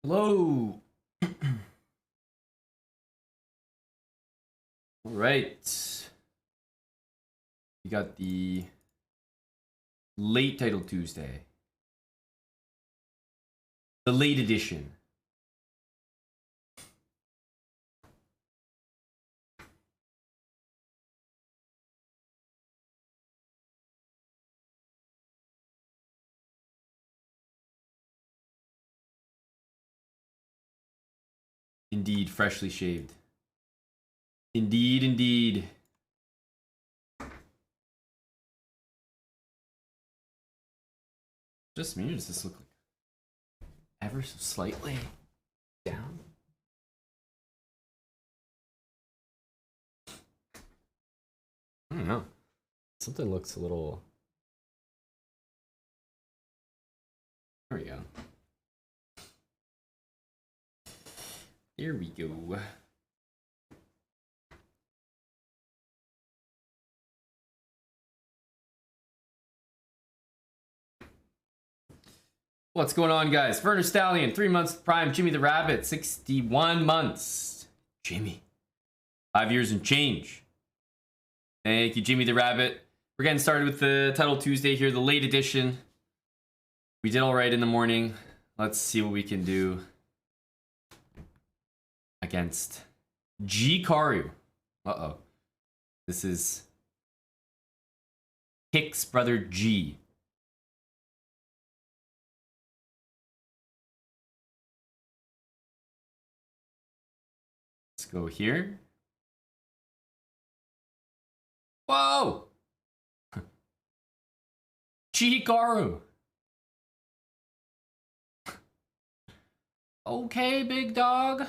Hello. All right. We got the late title Tuesday. The late edition. Indeed, freshly shaved. Indeed, indeed. Just me, or does this look like ever so slightly down? I don't know. Something looks a little. There we go. Here we go. What's going on, guys? Werner Stallion, 3 months prime. Jimmy the Rabbit, 61 months. Jimmy, 5 years and change. Thank you, Jimmy the Rabbit. We're getting started with the Title Tuesday here, the late edition. We did all right in the morning. Let's see what we can do against G Karu. Uh-oh. This is Hick's brother G. Let's go here. Whoa! G Karu. Okay, big dog.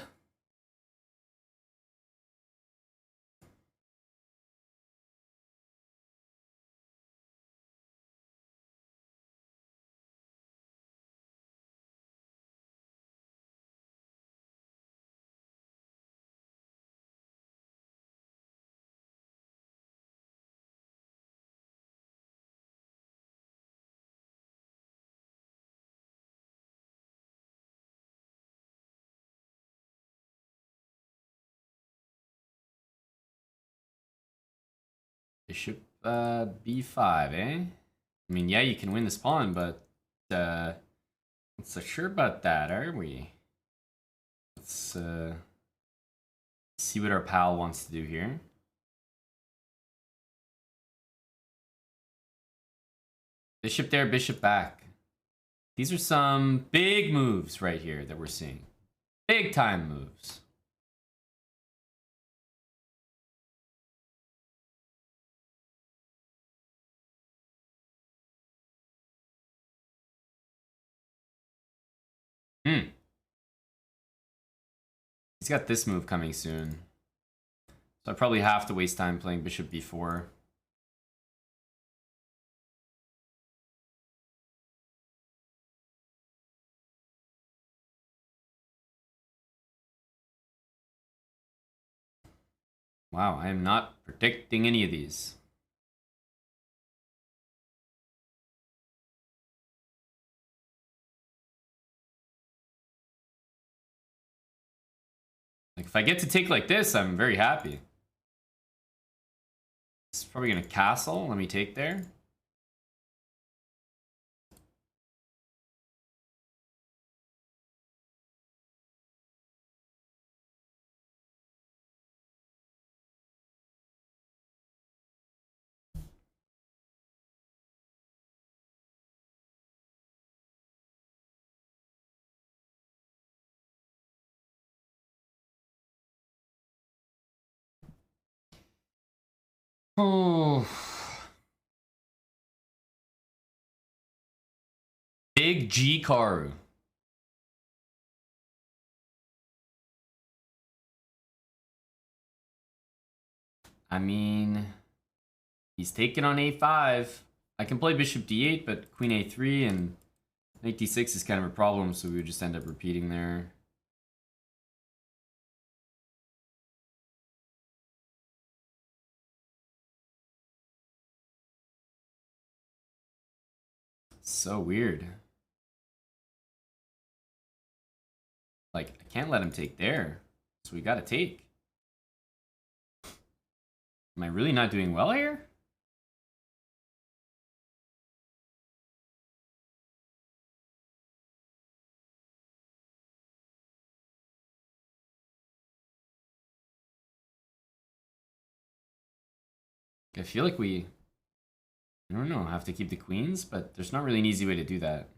Bishop b5, eh? I mean, yeah, you can win this pawn, but not so sure about that, are we? Let's see what our pal wants to do here. Bishop there, bishop back. These are some big moves right here that we're seeing. Big time moves. He's got this move coming soon. So I probably have to waste time playing bishop b4. Wow, I am not predicting any of these. Like, if I get to take like this, I'm very happy. It's probably gonna castle. Let me take there. Oh. Big G Karu. I mean, he's taking on a5. I can play bishop d8, but queen a3 and knight d6 is kind of a problem, so we would just end up repeating there. So weird. can't let him take there. So we gotta take. Am I really not doing well here? I feel like I don't know, have to keep the queens, but there's not really an easy way to do that.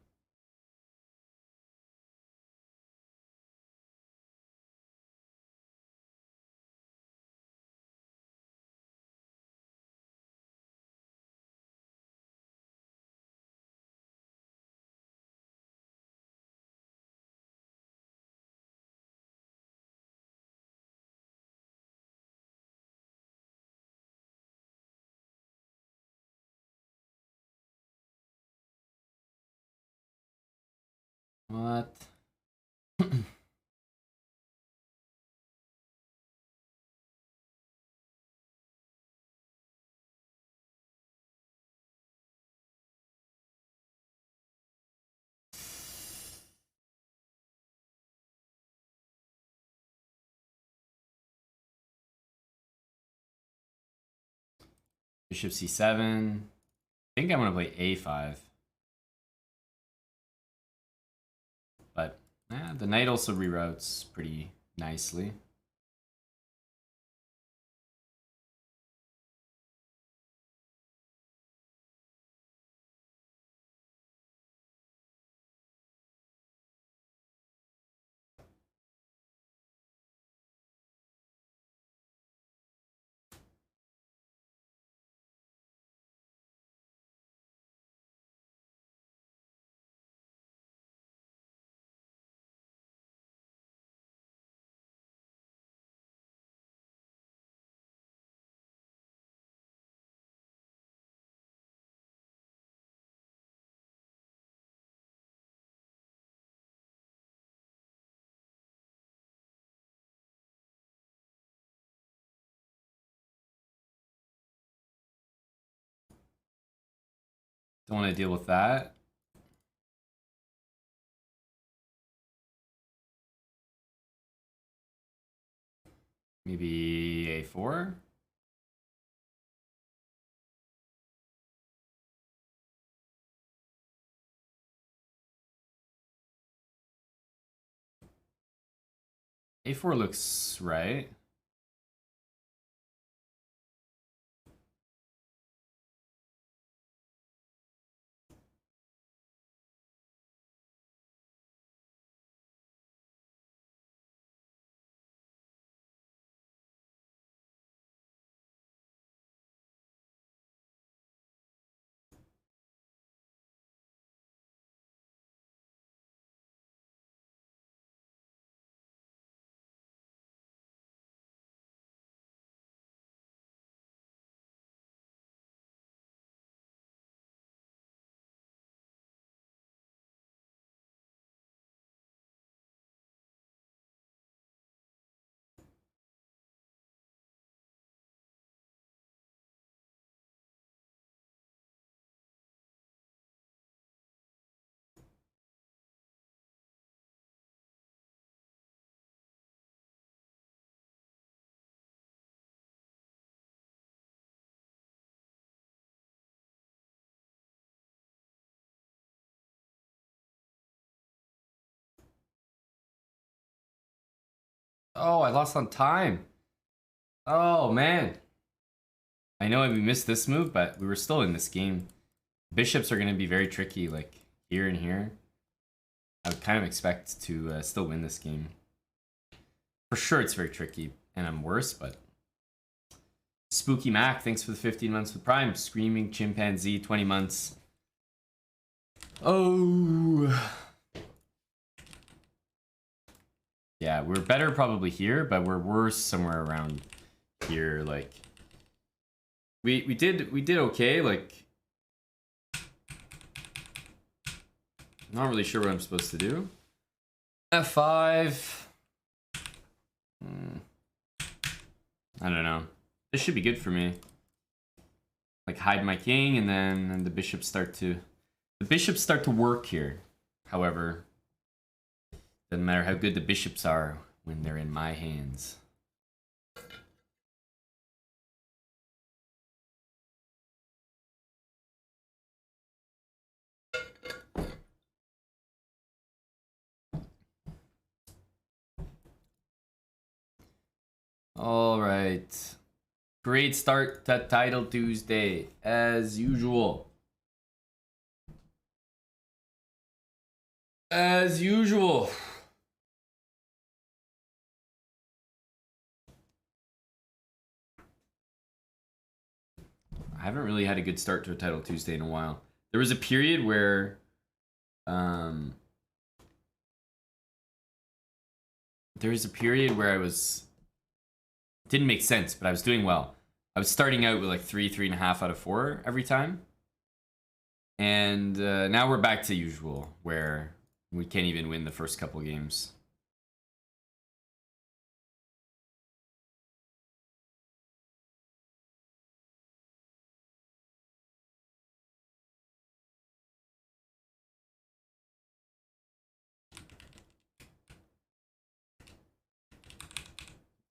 What? Bishop c7. I think I want to play a5. But the knight also reroutes pretty nicely. Don't want to deal with that. Maybe a4. A4 looks right. Oh, I lost on time. Oh, man. I know we missed this move, but we were still in this game. Bishops are going to be very tricky, like here and here. I would kind of expect to still win this game. For sure, it's very tricky, and I'm worse, but... Spooky Mac, thanks for the 15 months with Prime. Screaming Chimpanzee, 20 months. Oh... Yeah, we're better probably here, but we're worse somewhere around here. Like, we did okay. Like, not really sure what I'm supposed to do. F5. I don't know. This should be good for me. Like, hide my king, and then the bishops start to work here. However, Doesn't matter how good the bishops are when they're in my hands. All right. Great start to Title Tuesday, as usual. As usual. I haven't really had a good start to a Title Tuesday in a while. There was a period where I was didn't make sense, but I was doing well. I was starting out with like 3.5 out of 4 every time. And now we're back to usual, where we can't even win the first couple games.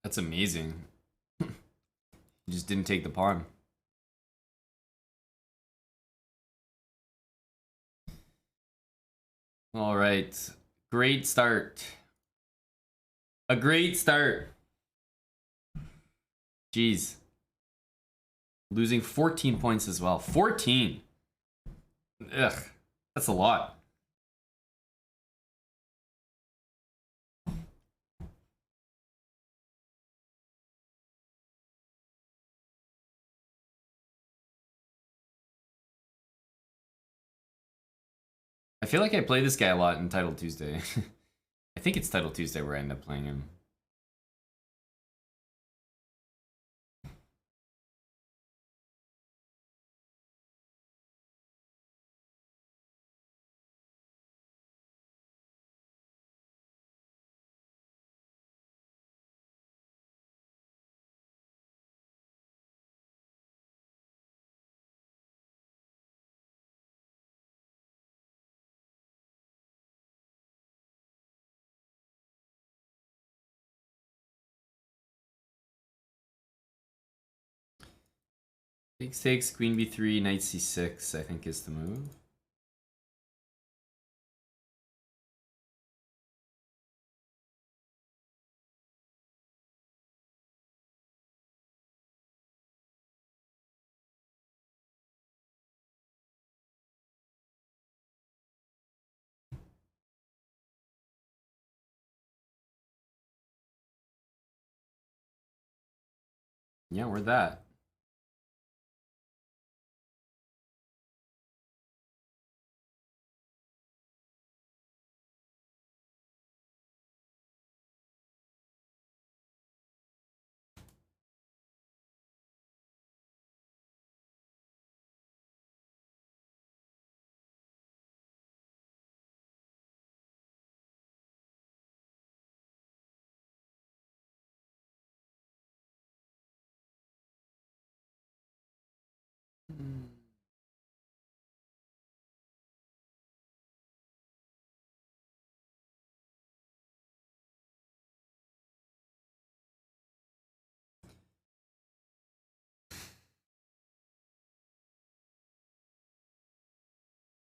That's amazing. He just didn't take the pawn. All right. Great start. A great start. Jeez. Losing 14 points as well. 14. Ugh. That's a lot. I feel like I play this guy a lot in Title Tuesday. I think it's Title Tuesday where I end up playing him. Takes, takes, queen b3, knight c6, I think is the move. Yeah, we're that.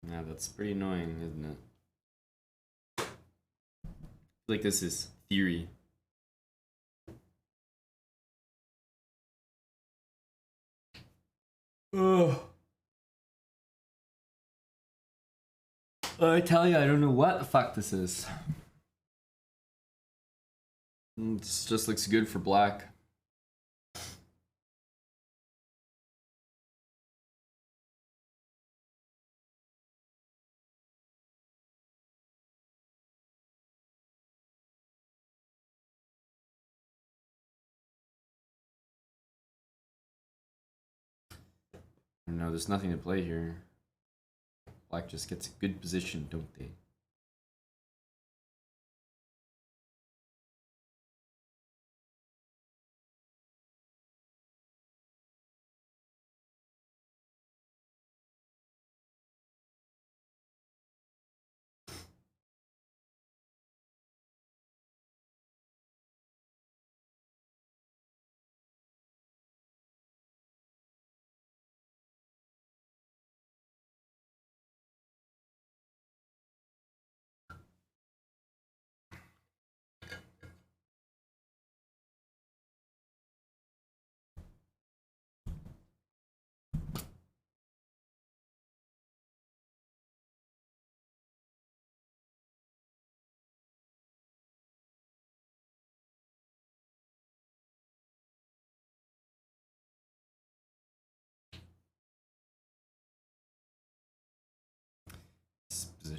Yeah, that's pretty annoying, isn't it? Like this is theory. Oh. I tell you, I don't know what the fuck this is. This just looks good for black. No, there's nothing to play here. Black just gets a good position, don't they?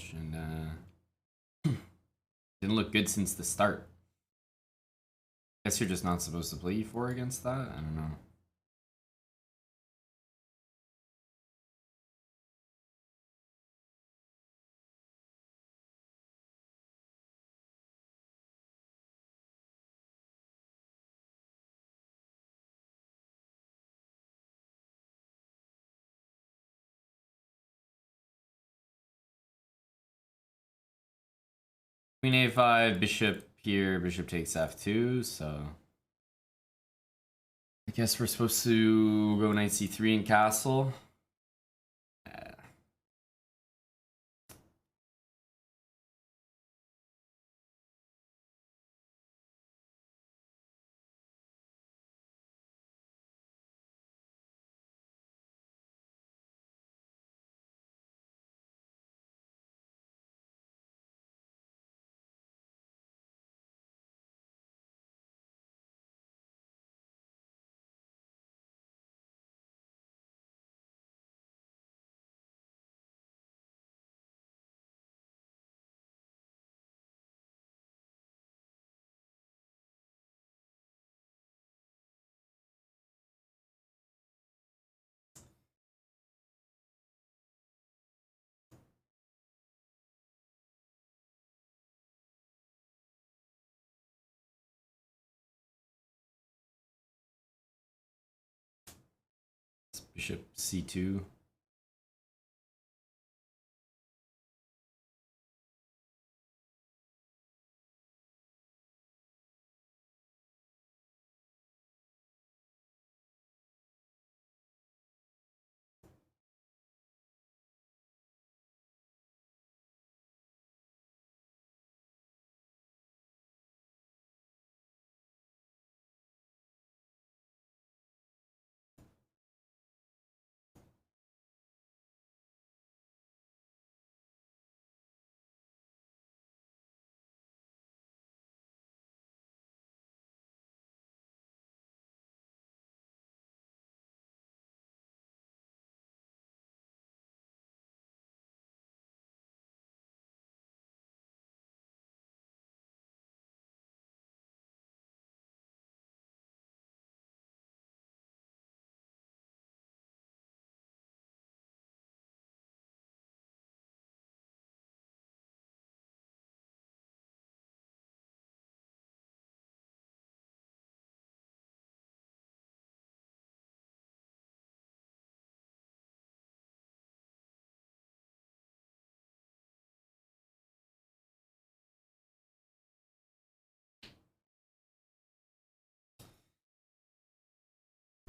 position. Didn't look good since the start. Guess you're just not supposed to play e4 against that? I don't know. Queen a5, bishop here, bishop takes f2, so I guess we're supposed to go knight c3 and castle. Bishop c2.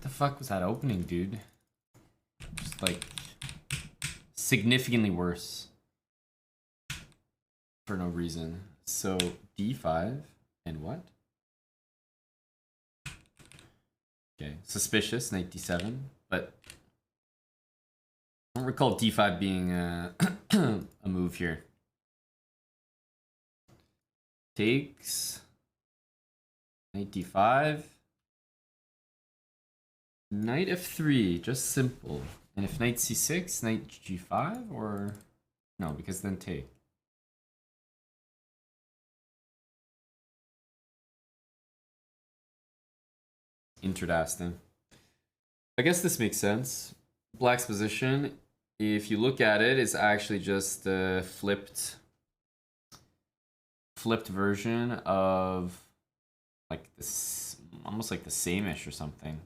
What the fuck was that opening, dude? Just like significantly worse for no reason. So d5 and what? Okay, suspicious, knight d7, but I don't recall d5 being a move here. Takes knight d5. Knight f3, just simple. And if knight c6, knight g5, or no, because then take. Interesting. I guess this makes sense. Black's position, if you look at it, is actually just the flipped version of like this, almost like the same-ish or something.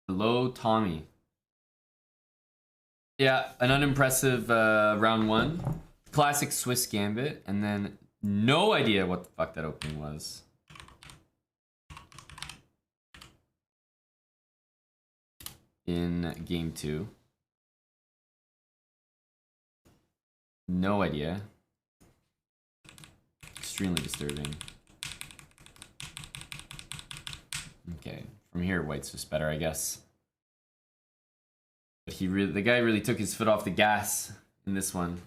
Hello, Tommy. Yeah, an unimpressive round one. Classic Swiss Gambit, and then no idea what the fuck that opening was. In game two. No idea. Extremely disturbing. Okay, from here, white's just better, I guess. But the guy really took his foot off the gas in this one.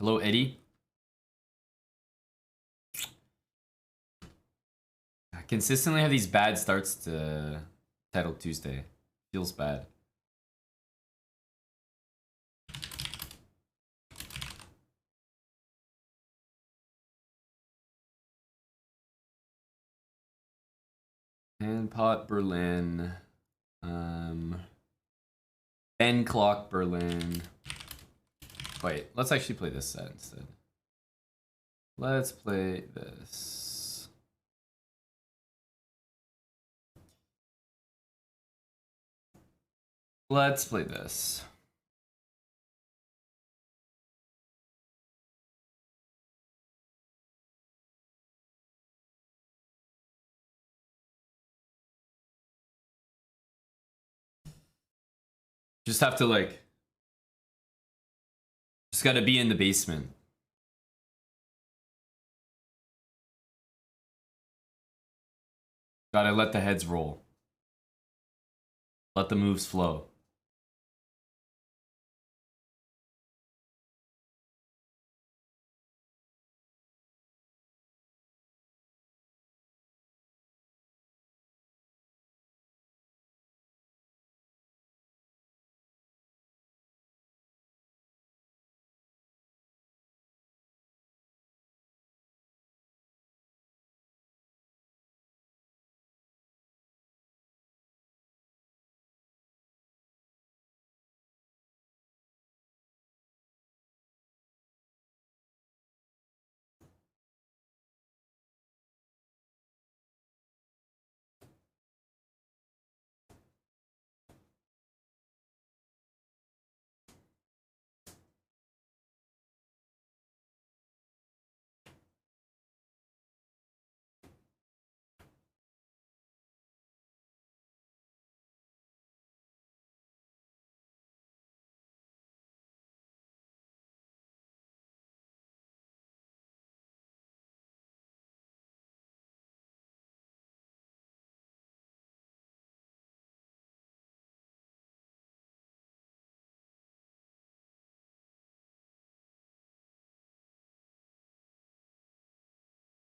Hello, Eddie. I consistently have these bad starts to Title Tuesday. Feels bad. And Pot Berlin. Ben Clock Berlin. Wait, let's actually play this set instead. Let's play this. Let's play this. Just have to like, just gotta be in the basement. Gotta let the heads roll. Let the moves flow.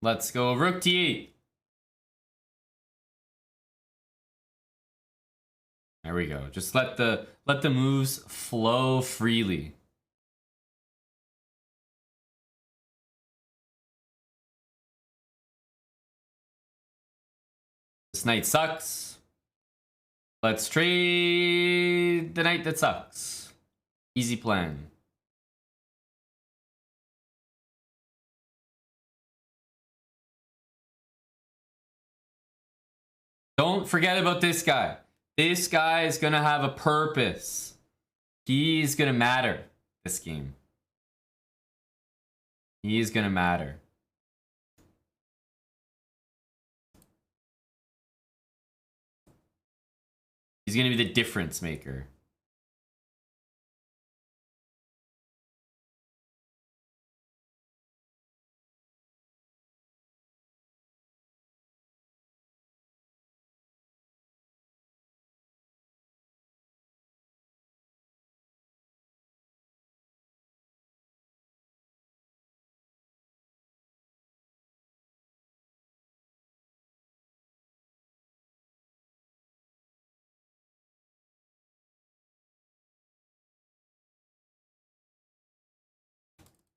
Let's go Rook T8. There we go. Just let the moves flow freely. This knight sucks. Let's trade the knight that sucks. Easy plan. Don't forget about this guy. This guy is gonna have a purpose. He's gonna matter this game. He's gonna matter. He's gonna be the difference maker.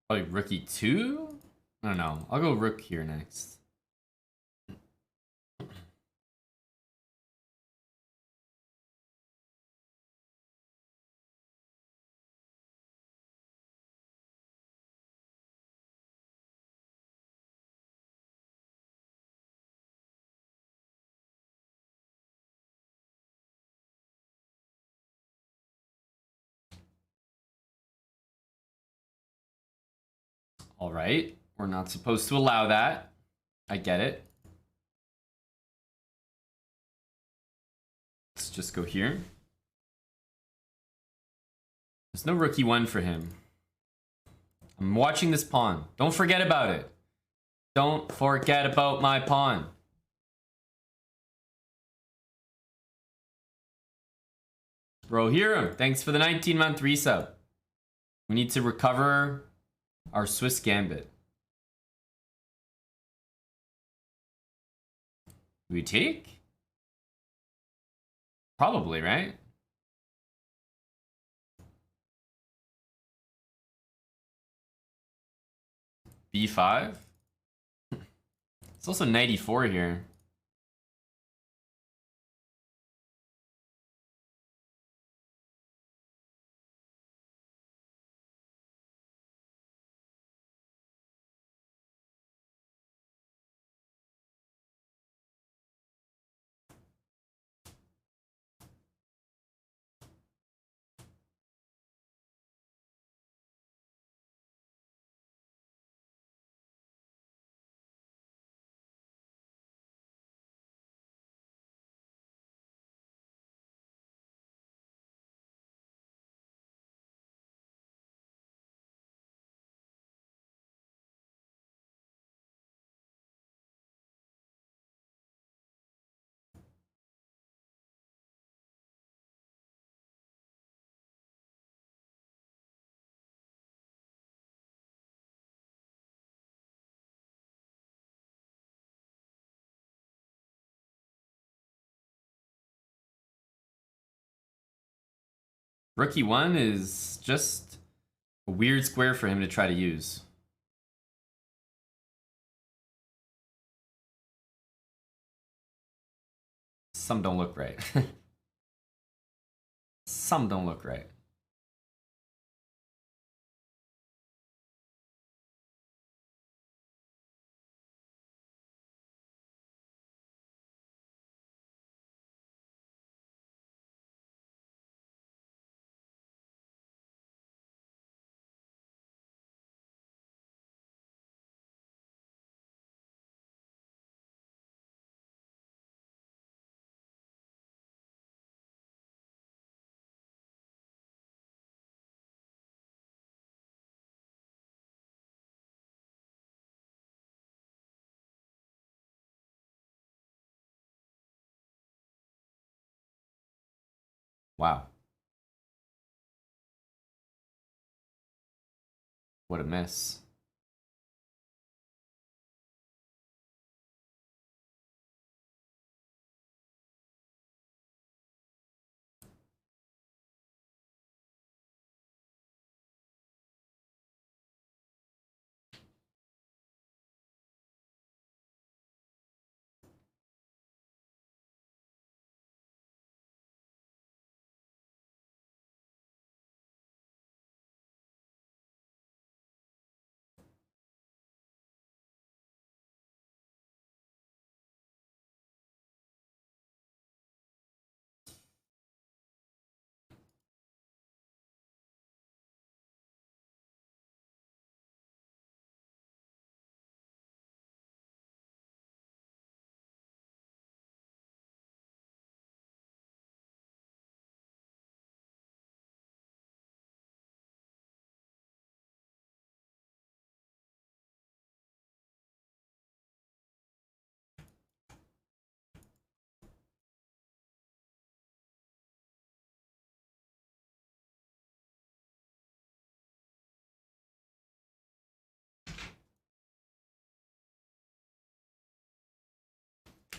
Probably rookie 2? I don't know. I'll go rook here next. All right. We're not supposed to allow that. I get it. Let's just go here. There's no rookie 1 for him. I'm watching this pawn. Don't forget about it. Don't forget about my pawn. Bro, Hiram, thanks for the 19-month resub. We need to recover Our Swiss Gambit. Do we take? Probably, right? B5? It's also 94 here. Rookie 1 is just a weird square for him to try to use. Some don't look right. Some don't look right. Wow. What a miss.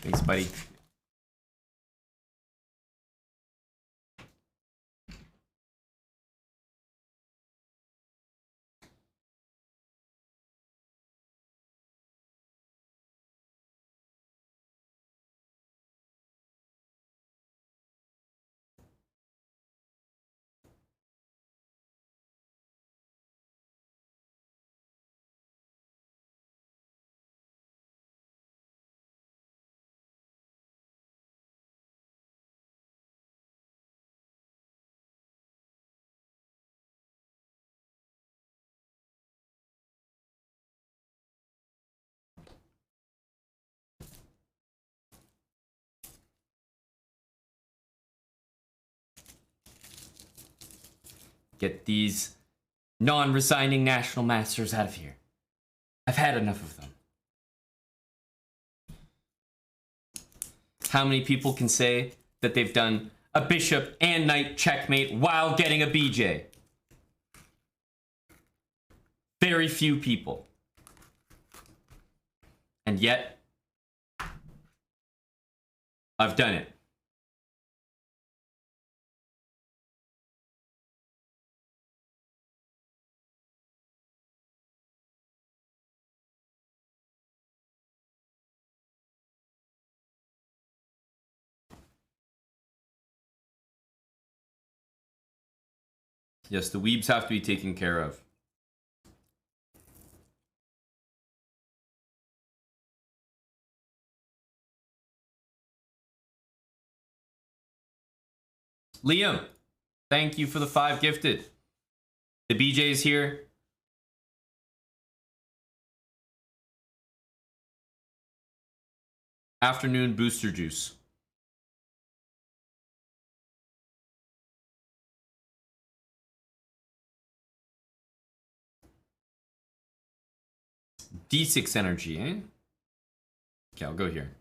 Thanks, buddy. Get these non-resigning national masters out of here. I've had enough of them. How many people can say that they've done a bishop and knight checkmate while getting a BJ? Very few people. And yet, I've done it. Yes, the weebs have to be taken care of. Liam, thank you for the 5 gifted. The BJ is here. Afternoon booster juice. D6 energy, eh? Okay, I'll go here.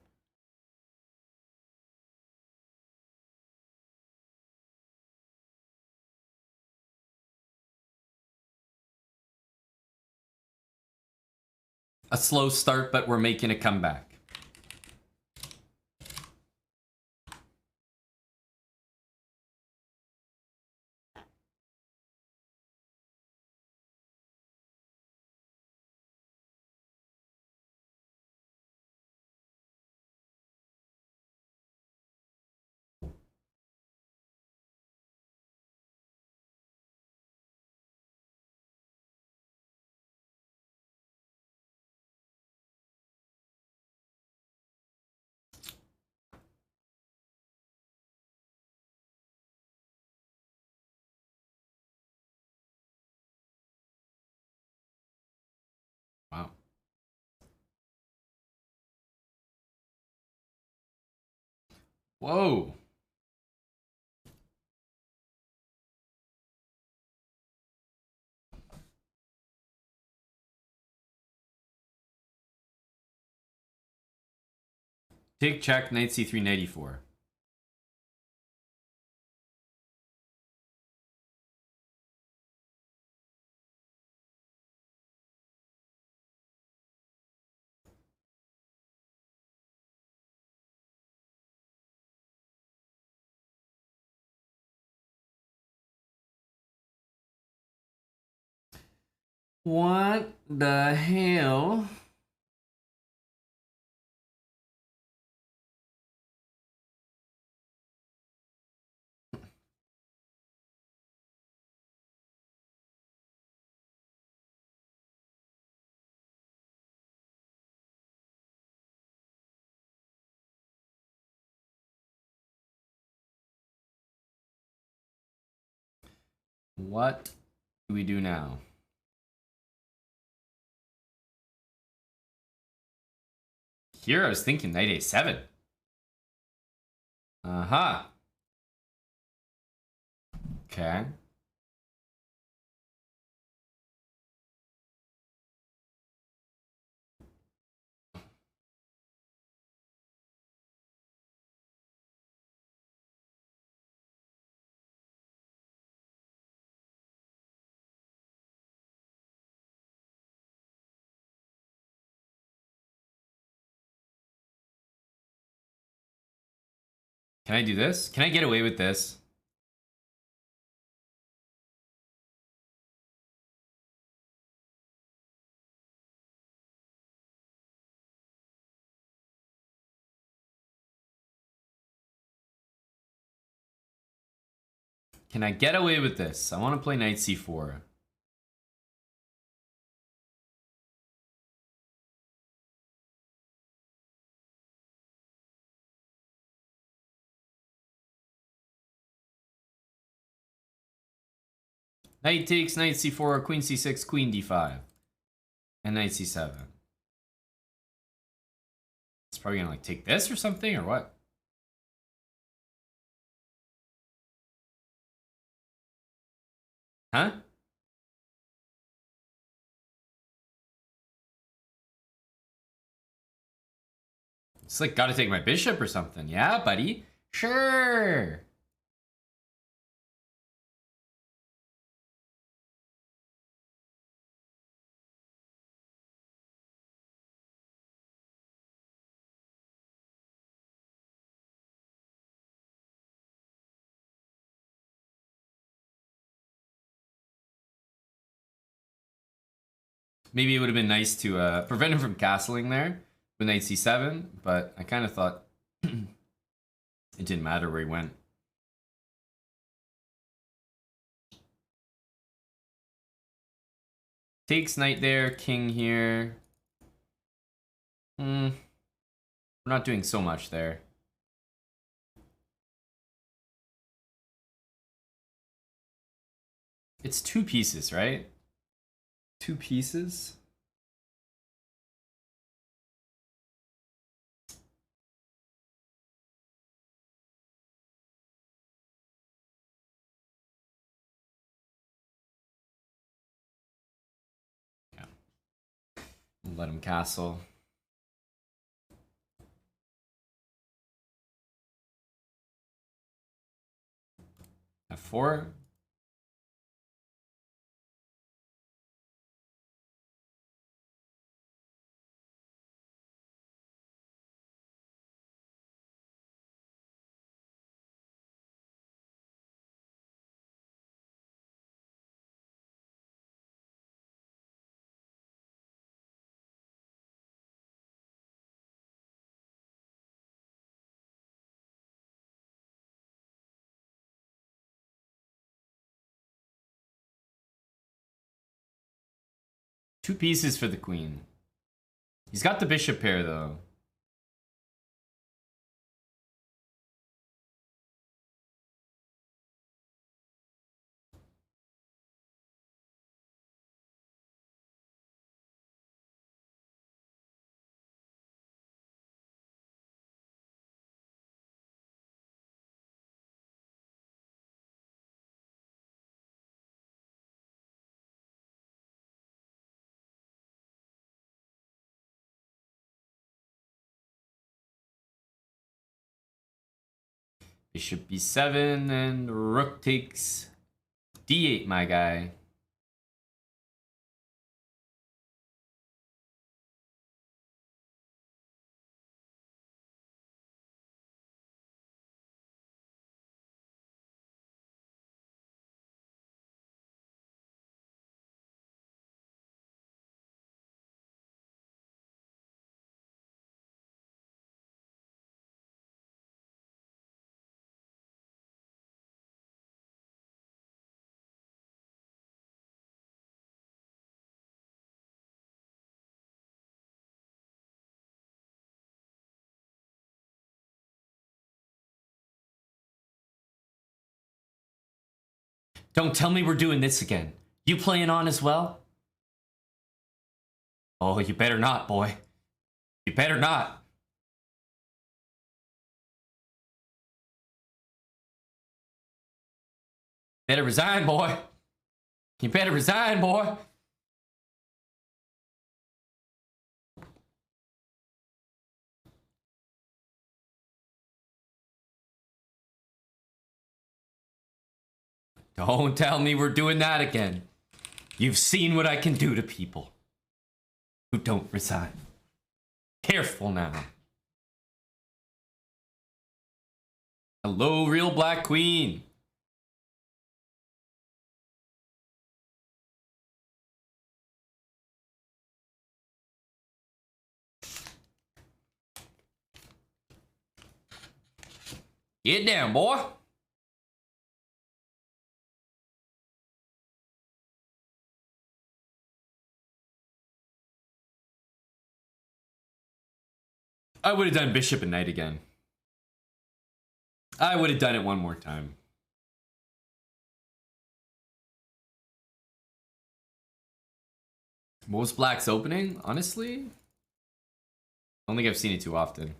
A slow start, but we're making a comeback. Wow. Whoa. Take check, knight c3, knight e4. What the hell? What do we do now? Here I was thinking knight a7. Uh-huh. Okay. Can I do this? Can I get away with this? Can I get away with this? I want to play knight c4. Knight takes, knight c4, queen c6, queen d5. And knight c7. It's probably gonna like take this or something, or what? Huh? It's like gotta take my bishop or something. Yeah, buddy. Sure. Maybe it would have been nice to prevent him from castling there with knight c7, but I kind of thought it didn't matter where he went. Takes knight there, king here. We're not doing so much there. It's 2 pieces, right? 2 pieces? Yeah. Let him castle. F4. Two pieces for the queen. He's got the bishop pair though. Bishop b7 and rook takes d8, my guy. Don't tell me we're doing this again. You playing on as well? Oh, you better not, boy. You better not. Better resign, boy. You better resign, boy. Don't tell me we're doing that again. You've seen what I can do to people who don't resign. Careful now. Hello, real black queen. Get down, boy. I would have done bishop and knight again. I would have done it one more time. Most black's opening, honestly? I don't think I've seen it too often.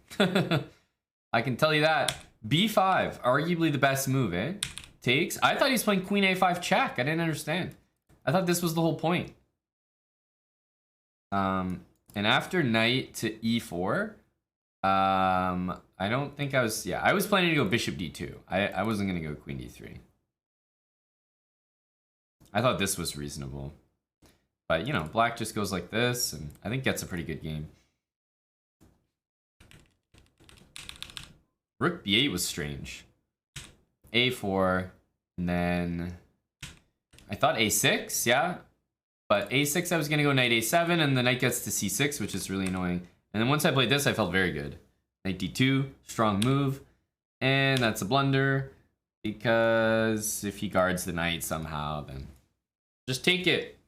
I can tell you that. B5, arguably the best move, eh? Takes. I thought he was playing queen a5 check. I didn't understand. I thought this was the whole point. And after knight to e4, I don't think I was, yeah, I was planning to go bishop d2. I wasn't going to go queen d3. I thought this was reasonable. But, you know, black just goes like this, and I think gets a pretty good game. Rook b8 was strange. a4, and then I thought a6, yeah? But a6, I was going to go knight a7, and the knight gets to c6, which is really annoying. And then once I played this, I felt very good. Knight d2, strong move. And that's a blunder, because if he guards the knight somehow, then just take it.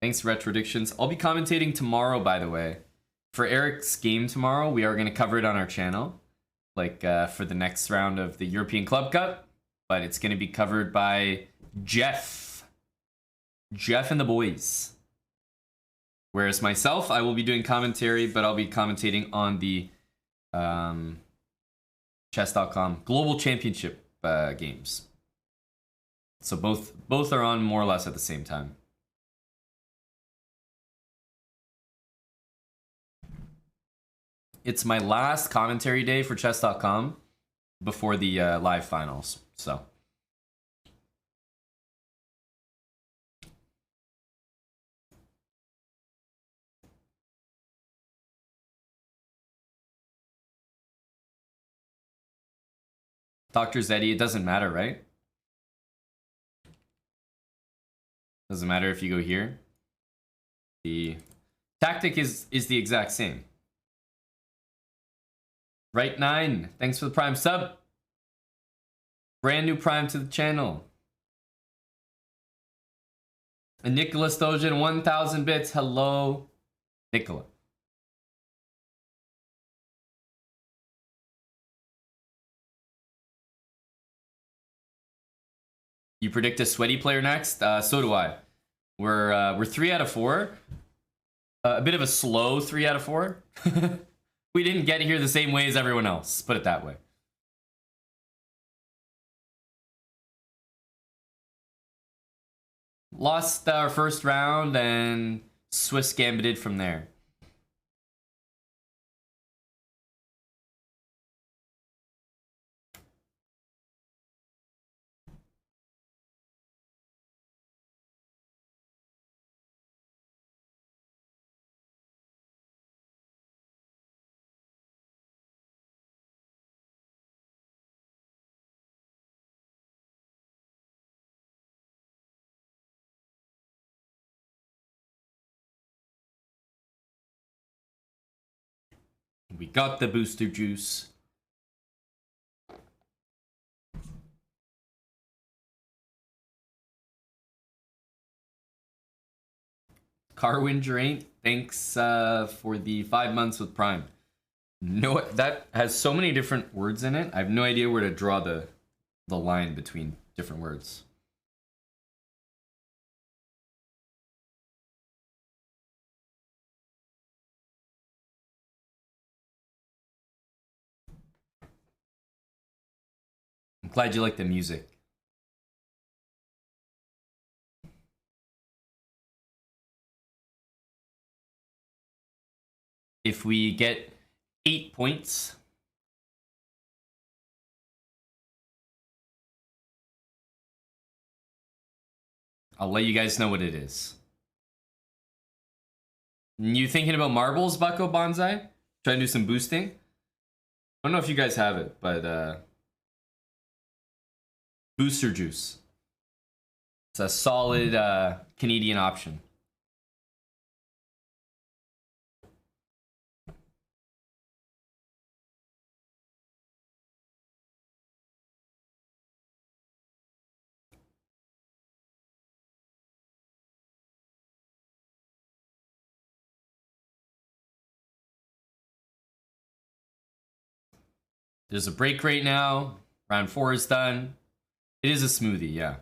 Thanks, Retrodictions. I'll be commentating tomorrow, by the way. For Eric's game tomorrow, we are going to cover it on our channel. Like, for the next round of the European Club Cup. But it's going to be covered by Jeff. Jeff and the boys. Whereas myself, I will be doing commentary, but I'll be commentating on the chess.com Global Championship games. So both are on more or less at the same time. It's my last commentary day for chess.com before the live finals. So Dr. Zeddy, it doesn't matter, right? Doesn't matter if you go here. The tactic is the exact same. Right 9, thanks for the Prime sub. Brand new Prime to the channel. And Nicola Stojan, 1,000 bits. Hello, Nicola. You predict a sweaty player next? So do I. We're 3 out of 4. A bit of a slow 3 out of 4. We didn't get here the same way as everyone else. Put it that way. Lost our first round and Swiss gambited from there. We got the booster juice. Carwin Drain, thanks for the 5 months with Prime. No, that has so many different words in it. I have no idea where to draw the line between different words. I'm glad you like the music. If we get 8 points, I'll let you guys know what it is. You thinking about marbles, Bucko Bonsai? Trying to do some boosting? I don't know if you guys have it, but booster juice. It's a solid Canadian option. There's a break right now. Round 4 is done. It is a smoothie, yeah.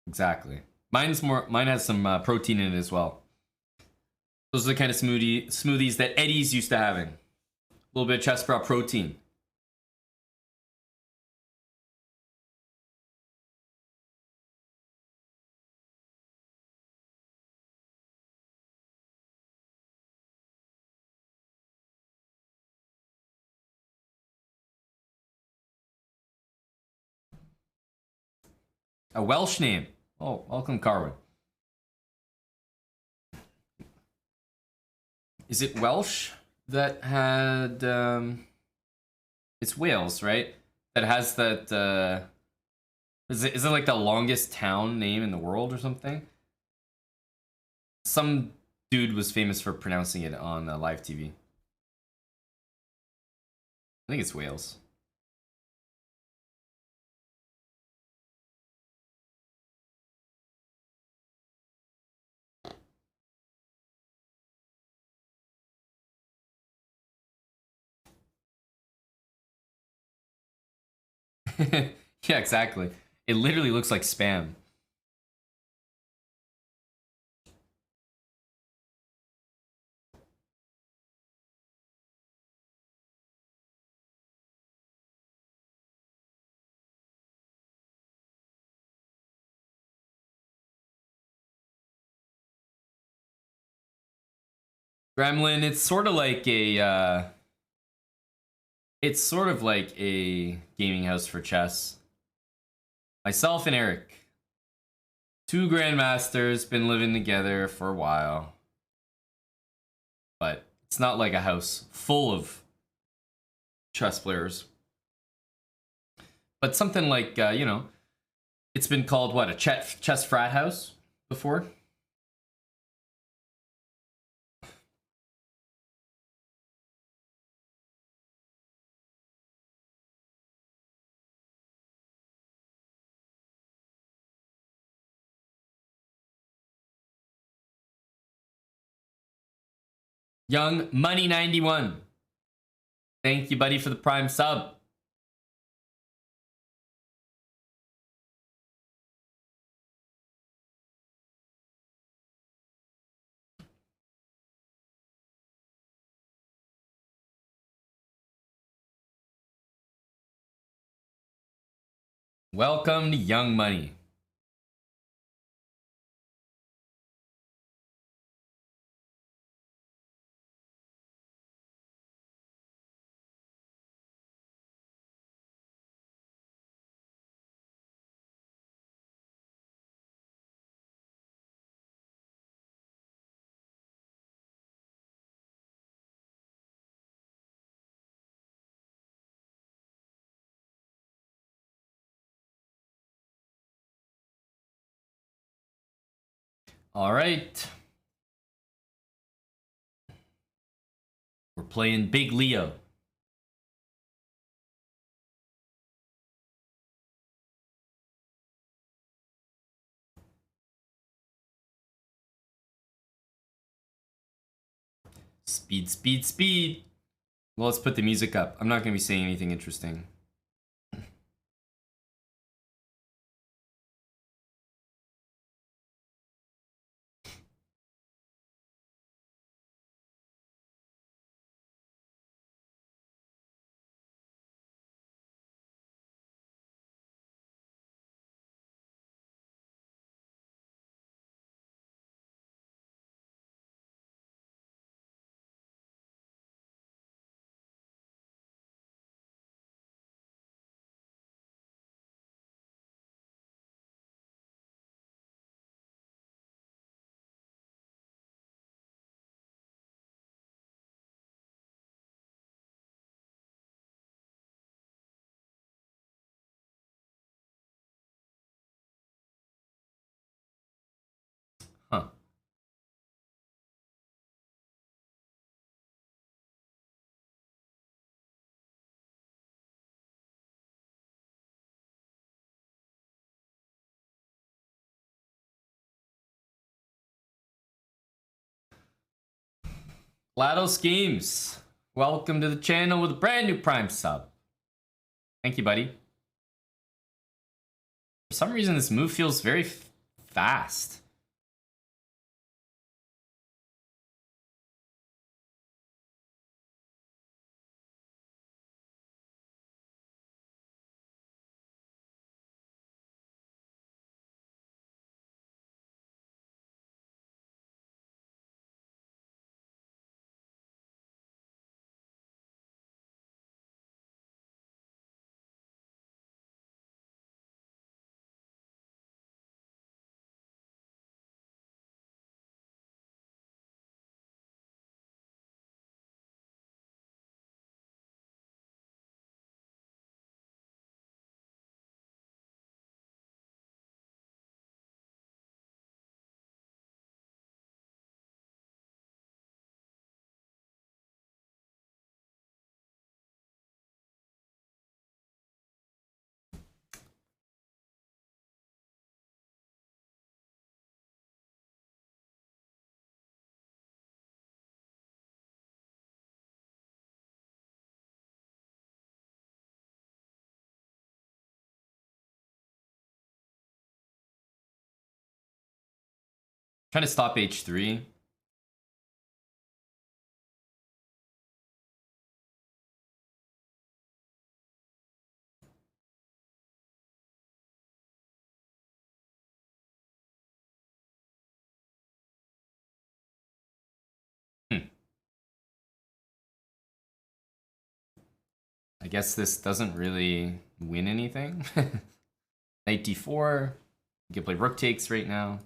Exactly. Mine has some protein in it as well. Those are the kind of smoothies that Eddie's used to having. A little bit of chest prop protein. A Welsh name. Oh, welcome, Carwin. Is it Welsh that had... it's Wales, right? that has that. Is it like the longest town name in the world or something? Some dude was famous for pronouncing it on live TV. I think it's Wales. Yeah, exactly. It literally looks like spam. Gremlin, it's sort of like a gaming house for chess. Myself and Eric, two grandmasters, been living together for a while, but it's not like a house full of chess players. But something like it's been called what, a chess frat house before. Young Money 91. Thank you, buddy, for the prime sub. Welcome to Young Money. All right. We're playing Big Leo. Speed, speed, speed. Well, let's put the music up. I'm not going to be saying anything interesting. Huh. Lado Schemes. Welcome to the channel with a brand new prime sub. Thank you, buddy. For some reason, this move feels very fast. Trying to stop h3. I guess this doesn't really win anything. Knight d4. You can play rook takes right now.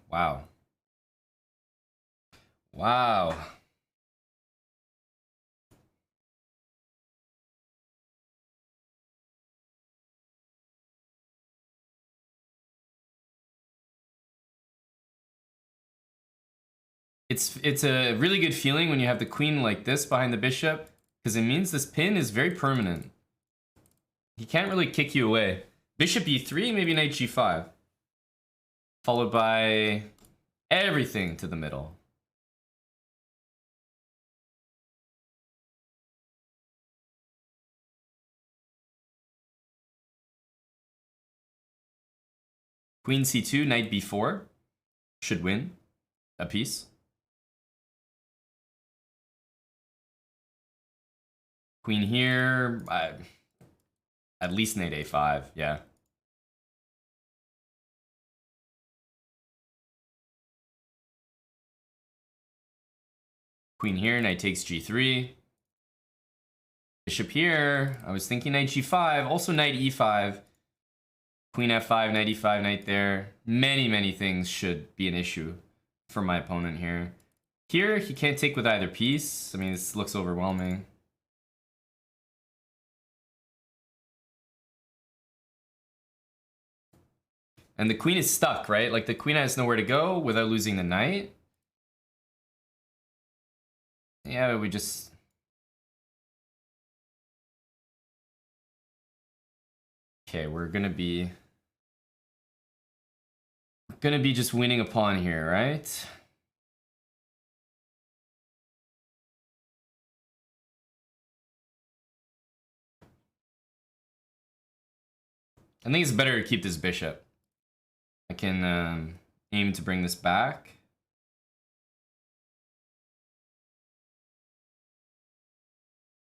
Wow. Wow. It's a really good feeling when you have the queen like this behind the bishop, because it means this pin is very permanent. He can't really kick you away. Bishop e3, maybe knight g5. Followed by everything to the middle. Queen c2, knight b4. Should win a piece. Queen here, at least knight a5, yeah. Queen here, knight takes g3. Bishop here, I was thinking knight g5, also knight e5. Queen f5, knight e5, knight there. Many things should be an issue for my opponent here. Here, he can't take with either piece. I mean, this looks overwhelming. And the queen is stuck, right? Like, the queen has nowhere to go without losing the knight. Yeah, we just... Okay, we're gonna be just winning a pawn here, right? I think it's better to keep this bishop. I can aim to bring this back.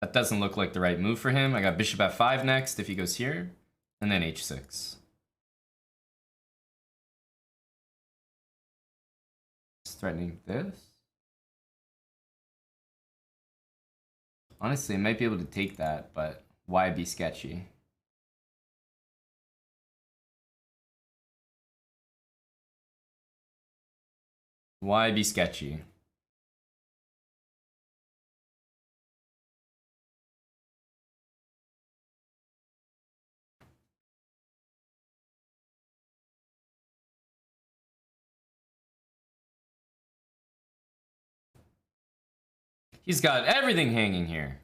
That doesn't look like the right move for him. I got bishop f5 next if he goes here, and then h6. Just threatening this. Honestly, I might be able to take that, but why be sketchy? Why be sketchy? He's got everything hanging here.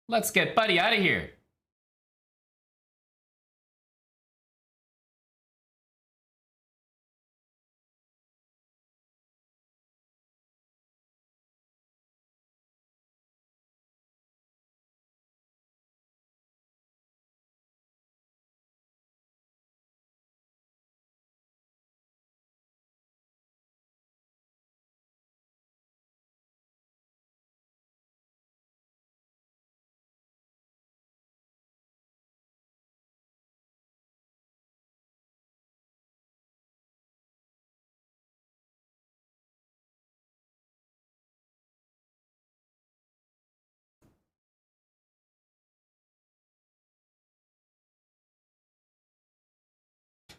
Let's get Buddy out of here.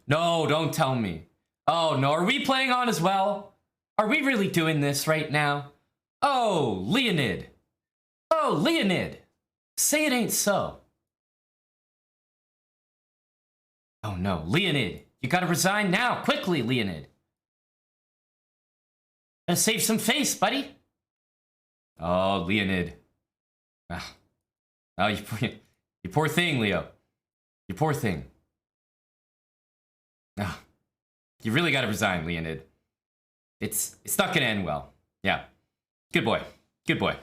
No, don't tell me. Oh no, are we playing on as well? Are we really doing this right now? Oh, Leonid. Oh, Leonid. Say it ain't so. Oh no, Leonid. You gotta resign now, quickly, Leonid. Gotta save some face, buddy. Oh, Leonid. Oh, you poor thing, Leo. You poor thing. Ah, you really got to resign, Leonid. It's not gonna end well. Yeah. Good boy. Good boy.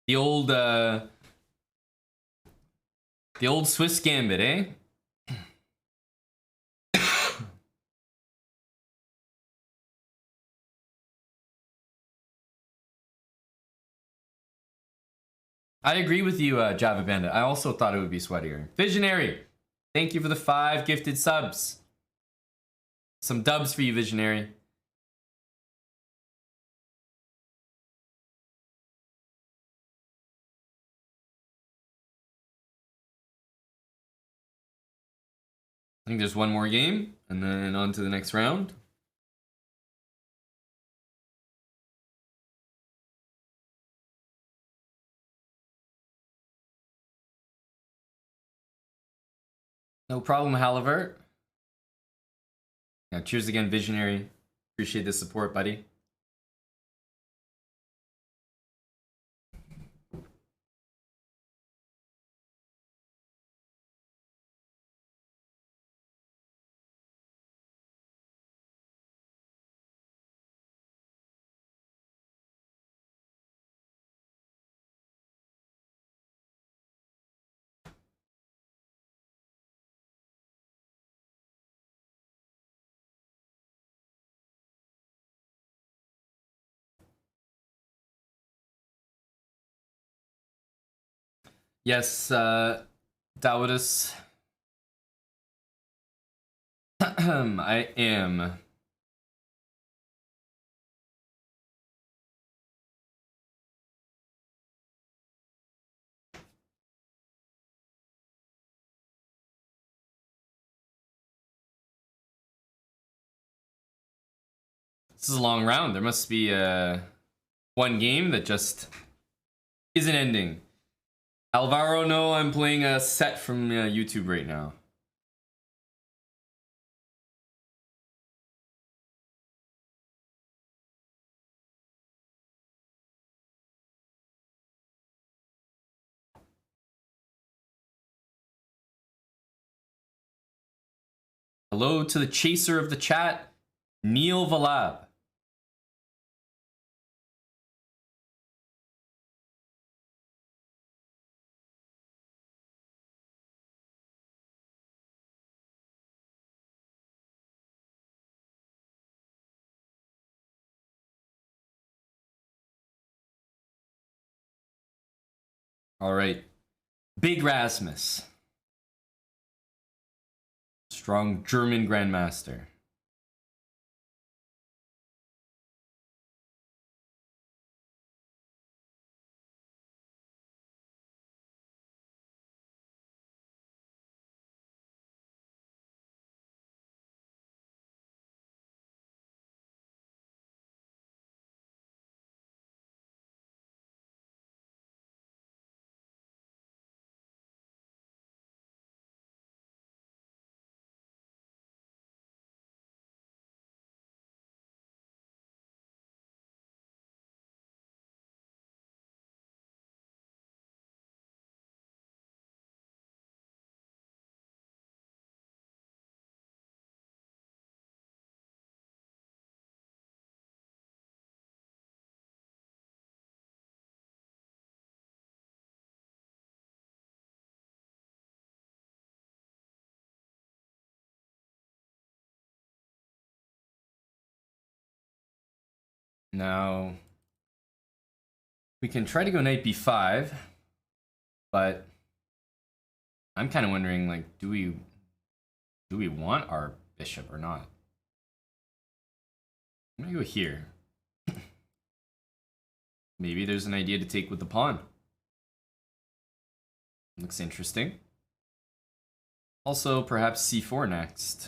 The old Swiss Gambit, eh? I agree with you, Java Bandit. I also thought it would be sweatier. Visionary, thank you for the 5 gifted subs. Some dubs for you, Visionary. I think there's one more game, and then on to the next round. No problem, Halivert. Yeah, cheers again, Visionary. Appreciate the support, buddy. Yes, Dawidus. I am. This is a long round. There must be one game that just isn't ending. Alvaro, no, I'm playing a set from YouTube right now. Hello to the chaser of the chat, Neil Valab. All right. Big Rasmus. Strong German Grandmaster. Now, we can try to go knight b5, but I'm kind of wondering, like, do we want our bishop or not? I'm gonna go here. Maybe there's an idea to take with the pawn. Looks interesting. Also, perhaps c4 next.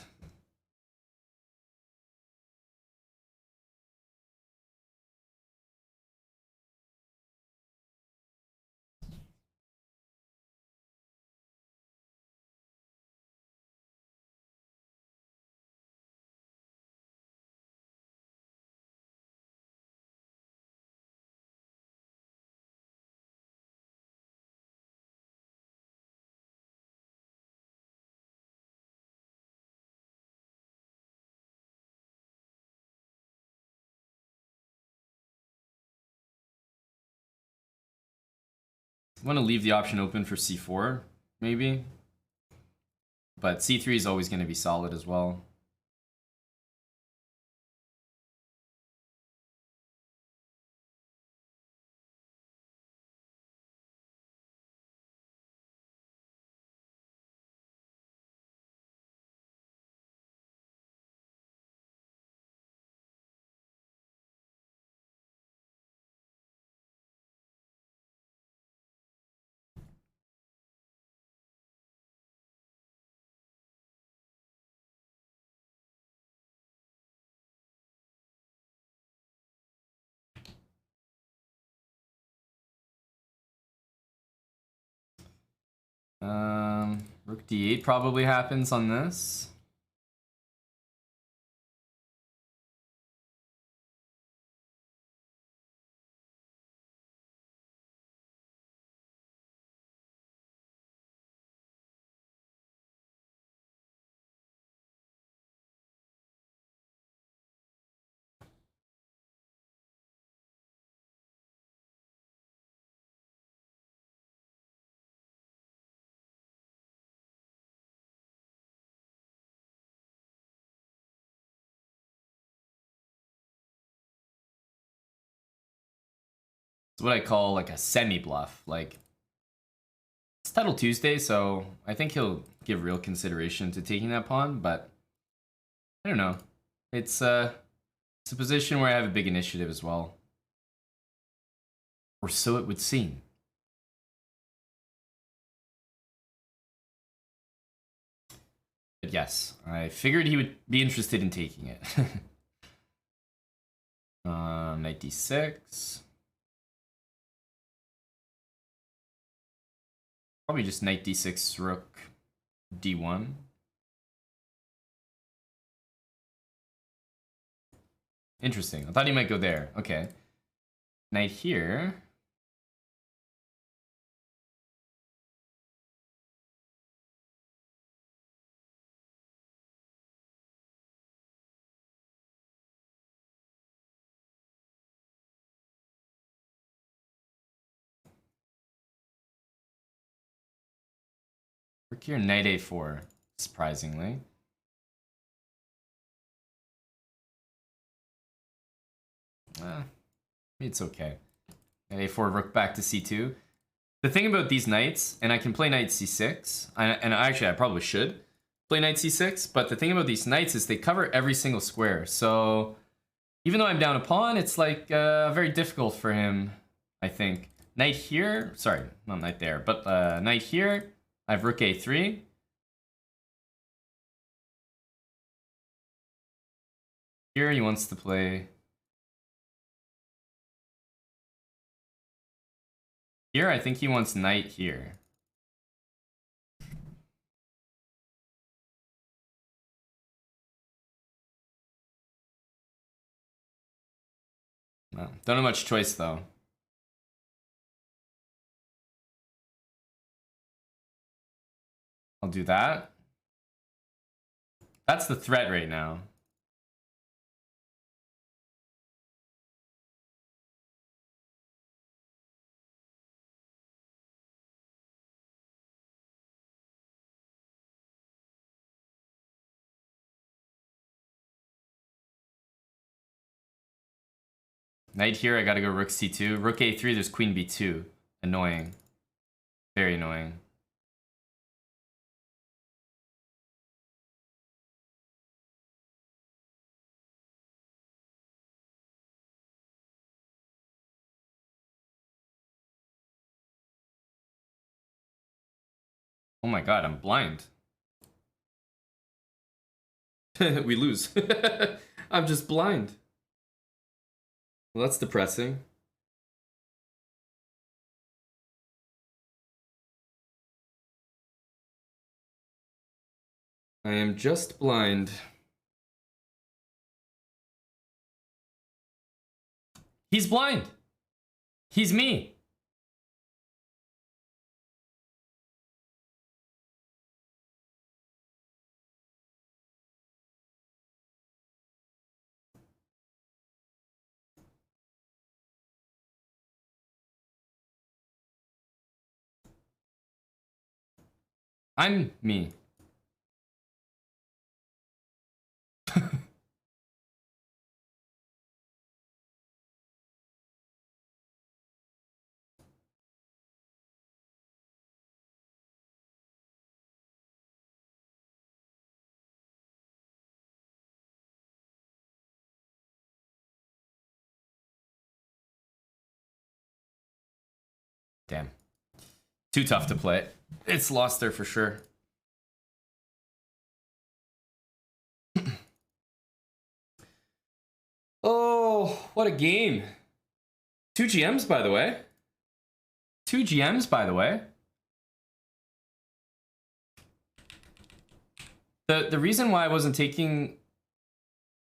I want to leave the option open for c4, maybe. But c3 is always going to be solid as well. Rook d8 probably happens on this. It's what I call like a semi-bluff. Like, it's Title Tuesday, so I think he'll give real consideration to taking that pawn, but I don't know. It's a position where I have a big initiative as well. Or so it would seem. But yes, I figured he would be interested in taking it. Knight d6. Probably just knight d6, rook d1. Interesting. I thought he might go there. Okay. Knight here. Rook here, knight a4, surprisingly. It's okay. Knight a4, rook back to c2. The thing about these knights, and I can play knight c6, and actually I probably should play knight c6, but the thing about these knights is they cover every single square. So even though I'm down a pawn, it's like very difficult for him, I think. Knight here, sorry, not knight there, but knight here, I have rook a3. Here he wants to play. Here, I think he wants knight here. No, don't have much choice though. I'll do that. That's the threat right now. Knight here, I gotta go rook c2. Rook a3, there's queen b2. Annoying. Very annoying. Oh my god, I'm blind. We lose. I'm just blind. Well, that's depressing. I am just blind. He's blind. He's me. I'm me. Damn. Too tough to play. It's lost there for sure. Oh, what a game. 2 GMs, by the way. 2 GMs, by the way. The reason why I wasn't taking...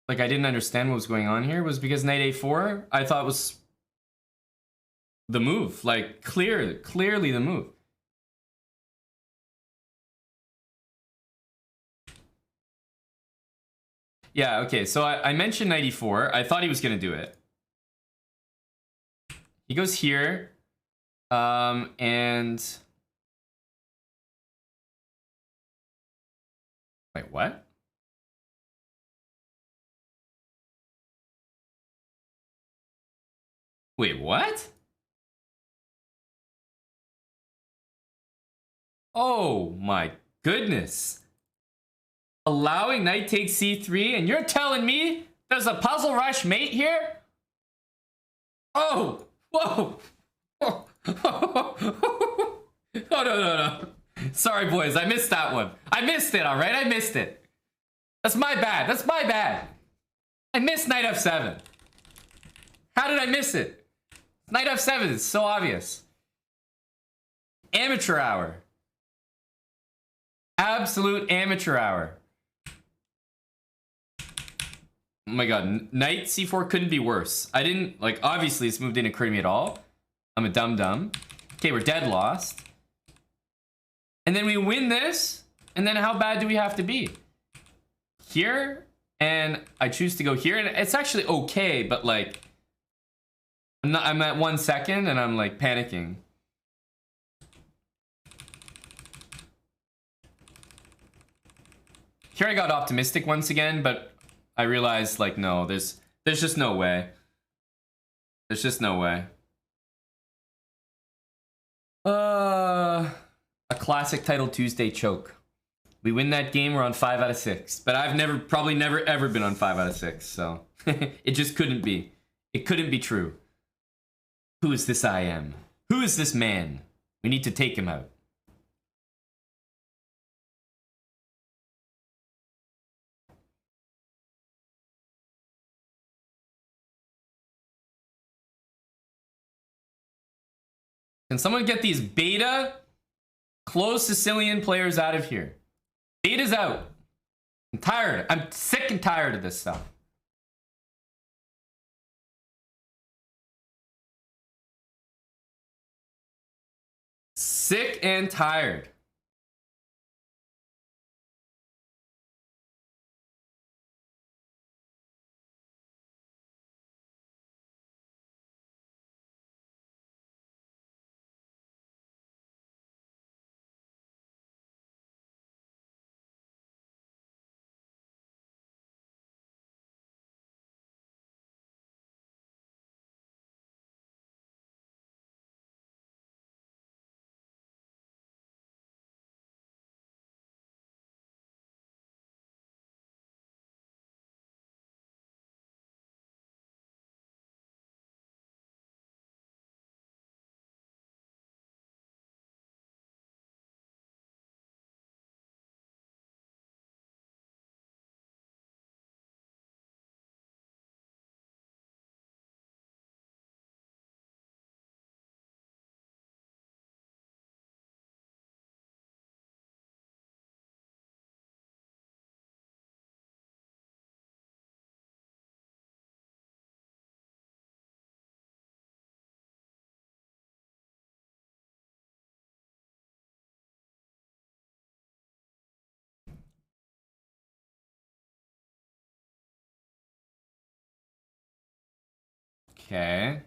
Like, I didn't understand what was going on here was because knight a4, I thought was the move. Like, clearly the move. Yeah, okay, so I mentioned knight e4. I thought he was going to do it. He goes here. And... Wait, what? Wait, what? Oh my goodness. Allowing knight takes c3, and you're telling me there's a puzzle rush mate here? Oh, whoa. Oh, oh, no. Sorry, boys, I missed that one. I missed it, all right? I missed it. That's my bad. That's my bad. I missed knight f7. How did I miss it? Knight f7 is so obvious. Amateur hour. Absolute amateur hour. Oh my god, knight c4 couldn't be worse. I didn't, like, obviously this move didn't occur to me at all. I'm a dum-dum. Okay, we're dead lost. And then we win this, and then how bad do we have to be? Here, and I choose to go here, and it's actually okay, but like, I'm at 1 second, and I'm like panicking. Here I got optimistic once again, but I realized, like, no, there's just no way. There's just no way. A classic Title Tuesday choke. We win that game, we're on 5 out of 6. But I've probably never ever been on 5 out of 6, so it just couldn't be. It couldn't be true. Who is this I am? Who is this man? We need to take him out. Can someone get these beta closed Sicilian players out of here? Beta's out. I'm tired. I'm sick and tired of this stuff. Sick and tired. Okay.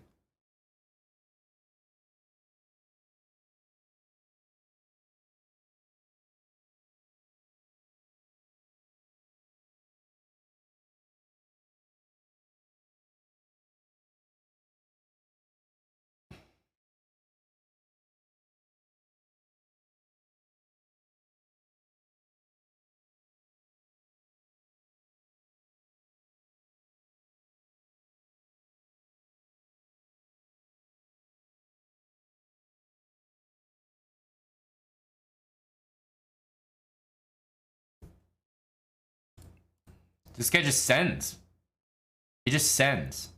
This guy just sends. He just sends.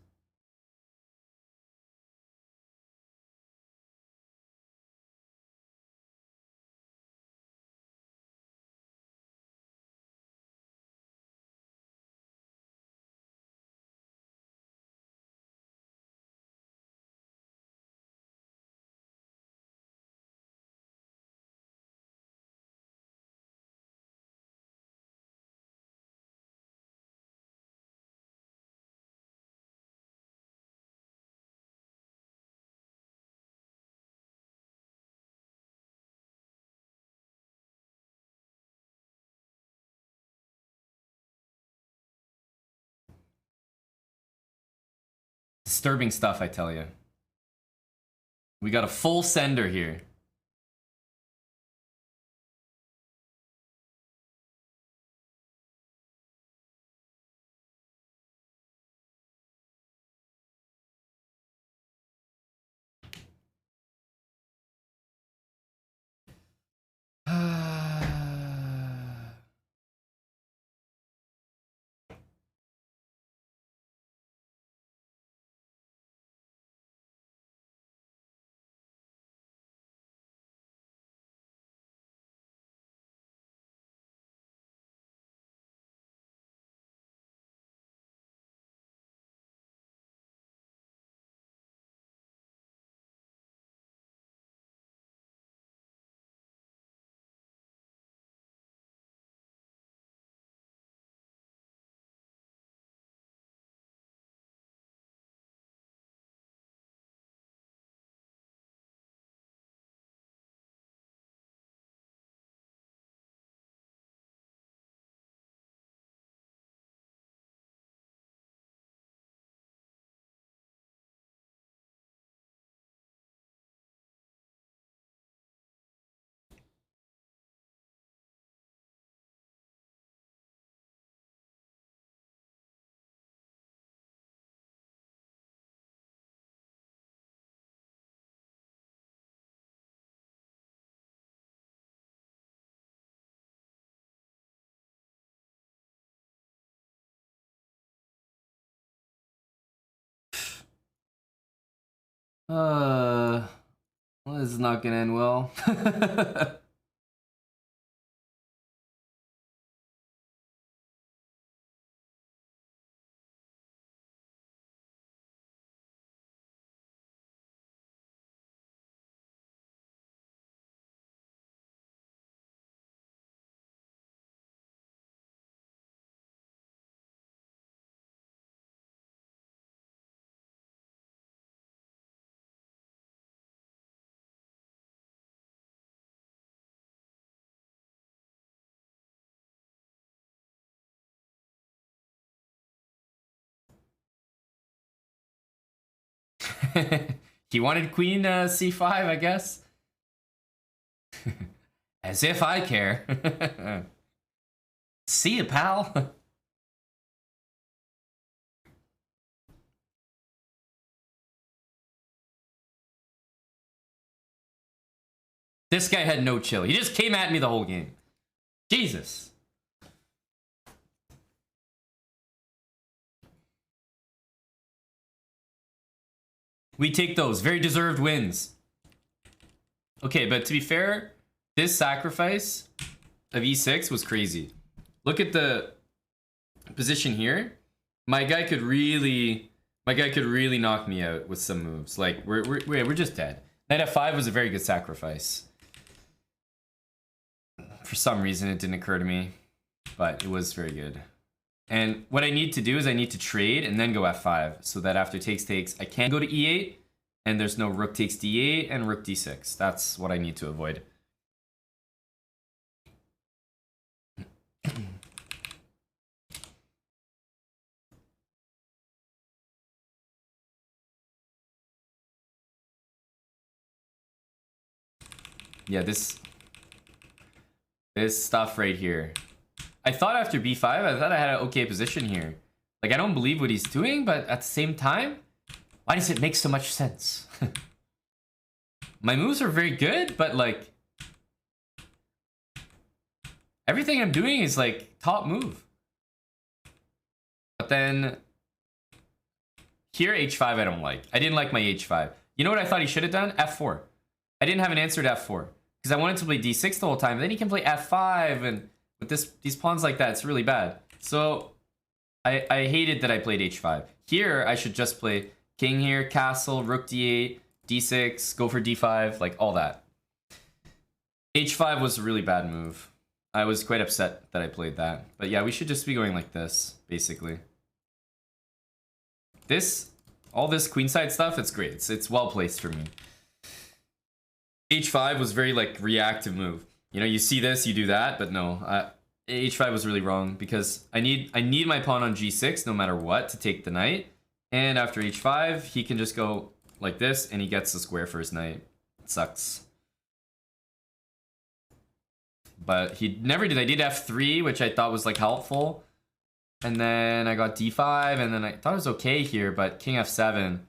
Disturbing stuff, I tell you. We got a full sender here. Well, this is not gonna end well. He wanted queen c5, I guess. As if I care. See ya, pal. This guy had no chill. He just came at me the whole game. Jesus. We take those. Very deserved wins. Okay, but to be fair, this sacrifice of e6 was crazy. Look at the position here. My guy could really knock me out with some moves. Like we're just dead. Knight f5 was a very good sacrifice. For some reason, it didn't occur to me, but it was very good. And what I need to do is I need to trade and then go f5 so that after takes, I can't go to e8 and there's no rook takes d8 and rook d6. That's what I need to avoid. Yeah, this stuff right here. I thought after b5, I thought I had an okay position here. Like, I don't believe what he's doing, but at the same time, why does it make so much sense? My moves are very good, but like, everything I'm doing is like top move. But then here, h5 I don't like. I didn't like my h5. You know what I thought he should have done? f4. I didn't have an answer to f4 because I wanted to play d6 the whole time. Then he can play f5, and with these pawns like that, it's really bad. So I hated that I played h5. Here, I should just play king here, castle, rook d8, d6, go for d5, like all that. h5 was a really bad move. I was quite upset that I played that. But yeah, we should just be going like this, basically. All this queenside stuff, it's great. It's well placed for me. h5 was very like reactive move. You know, you see this, you do that, but no, h5 was really wrong because I need my pawn on g6 no matter what to take the knight. And after h5, he can just go like this and he gets the square for his knight. It sucks. But he never did. I did f3, which I thought was like helpful. And then I got d5, and then I thought it was okay here, but king f7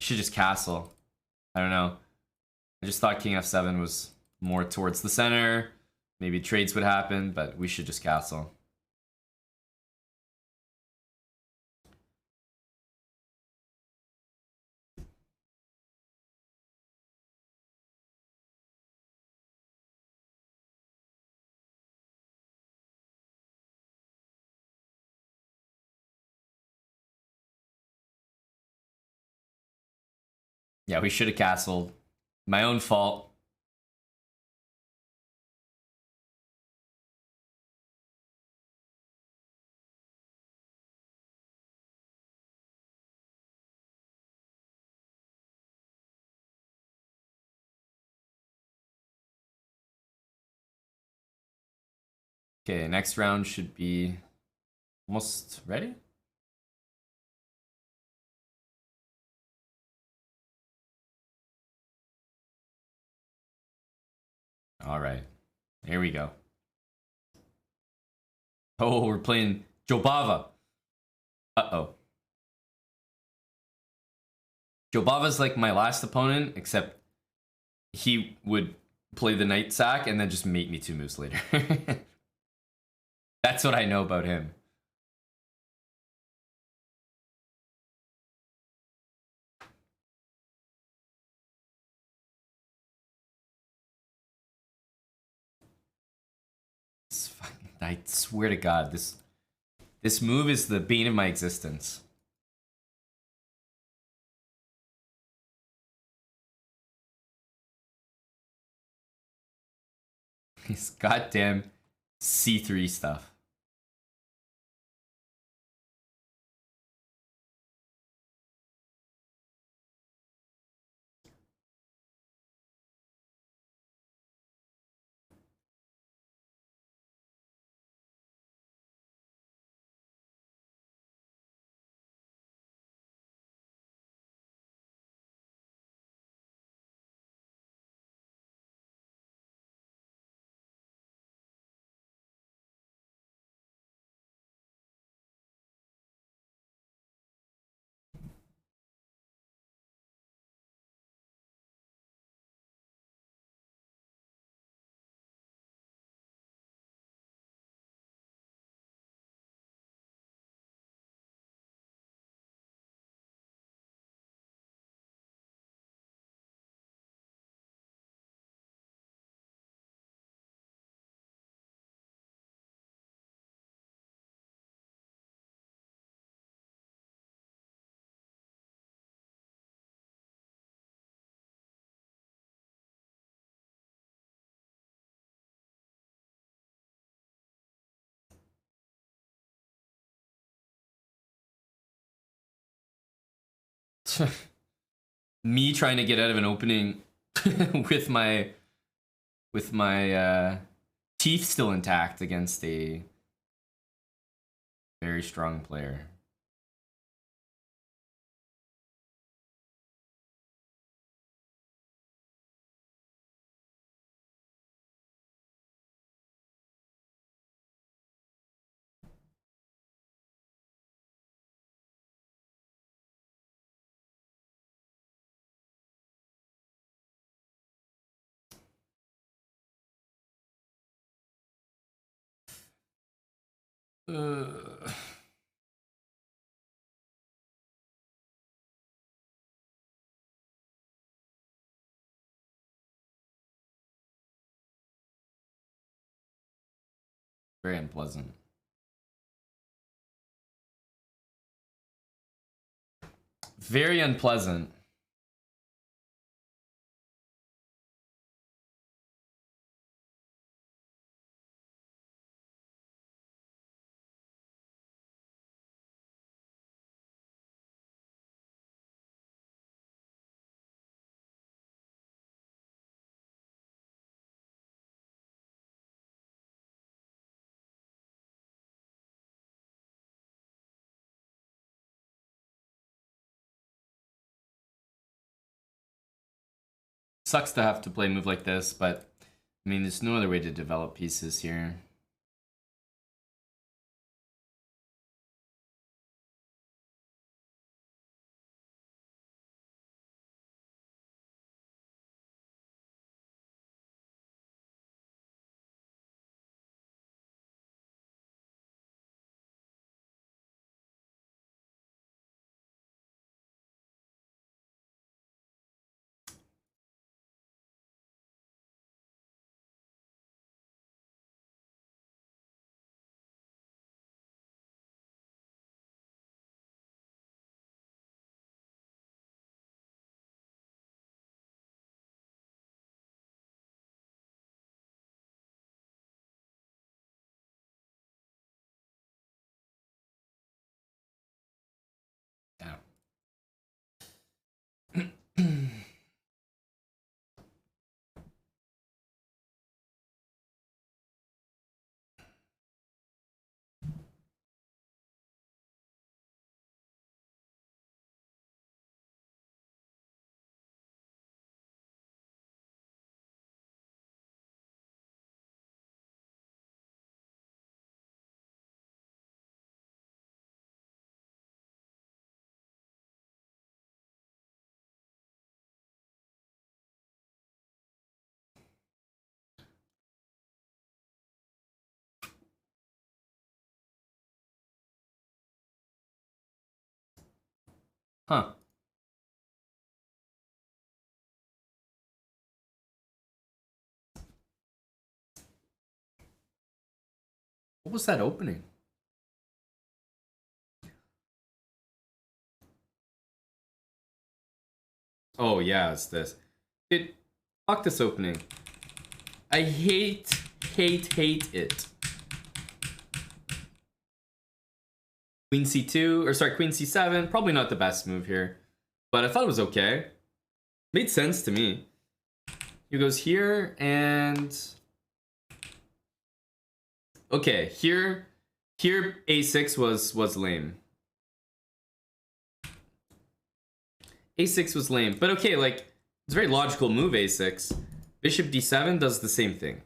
should just castle. I don't know. I just thought king f7 was more towards the center. Maybe trades would happen, but we should just castle. Yeah, we should have castled. My own fault. Okay, next round should be almost ready. All right, here we go. Oh, we're playing Jobava. Uh-oh. Jobava's like my last opponent, except he would play the knight sack and then just mate me 2 moves later. That's what I know about him. I swear to God, this move is the bane of my existence. His goddamn C3 stuff. Me trying to get out of an opening with my teeth still intact against a very strong player. Very unpleasant. Very unpleasant. Sucks to have to play a move like this, but I mean, there's no other way to develop pieces here. Huh. What was that opening? Oh yeah, it's this. Dude, fuck this opening. I hate it. Queen c2, or sorry, Queen c7. Probably not the best move here, but I thought it was okay. Made sense to me. He goes here and okay, here a6 was lame. A6 was lame, but okay, like it's a very logical move. A6, Bishop d7 does the same thing,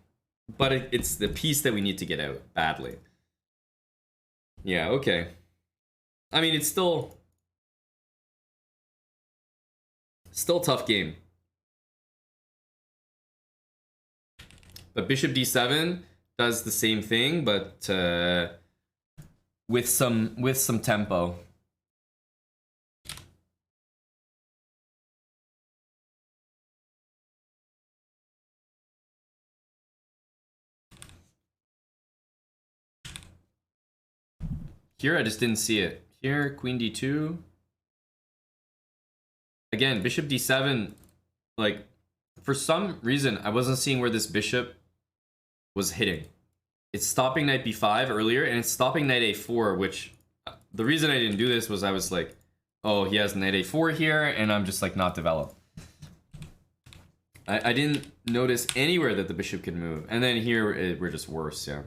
but it's the piece that we need to get out badly. Yeah, okay. I mean, it's still tough game. But Bishop d7 does the same thing, but with some tempo. Here, I just didn't see it. Here, Queen d2. Again, Bishop d7, like, for some reason, I wasn't seeing where this bishop was hitting. It's stopping knight b5 earlier, and it's stopping knight a4, which, the reason I didn't do this was I was like, oh, he has knight a4 here, and I'm just, like, not developed. I didn't notice anywhere that the bishop could move. And then here, we're just worse, yeah.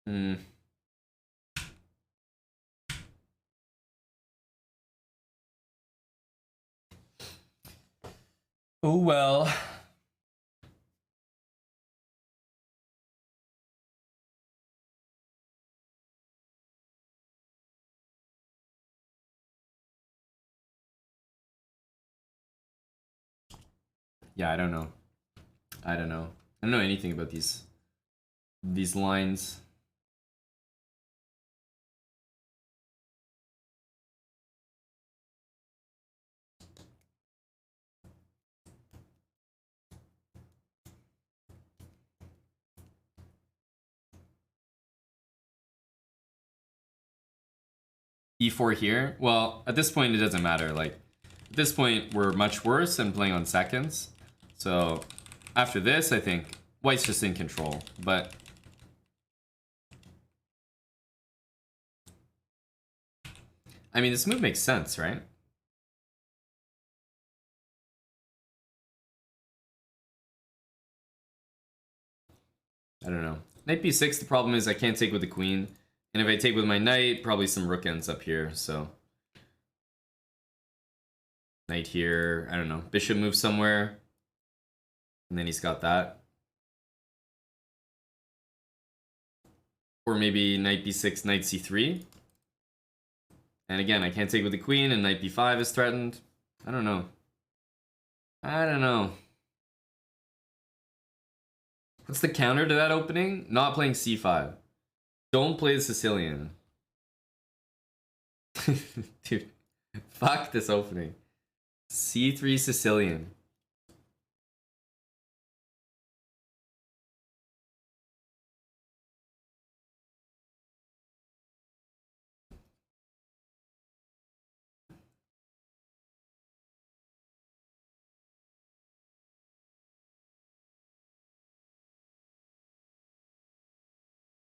Hmm. Oh well. Yeah, I don't know. I don't know. I don't know anything about these lines. e4 here. Well, at this point, it doesn't matter. Like, at this point, we're much worse and playing on seconds. So, after this, I think white's just in control. But I mean, this move makes sense, right? I don't know. Knight b6, the problem is I can't take with the queen. And if I take with my knight, probably some rook ends up here, so. Knight here, I don't know. Bishop moves somewhere. And then he's got that. Or maybe knight b6, knight c3. And again, I can't take with the queen, and knight b5 is threatened. I don't know. I don't know. What's the counter to that opening? Not playing c5. Don't play the Sicilian. Dude, fuck this opening. c3 Sicilian.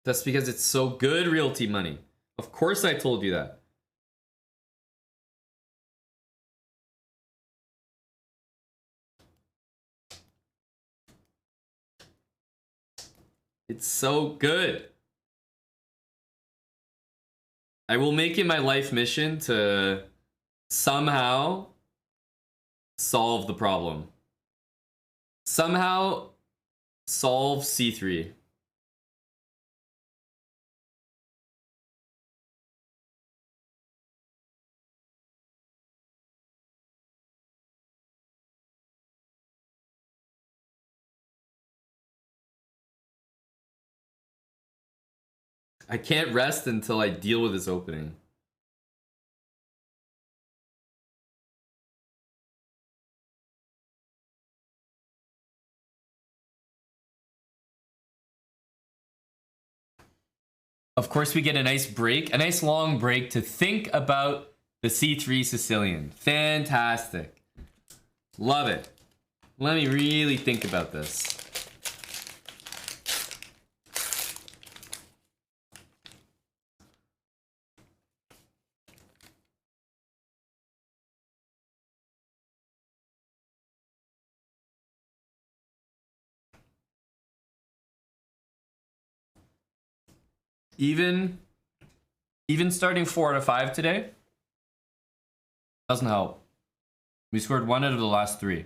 That's because it's so good, Realty Money. Of course I told you that. It's so good. I will make it my life mission to somehow solve the problem. Somehow solve c3. I can't rest until I deal with this opening. Of course, we get a nice break, a nice long break to think about the c3 Sicilian. Fantastic. Love it. Let me really think about this. Even starting 4 out of 5 today doesn't help. We scored 1 out of the last 3.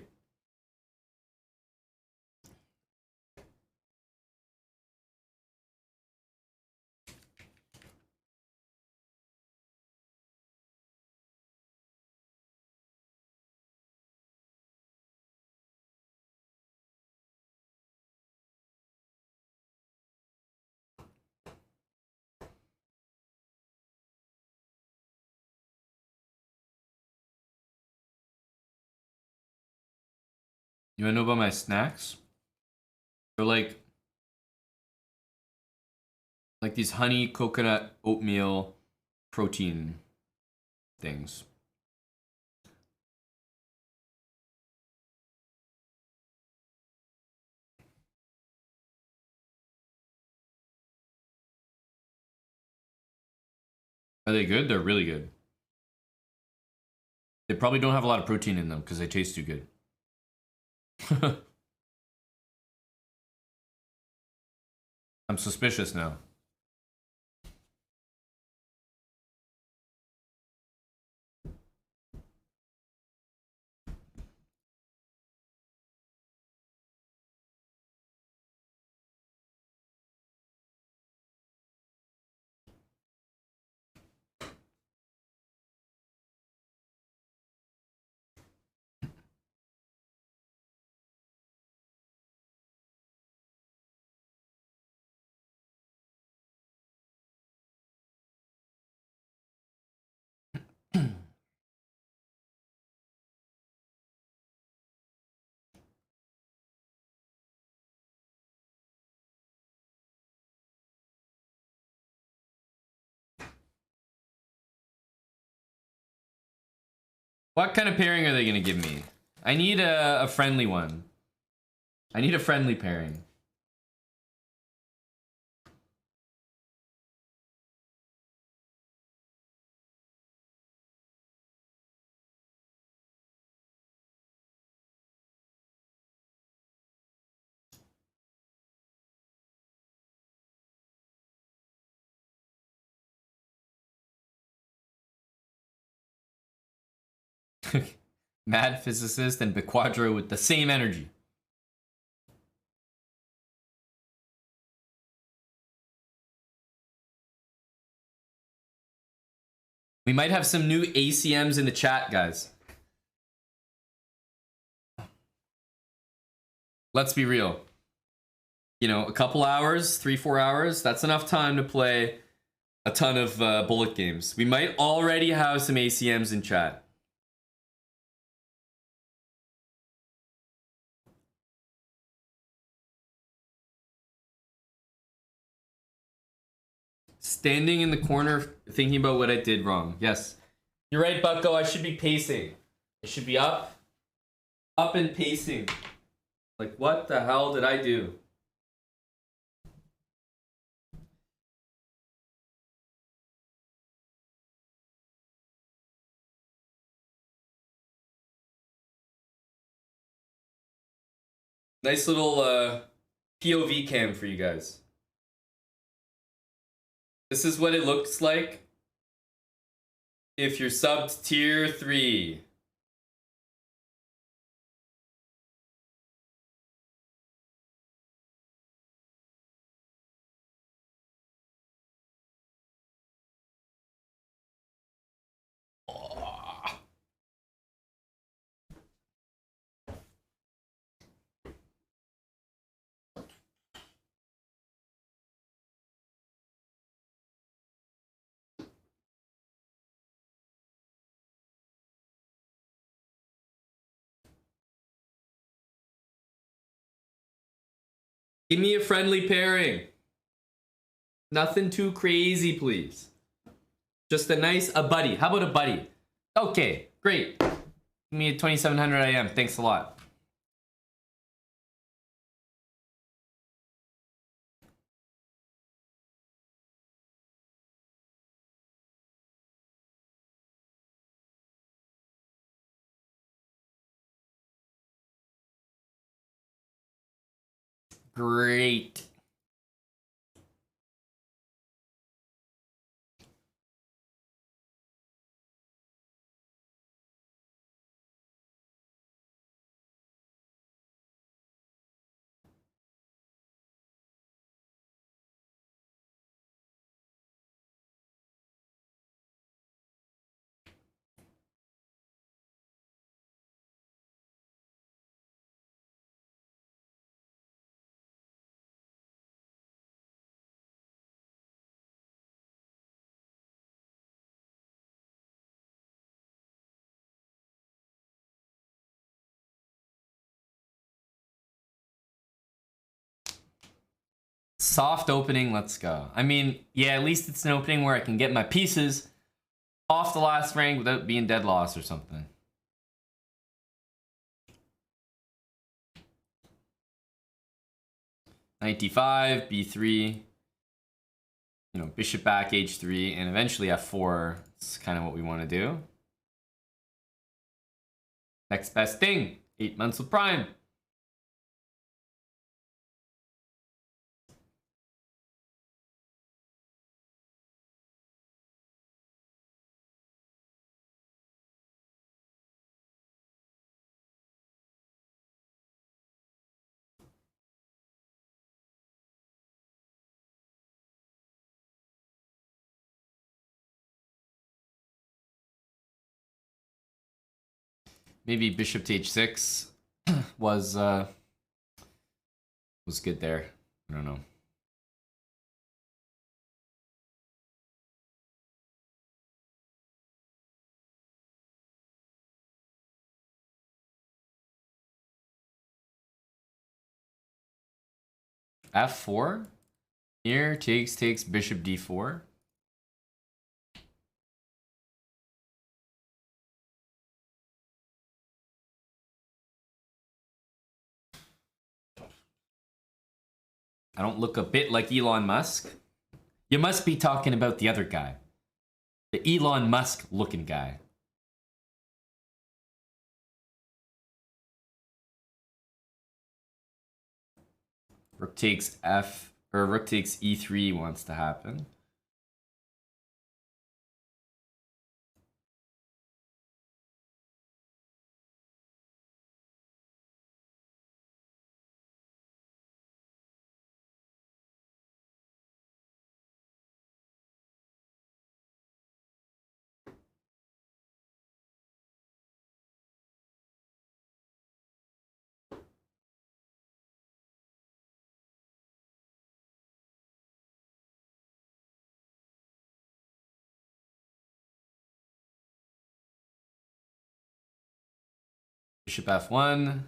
You wanna know about my snacks? They're like these honey coconut oatmeal protein things. Are they good? They're really good. They probably don't have a lot of protein in them because they taste too good. I'm suspicious now. What kind of pairing are they gonna give me? I need a friendly one. I need a friendly pairing. Mad physicist and Bequadro with the same energy. We might have some new ACMs in the chat, guys. Let's be real. You know, a couple hours, 3-4 hours, that's enough time to play a ton of bullet games. We might already have some ACMs in chat. Standing in the corner thinking about what I did wrong. Yes. You're right, Bucko. I should be pacing. I should be up and pacing. Like, what the hell did I do? Nice little POV cam for you guys. This is what it looks like if you're subbed tier 3. Give me a friendly pairing. Nothing too crazy, please. Just a buddy. How about a buddy? Okay, great. Give me a 2700 IM. Thanks a lot. Great. Soft opening, let's go. I mean, yeah, at least it's an opening where I can get my pieces off the last rank without being dead loss or something. Knight B3, you know, bishop back H3, and eventually F4. It's kind of what we want to do. Next best thing, 8 months with Prime. Maybe bishop to H6 was good there. I don't know. F4? Here, takes bishop D4. I don't look a bit like Elon Musk. You must be talking about the other guy. The Elon Musk looking guy. Rook takes F, or rook takes E3 wants to happen. Bishop F1.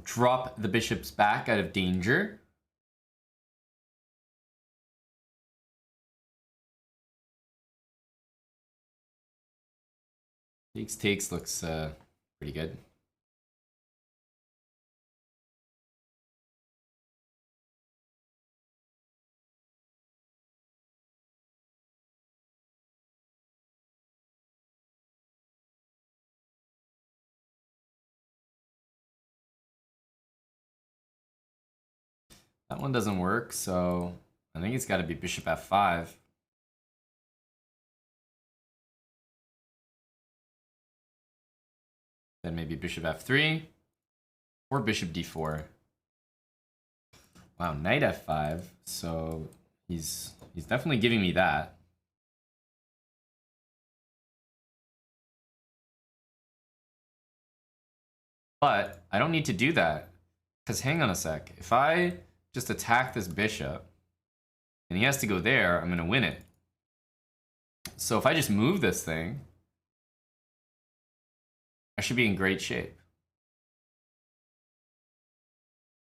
Drop the bishops back out of danger. Takes looks pretty good. That one doesn't work, so I think it's got to be bishop F5. Then maybe bishop F3 or bishop D4. Wow, knight F5. So he's definitely giving me that. But I don't need to do that, because hang on a sec. If I just attack this bishop and he has to go there, I'm going to win it. So if I just move this thing, I should be in great shape.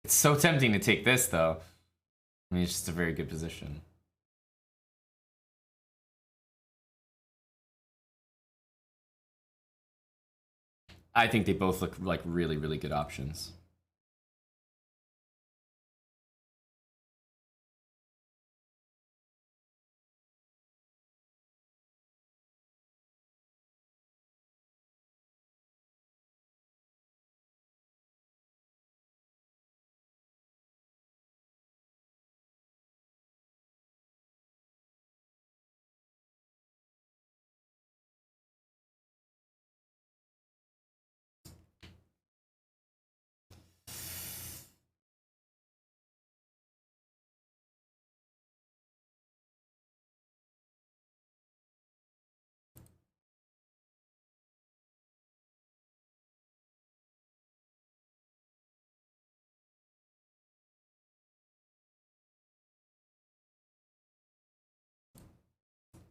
It's so tempting to take this, though. I mean, it's just a very good position. I think they both look like really, really good options.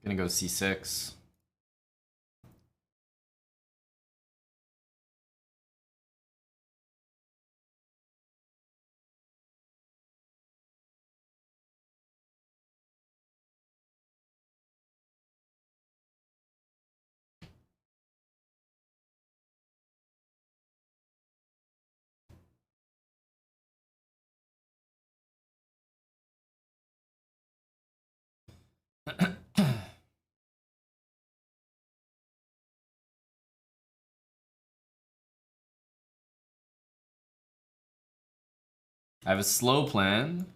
Gonna go C6. I have a slow plan.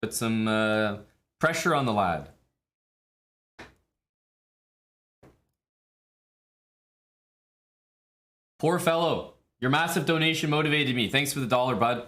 Put some pressure on the lad. Poor fellow. Your massive donation motivated me. Thanks for the $1, bud.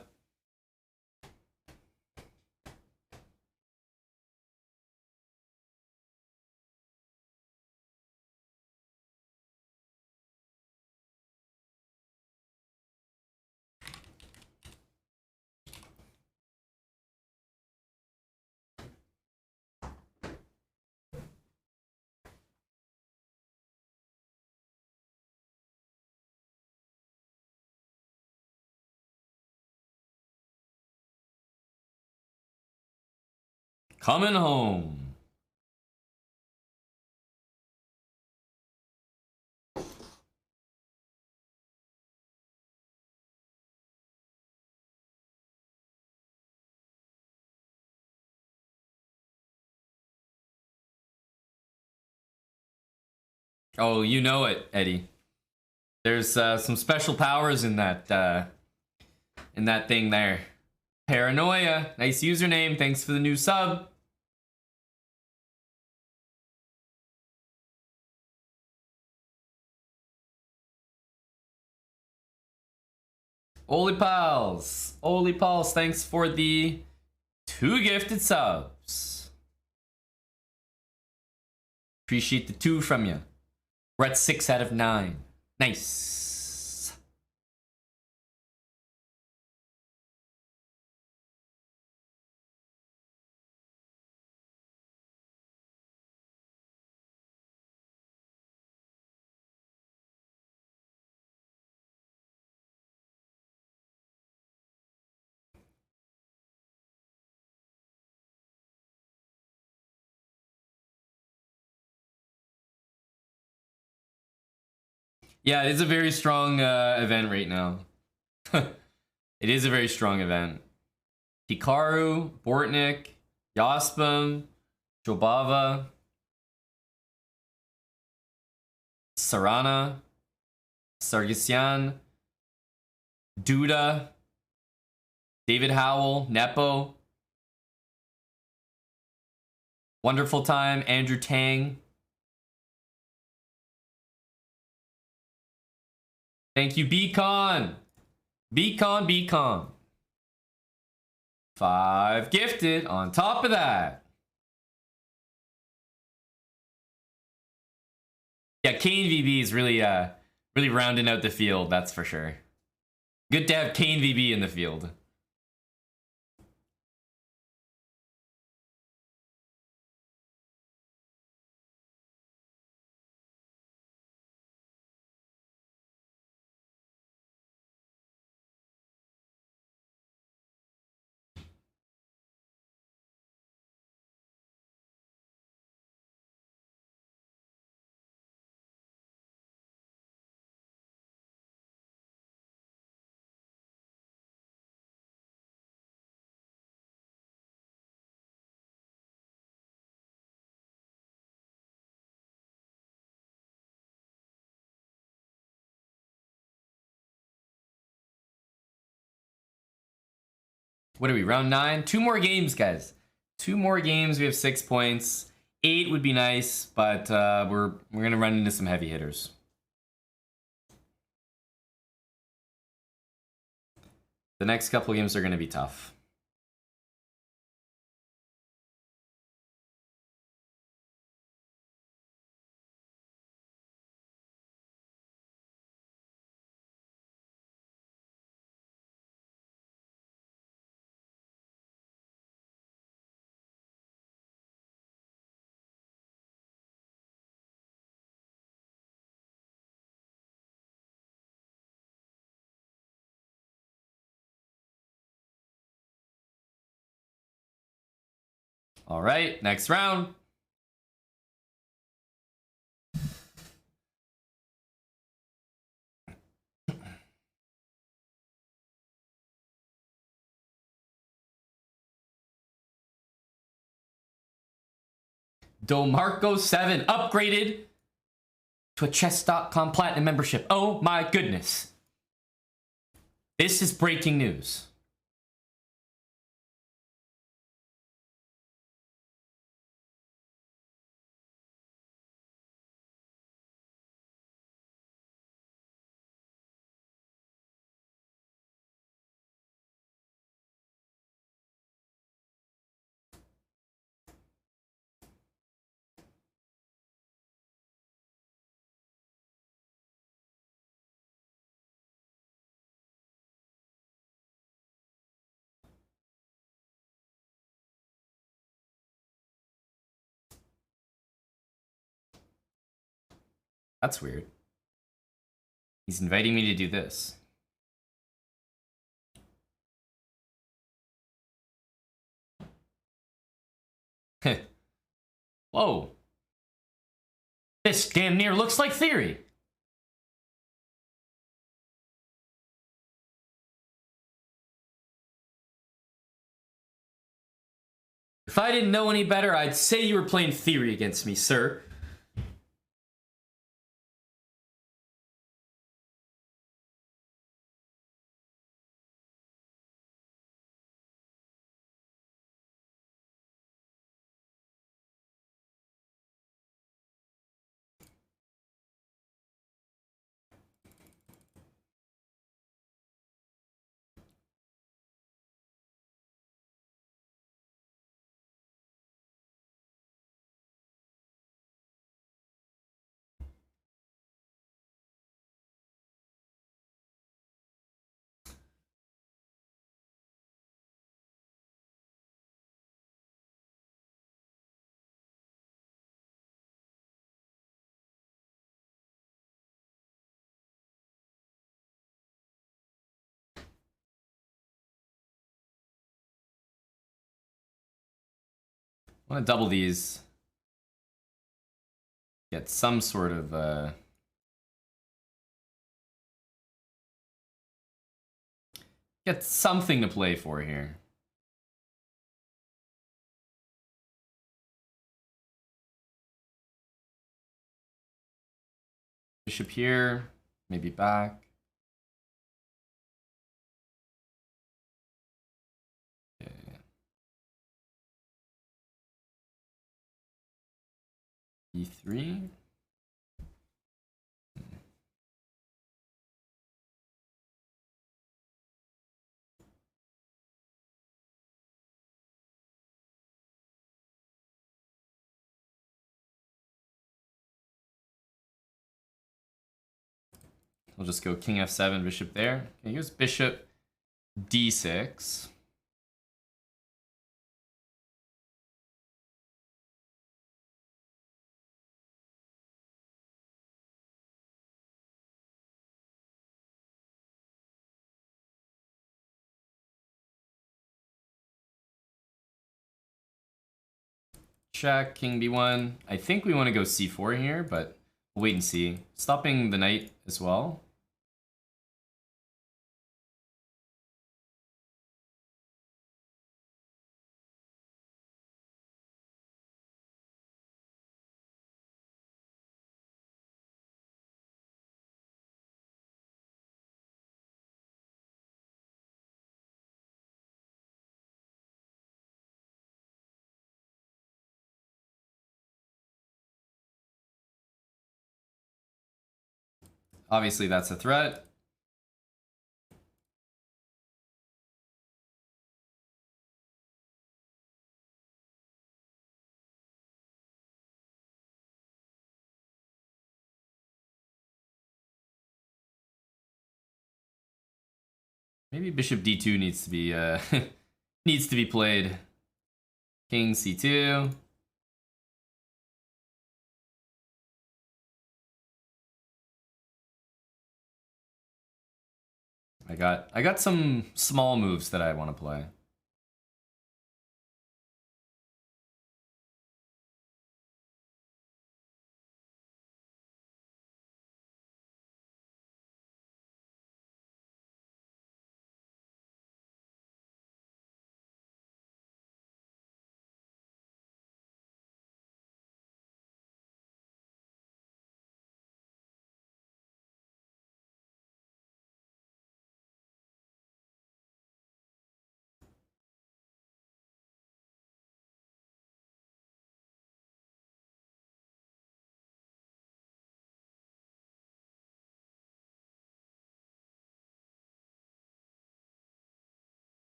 Coming home. Oh, you know it, Eddie. There's some special powers in that thing there. Paranoia. Nice username. Thanks for the new sub. Oli Pals. Oli Pals, thanks for the 2 gifted subs. Appreciate the 2 from you. We're at 6 out of 9. Nice. Yeah, it's a very strong event right now. It is a very strong event. Hikaru, Bortnik, Yaspam, Jobava, Sarana, Sargsyan, Duda, David Howell, Nepo, Wonderful Time, Andrew Tang. Thank you, Beacon. Beacon. 5 gifted on top of that. Yeah, Kane VB is really really rounding out the field, that's for sure. Good to have Kane VB in the field. What are we, round 9? 2 more games, guys. 2 more games, we have 6 points. 8 would be nice, but we're gonna run into some heavy hitters. The next couple games are gonna be tough. All right, next round. Domarco7 upgraded to a chess.com platinum membership. Oh my goodness. This is breaking news. That's weird. He's inviting me to do this. Whoa. This damn near looks like theory. If I didn't know any better, I'd say you were playing theory against me, sir. I want to double these. Get some sort of get something to play for here. Bishop here, maybe back. Okay. E3. We'll just go king f7, bishop there. Okay, here's bishop d6. Check, king b1. I think we want to go c4 here, but we'll wait and see. Stopping the knight as well. Obviously, that's a threat. Maybe bishop d2 needs to be needs to be played. King c2. I got some small moves that I want to play.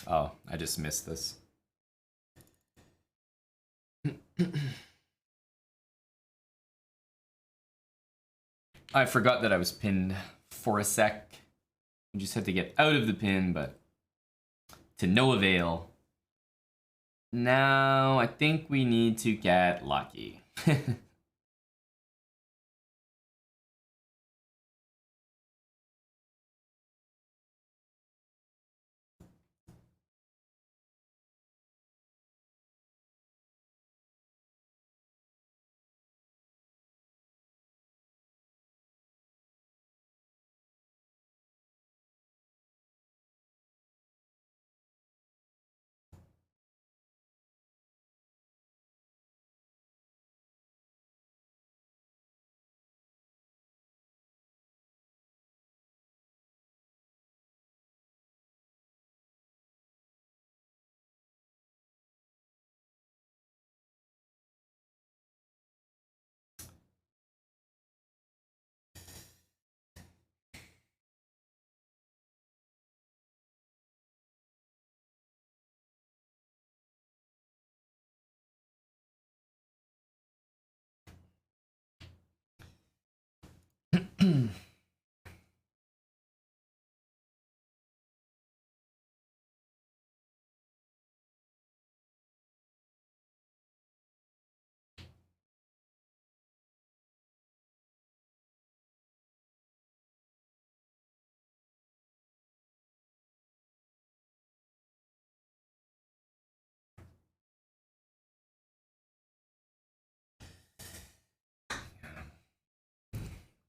Oh, I just missed this. I forgot that I was pinned for a sec. We just had to get out of the pin, but to no avail. Now, I think we need to get lucky.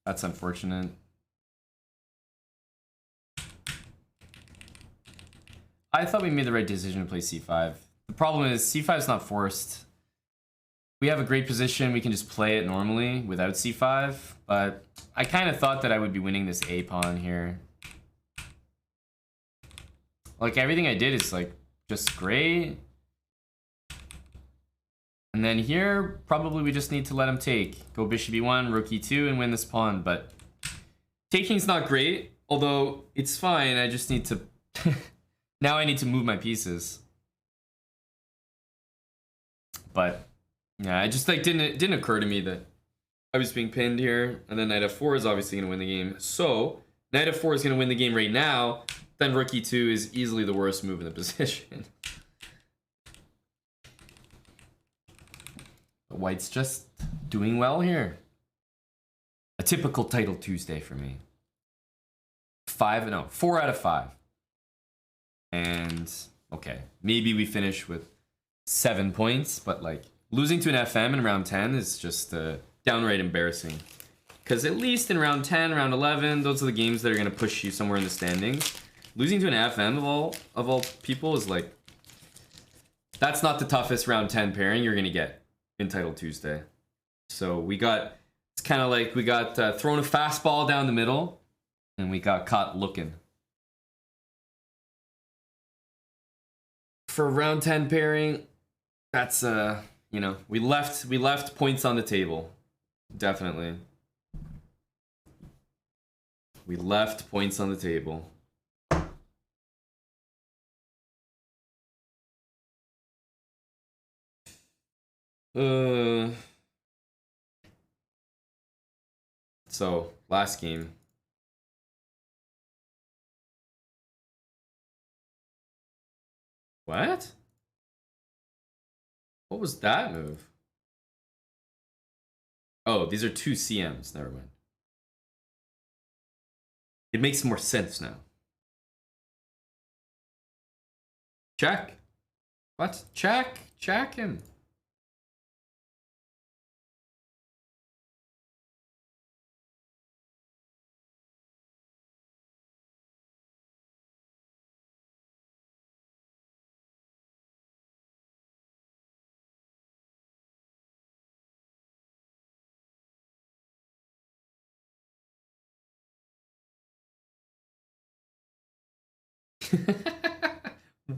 That's unfortunate. I thought we made the right decision to play c5. The problem is c5 is not forced. We have a great position. We can just play it normally without c5. But I kind of thought that I would be winning this a pawn here. Like everything I did is like just great. And then here, probably we just need to let him take. Go bishop e1, rook e2, and win this pawn. But taking's not great, although it's fine. I just need to... Now I need to move my pieces. But yeah, it just like didn't occur to me that I was being pinned here. And then knight f4 is obviously going to win the game. So knight f4 is going to win the game right now. Then rook e2 is easily the worst move in the position. White's just doing well here. A typical title Tuesday for me. 4 out of 5. And okay, maybe we finish with 7 points, but like losing to an FM in round 10 is just downright embarrassing. Because at least in round 10, round 11, those are the games that are going to push you somewhere in the standings. Losing to an FM of all people is like, that's not the toughest round 10 pairing you're going to get in Title Tuesday. So it's kind of like we got thrown a fastball down the middle and we got caught looking. For round 10 pairing, that's we left points on the table. Definitely. We left points on the table. So, last game. What? What was that move? Oh, these are 2 CMs. Never mind. It makes more sense now. Check. What? Check. Check him.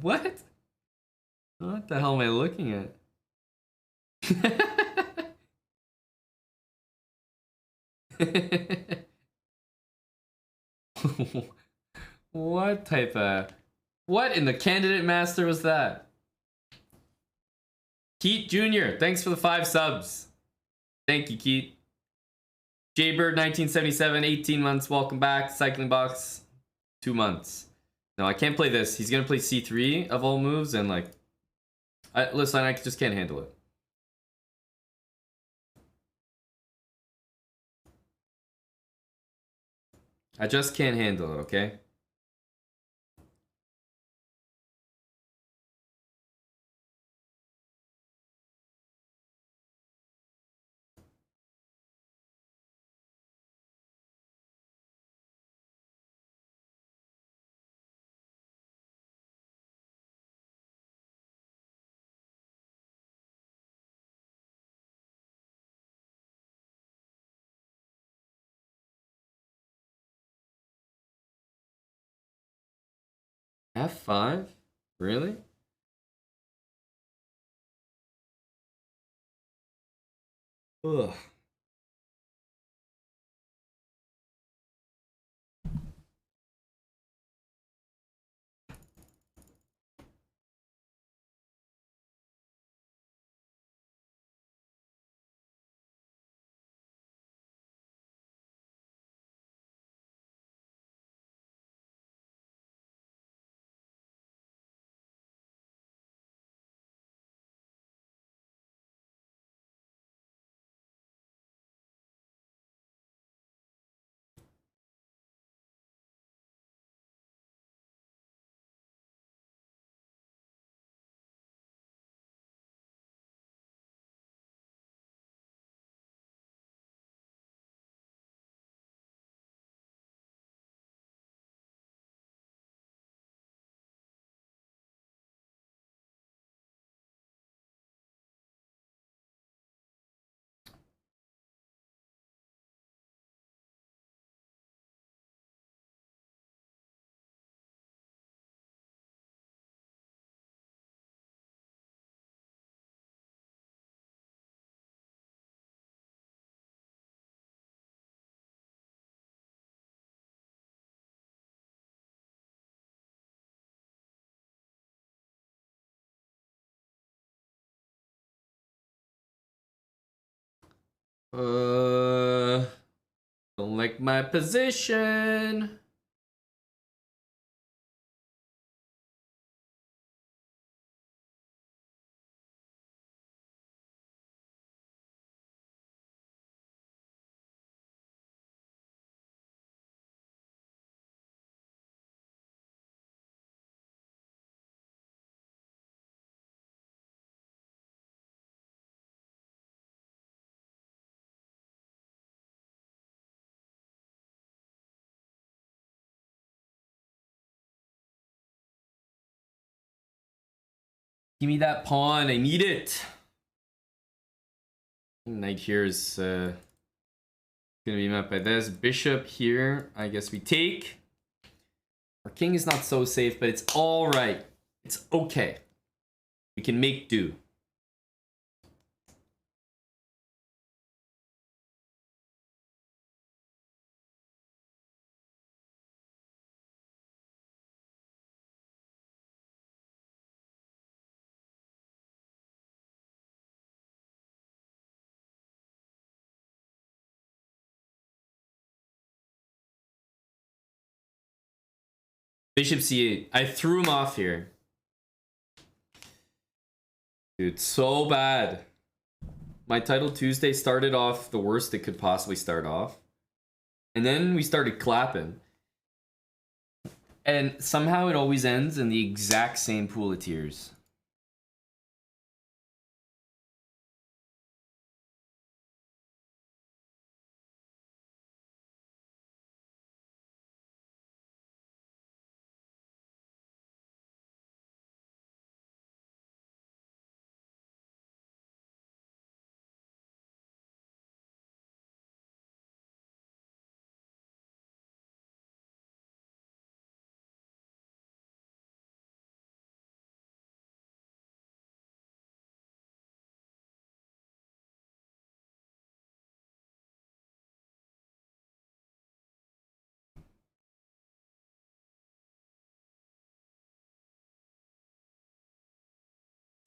What? What the hell am I looking at? What type of... What in the Candidate Master was that? Keat Jr., thanks for the 5 subs. Thank you, Keat. Jaybird 1977, 18 months, welcome back. Cycling Box, 2 months. No, I can't play this. He's gonna play c3 of all moves, and like, listen, I just can't handle it. I just can't handle it, okay? F5? Really? Ugh. Don't like my position. Give me that pawn. I need it. Knight here is gonna be met by this. Bishop here. I guess we take. Our king is not so safe, but it's all right. It's okay. We can make do. Bishop c8. I threw him off here. Dude, so bad. My title Tuesday started off the worst it could possibly start off. And then we started clapping. And somehow it always ends in the exact same pool of tears.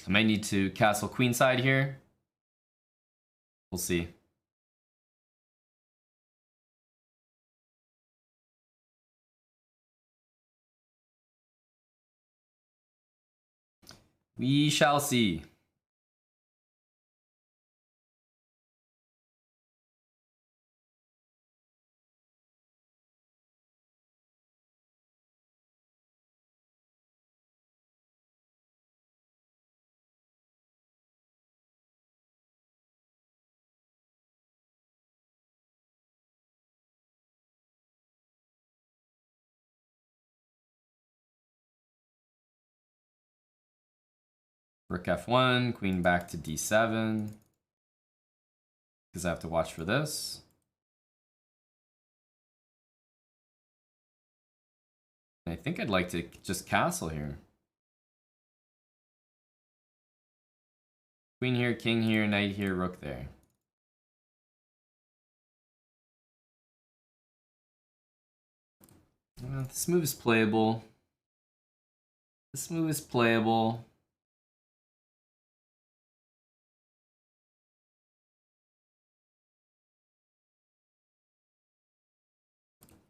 I might need to castle queenside here. We'll see. We shall see. Rook f1, queen back to d7. Because I have to watch for this. And I think I'd like to just castle here. Queen here, king here, knight here, rook there. This move is playable. This move is playable.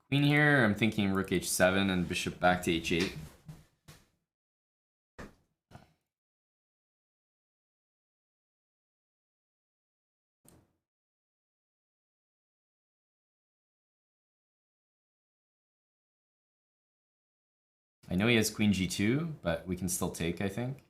Queen here, I'm thinking rook h7 and bishop back to h8. I know he has queen g2, but we can still take, I think.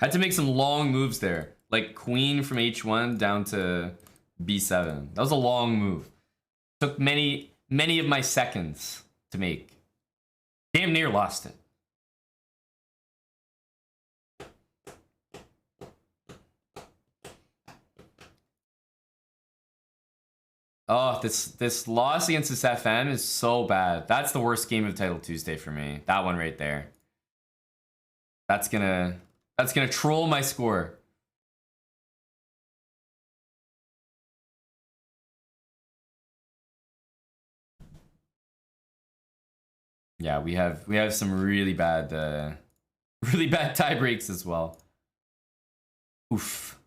Had to make some long moves there. Like queen from h1 down to b7. That was a long move. Took many of my seconds to make. Damn near lost it. Oh, this loss against this FM is so bad. That's the worst game of Title Tuesday for me. That one right there. That's gonna troll my score. Yeah, we have some really bad tie breaks as well. Oof.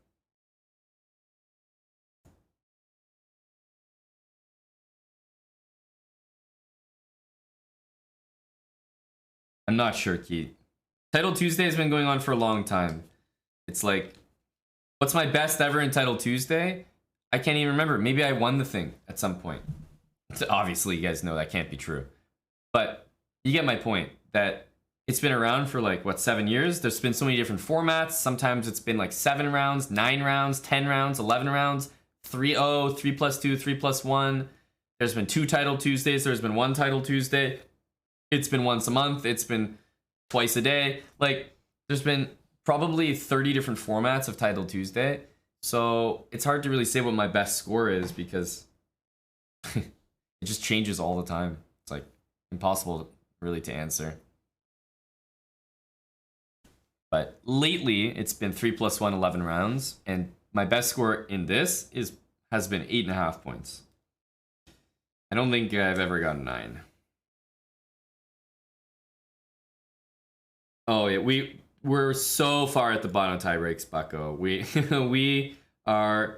I'm not sure, Keith. Title Tuesday has been going on for a long time. It's like, what's my best ever in Title Tuesday? I can't even remember. Maybe I won the thing at some point. Obviously, you guys know that can't be true. But you get my point, that it's been around for like, what, 7 years? There's been so many different formats. Sometimes it's been like 7 rounds, 9 rounds, 10 rounds, 11 rounds, 3-0, 3+2, 3+1. There's been 2 Title Tuesdays. There's been 1 Title Tuesday. It's been once a month. It's been twice a day. Like, there's been probably 30 different formats of Title Tuesday. So it's hard to really say what my best score is because it just changes all the time. It's like impossible really to answer. But lately, it's been 3+1, 11 rounds. And my best score in this has been 8.5 points. I don't think I've ever gotten 9. Oh yeah, we're so far at the bottom of tie breaks, Bucko. We are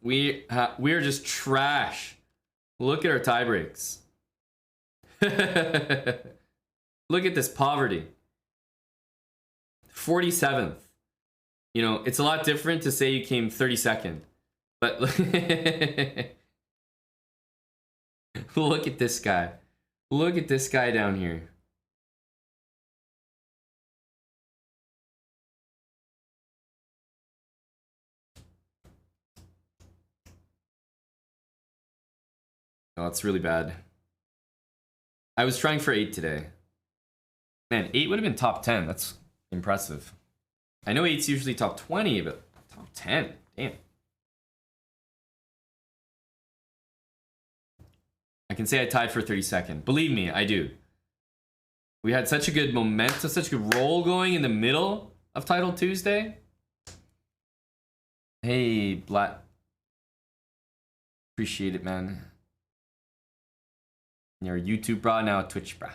we are just trash. Look at our tie breaks. Look at this poverty. 47th. You know, it's a lot different to say you came 32nd. But Look at this guy. Look at this guy down here. Oh, it's really bad. I was trying for 8 today. Man, 8 would have been top 10. That's impressive. I know 8's usually top 20, but top 10. Damn. I can say I tied for 32nd. Believe me, I do. We had such a good momentum, such a good roll going in the middle of Title Tuesday. Hey, Black. Appreciate it, man. You're a YouTube bra, now a Twitch bra.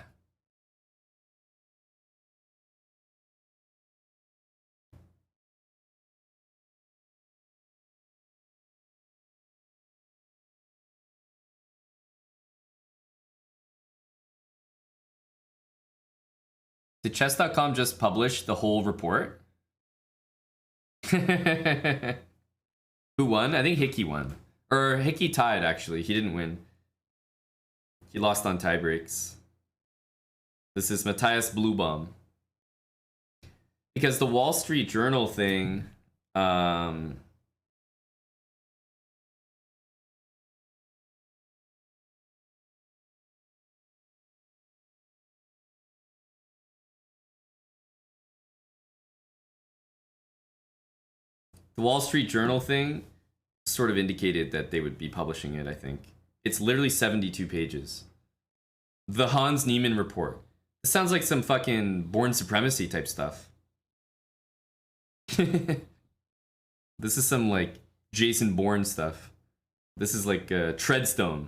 Did chess.com just publish the whole report? Who won? I think Hickey won. Or Hickey tied, actually. He didn't win. He lost on tie breaks. This is Matthias Bluebaum. Because the Wall Street Journal thing... The Wall Street Journal thing sort of indicated that they would be publishing it, I think. It's literally 72 pages. The Hans Niemann report. This sounds like some fucking Born Supremacy type stuff. This is some like Jason Bourne stuff. This is like Treadstone.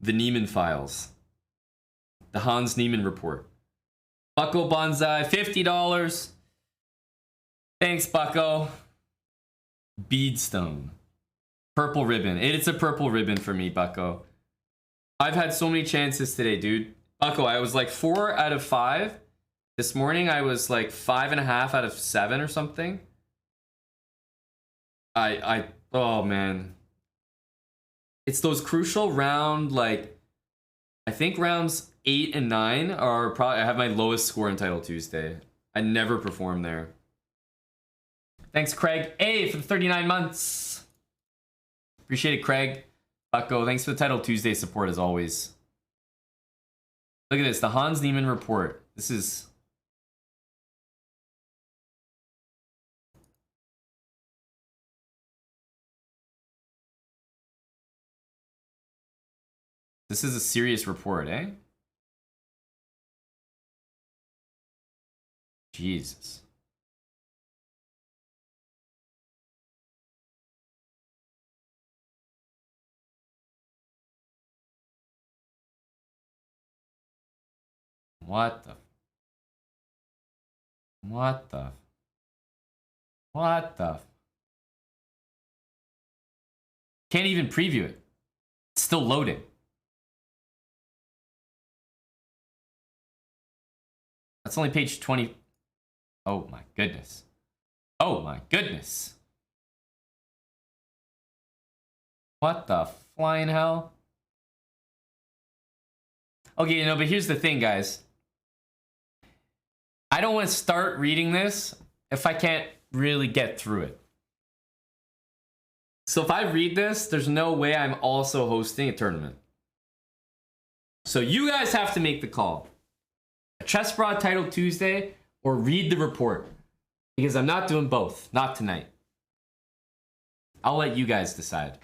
The Niemann files. The Hans Niemann report. Bucko Bonsai, $50. Thanks, Bucko. Beadstone. Purple ribbon. It's a purple ribbon for me, Bucko. I've had so many chances today, dude. Bucko, I was like 4 out of 5. This morning, I was like 5.5 out of 7 or something. Oh man. It's those crucial round, like, I think rounds 8 and 9 are probably, I have my lowest score in Title Tuesday. I never perform there. Thanks, Craig A, for the 39 months. Appreciate it, Craig. Bucko, thanks for the Title Tuesday support as always. Look at this, the Hans Niemann report. This is... This is a serious report, eh? Jesus. What the? What the? What the? Can't even preview it. It's still loading. That's only page 20. Oh my goodness. Oh my goodness. What the flying hell? Okay, you know, but here's the thing, guys. I don't want to start reading this if I can't really get through it. So if I read this, there's no way I'm also hosting a tournament. So you guys have to make the call. A Chess Broad Title Tuesday or read the report. Because I'm not doing both. Not tonight. I'll let you guys decide.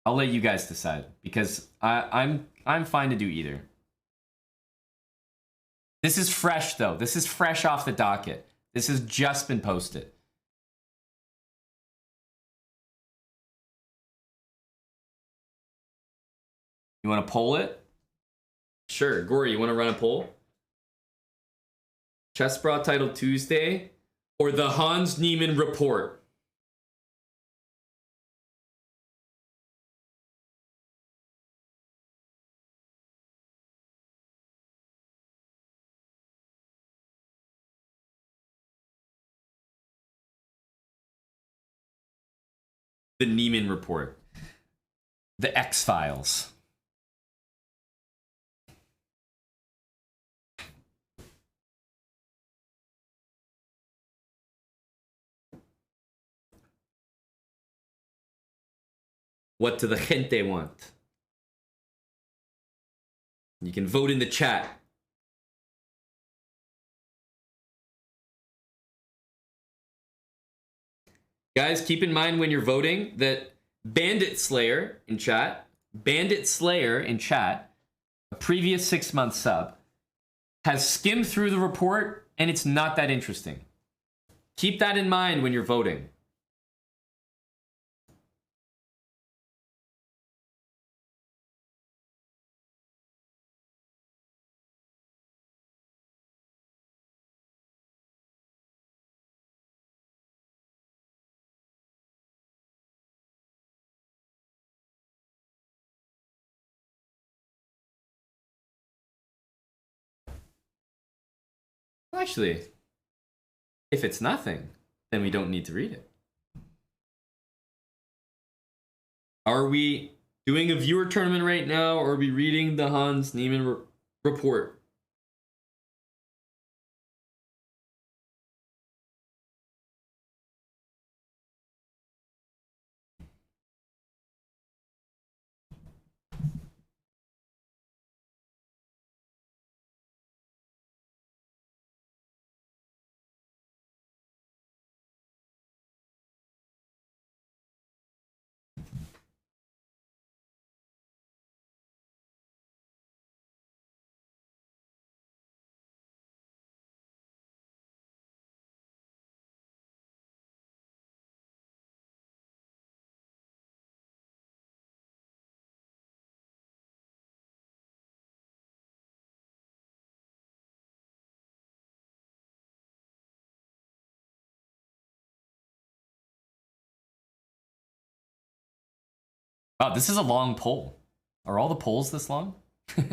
I'll let you guys decide. Because I'm fine to do either. This is fresh, though. This is fresh off the docket. This has just been posted. You want to poll it? Sure. Gory, you want to run a poll? Chess Broad Title Tuesday or the Hans Niemann report? The Niemann report. The X-Files. What do the gente want? You can vote in the chat. Guys, keep in mind when you're voting that Bandit Slayer in chat, a previous 6-month sub, has skimmed through the report and it's not that interesting. Keep that in mind when you're voting. Actually, if it's nothing, then we don't need to read it. Are we doing a viewer tournament right now, or are we reading the Hans Niemann report? Wow, this is a long poll. Are all the polls this long? There's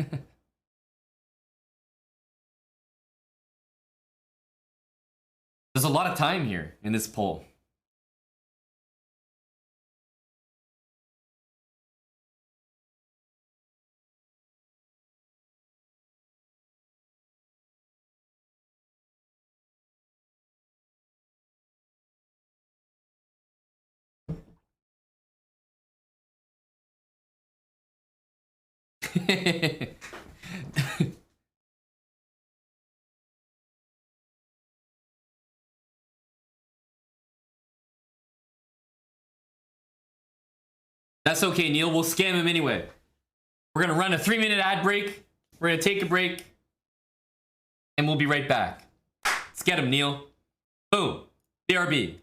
a lot of time here in this poll. That's okay, Neil. We'll scam him anyway. We're gonna run a 3-minute ad break. We're gonna take a break. And we'll be right back. Let's get him, Neil. Boom. BRB.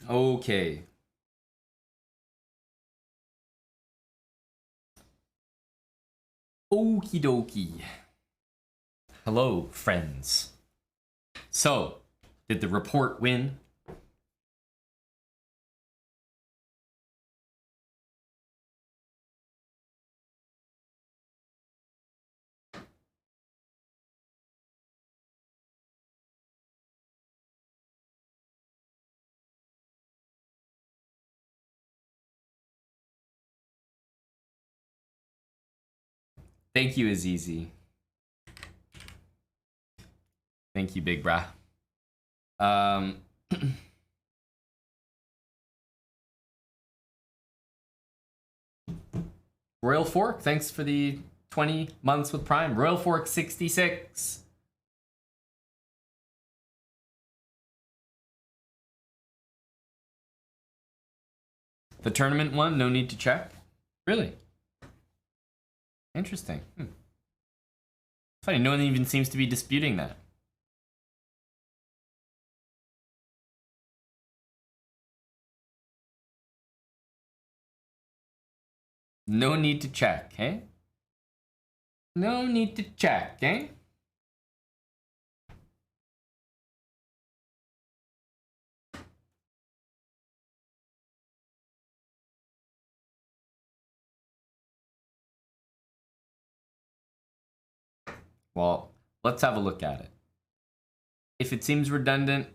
Okay. Okie dokie. Hello, friends. So, did the report win? Thank you, Azizi. Thank you, big brah. Royal Fork, thanks for the 20 months with Prime. Royal Fork 66. The tournament one, no need to check. Really? Interesting. Funny, no one even seems to be disputing that. No need to check, eh? No need to check, eh? Well, let's have a look at it. If it seems redundant,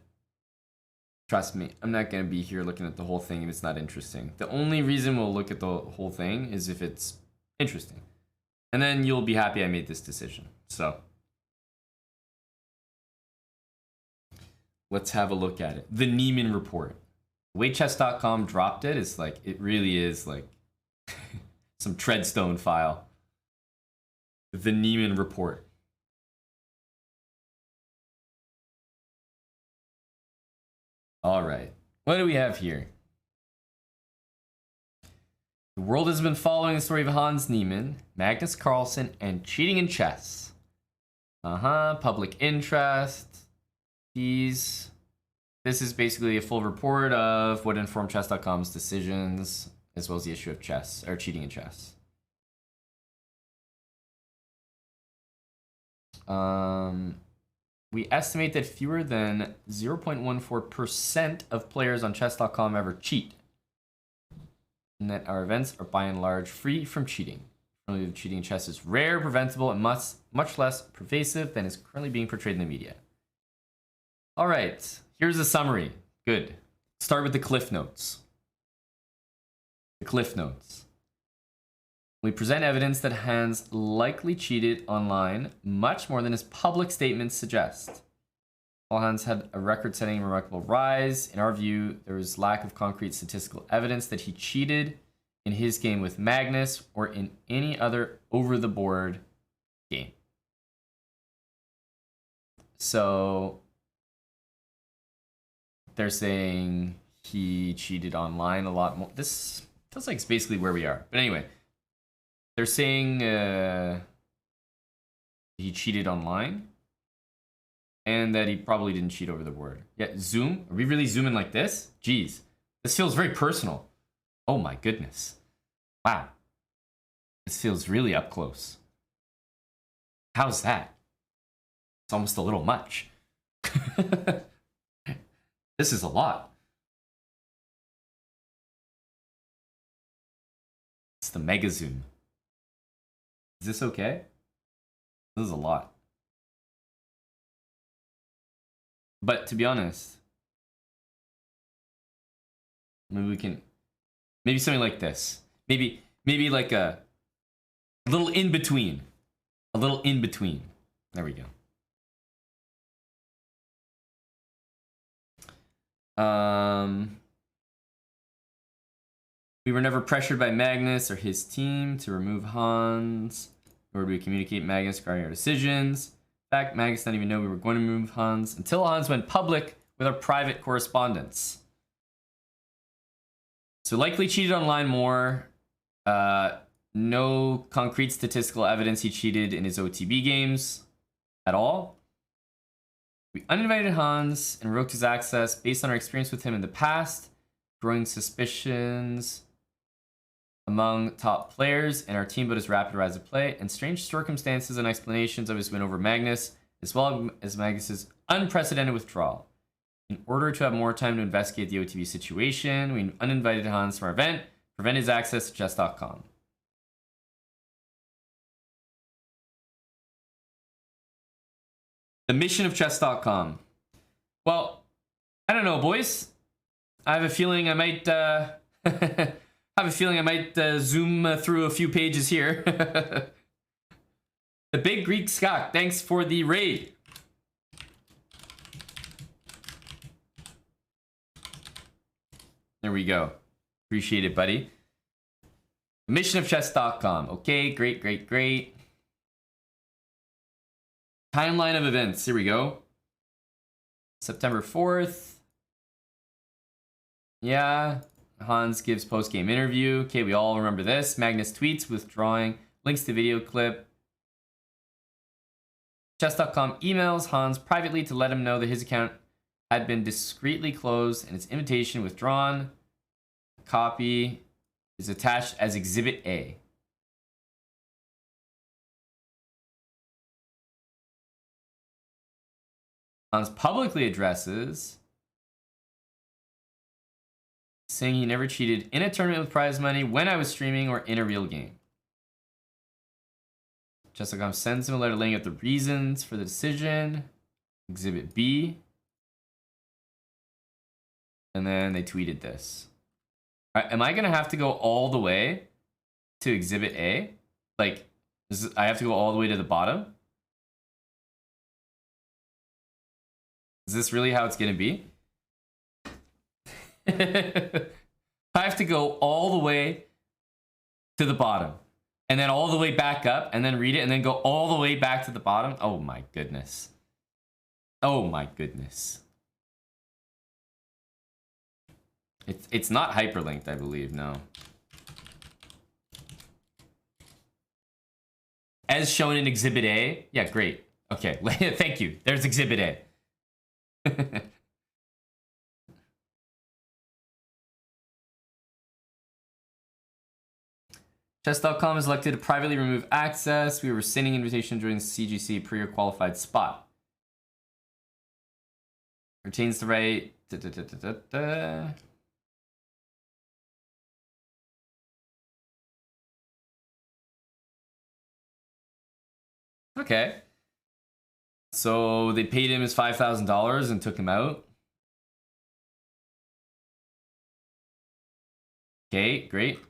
trust me, I'm not going to be here looking at the whole thing if it's not interesting. The only reason we'll look at the whole thing is if it's interesting. And then you'll be happy I made this decision. So, let's have a look at it. The Neiman report. Weightchess.com dropped it. It's like, it really is like some Treadstone file. The Neiman report. All right. What do we have here? The world has been following the story of Hans Niemann, Magnus Carlsen, and cheating in chess. Public interest. This is basically a full report of what informed chess.com's decisions, as well as the issue of chess, or cheating in chess. We estimate that fewer than 0.14% of players on chess.com ever cheat, and that our events are by and large free from cheating. Currently, cheating in chess is rare, preventable, and much less pervasive than is currently being portrayed in the media. All right, here's a summary. Good. Start with the Cliff Notes. The Cliff Notes. We present evidence that Hans likely cheated online much more than his public statements suggest. While Hans had a record-setting remarkable rise, in our view, there was lack of concrete statistical evidence that he cheated in his game with Magnus or in any other over-the-board game. So they're saying he cheated online a lot more. This feels like it's basically where we are. But anyway, they're saying he cheated online and that he probably didn't cheat over the board. Yeah, zoom? Are we really zooming like this? Jeez, this feels very personal. Oh my goodness. Wow. This feels really up close. How's that? It's almost a little much. This is a lot. It's the mega zoom. Is this okay? This is a lot. But to be honest, maybe we can, maybe something like this. Maybe like a little in between. A little in between. There we go. We were never pressured by Magnus or his team to remove Hans, nor did we communicate Magnus regarding our decisions. In fact, Magnus didn't even know we were going to remove Hans until Hans went public with our private correspondence. So likely cheated online more. No concrete statistical evidence he cheated in his OTB games at all. We uninvited Hans and revoked his access based on our experience with him in the past. growing suspicions among top players in our team about his rapid rise of play and strange circumstances and explanations of his win over Magnus, as well as Magnus's unprecedented withdrawal. In order to have more time to investigate the OTB situation, we uninvited Hans from our event, prevent his access to chess.com. The mission of chess.com. Well, I don't know, boys. I have a feeling I might zoom through a few pages here. The Big Greek Skak, thanks for the raid. There we go. Appreciate it, buddy. Mission of chess.com. Okay, great. Timeline of events. Here we go. September 4th. Yeah. Hans gives post-game interview. Okay, we all remember this. Magnus tweets withdrawing. Links to video clip. Chess.com emails Hans privately to let him know that his account had been discreetly closed and its invitation withdrawn. A copy is attached as Exhibit A. Hans publicly addresses saying he never cheated in a tournament with prize money when I was streaming or in a real game. Chess.com sends him a letter laying out the reasons for the decision. Exhibit B. And then they tweeted this. All right, am I going to have to go all the way to Exhibit A? Like, I have to go all the way to the bottom? Is this really how it's going to be? I have to go all the way to the bottom and then all the way back up and then read it and then go all the way back to the bottom. Oh my goodness. Oh my goodness. It's not hyperlinked, I believe. No. As shown in Exhibit A. Yeah, great. Okay. Thank you. There's Exhibit A. Chess.com is elected to privately remove access. We were sending invitation during the CGC pre-qualified spot. Retains the right. Okay. So they paid him his $5,000 and took him out. Okay, great.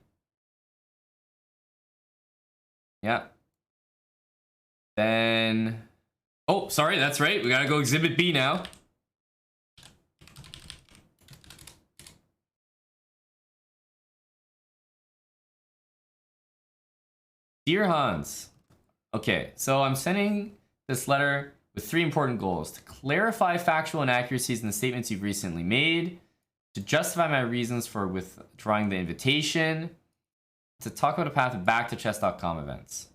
Yeah. Then, oh, sorry, that's right. We gotta go Exhibit B now. Dear Hans, okay, so I'm sending this letter with 3 important goals: to clarify factual inaccuracies in the statements you've recently made, to justify my reasons for withdrawing the invitation, to talk about a path back to chess.com events.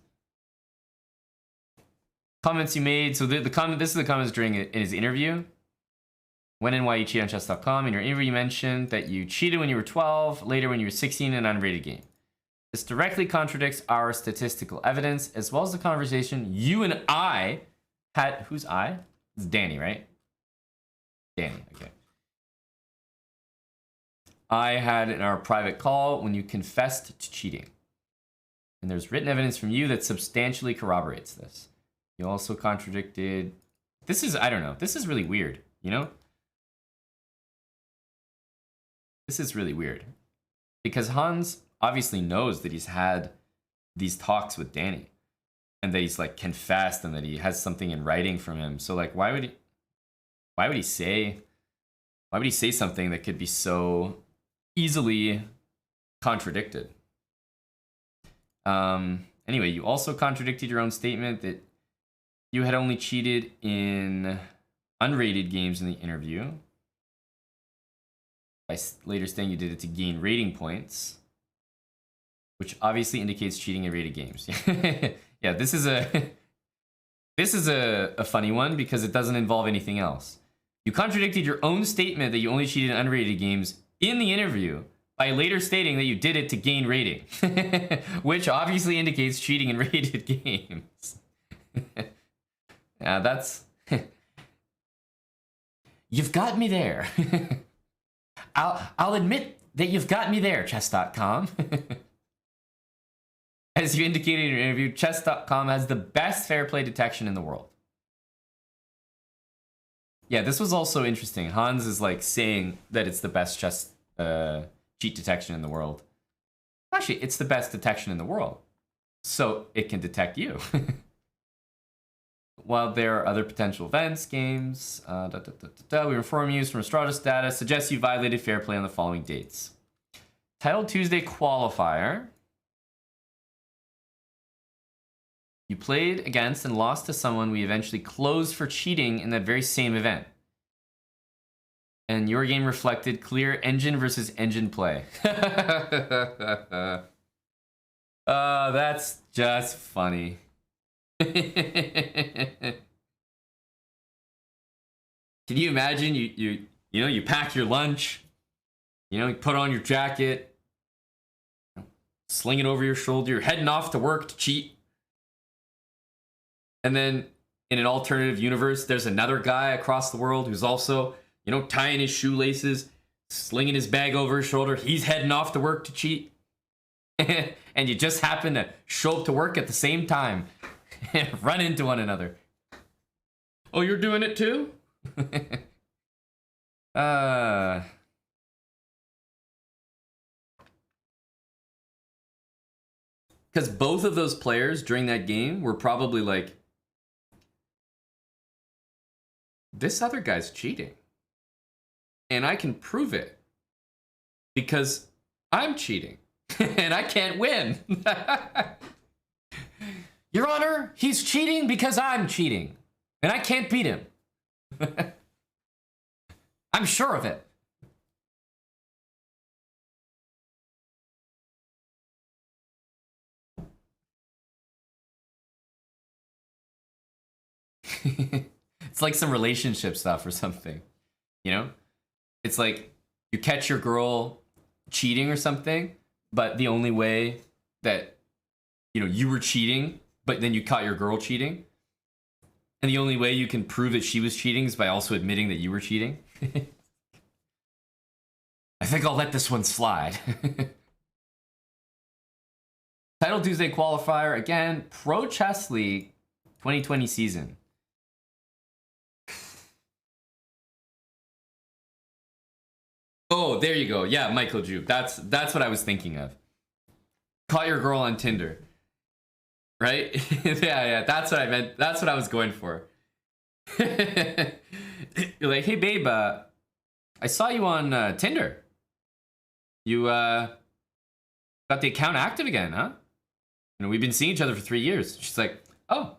Comments you made. So this is the comments during in his interview. When and why you cheated on chess.com. In your interview, you mentioned that you cheated when you were 12, later when you were 16 in an unrated game. This directly contradicts our statistical evidence, as well as the conversation you and I had. Who's I? It's Danny, right? Danny, okay. I had in our private call when you confessed to cheating. And there's written evidence from you that substantially corroborates this. You also contradicted. This is, I don't know. This is really weird, you know? This is really weird. Because Hans obviously knows that he's had these talks with Danny. And that he's like confessed and that he has something in writing from him. So like, why would he say something that could be so easily contradicted? Anyway, you also contradicted your own statement that you had only cheated in unrated games in the interview. By later saying you did it to gain rating points, which obviously indicates cheating in rated games. Yeah, this is a funny one because it doesn't involve anything else. You contradicted your own statement that you only cheated in unrated games in the interview by later stating that you did it to gain rating, which obviously indicates cheating in rated games. Yeah, that's... You've got me there. I'll admit that you've got me there, chess.com. As you indicated in your interview, chess.com has the best fair play detection in the world. Yeah, this was also interesting. Hans is like saying that it's the best chess cheat detection in the world. Actually, it's the best detection in the world. So it can detect you. While there are other potential events, games, we inform you from Estrada status, suggests you violated fair play on the following dates. Title Tuesday qualifier. You played against and lost to someone we eventually closed for cheating in that very same event. And your game reflected clear engine versus engine play. That's just funny. Can you imagine you pack your lunch, you put on your jacket, sling it over your shoulder, you're heading off to work to cheat. And then in an alternative universe, there's another guy across the world who's also, tying his shoelaces, slinging his bag over his shoulder. He's heading off to work to cheat. And you just happen to show up to work at the same time and run into one another. Oh, you're doing it too? Because both of those players during that game were probably like, this other guy's cheating. And I can prove it. Because I'm cheating. And I can't win. Your Honor, he's cheating because I'm cheating. And I can't beat him. I'm sure of it. It's like some relationship stuff or something. It's like you catch your girl cheating or something, but the only way that you were cheating, but then you caught your girl cheating, and the only way you can prove that she was cheating is by also admitting that you were cheating. I think I'll let this one slide. Title Tuesday qualifier again, Pro Chess League 2020 season. Oh, there you go. Yeah, Michael Jupe. That's what I was thinking of. Caught your girl on Tinder. Right? yeah, that's what I meant. That's what I was going for. You're like, hey babe, I saw you on Tinder. You got the account active again, huh? We've been seeing each other for 3 years. She's like, oh.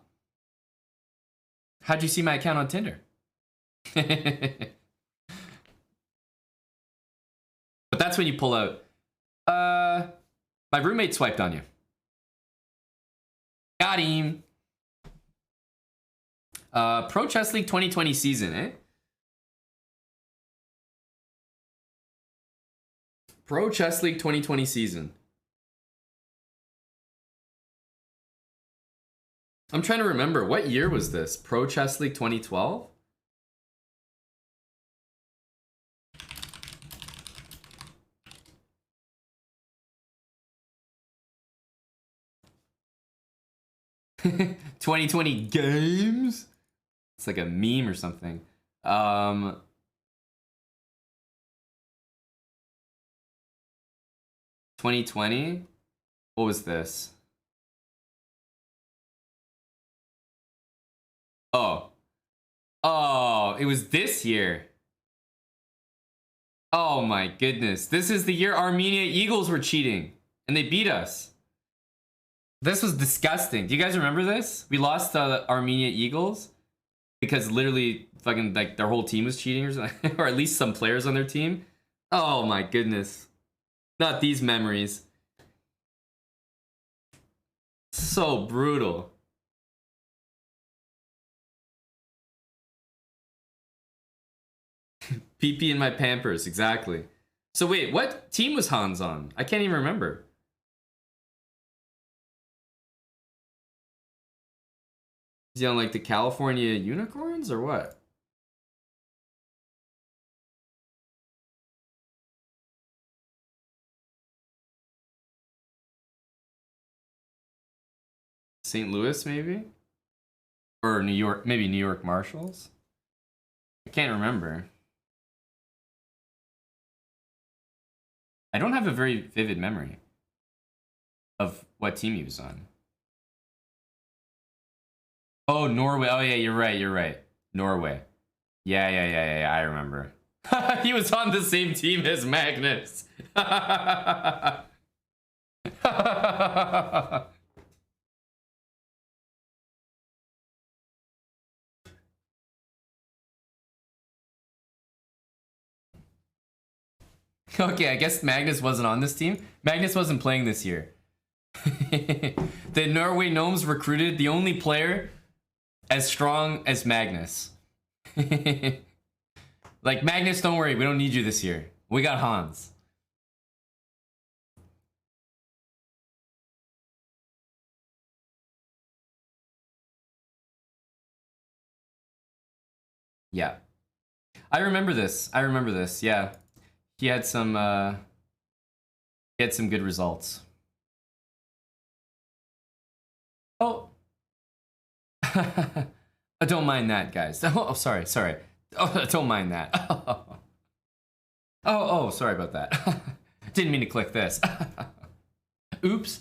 How'd you see my account on Tinder? But that's when you pull out, my roommate swiped on you. Got him. Pro Chess League 2020 season, eh? Pro Chess League 2020 season. I'm trying to remember, what year was this? Pro Chess League 2012? (2020 games? It's like a meme or something. 2020? What was this? Oh, it was this year. Oh my goodness. This is the year Armenia Eagles were cheating and they beat us. This was disgusting. Do you guys remember this? We lost the Armenia Eagles because literally fucking like their whole team was cheating or something, or at least some players on their team. Oh my goodness. Not these memories. So brutal. PP in my Pampers, exactly. So wait, what team was Hans on? I can't even remember. Is he on like the California Unicorns or what? St. Louis, maybe? Or New York, maybe New York Marshals? I can't remember. I don't have a very vivid memory of what team he was on. Oh, Norway. Oh, yeah, you're right. Norway. Yeah, I remember. He was on the same team as Magnus. Okay, I guess Magnus wasn't on this team. Magnus wasn't playing this year. The Norway Gnomes recruited the only player as strong as Magnus. Like, Magnus, don't worry, we don't need you this year. We got Hans. Yeah. I remember this, yeah. He had some good results. Oh. Don't mind that, guys. Oh, sorry. Oh, don't mind that. Oh, sorry about that. Didn't mean to click this. Oops.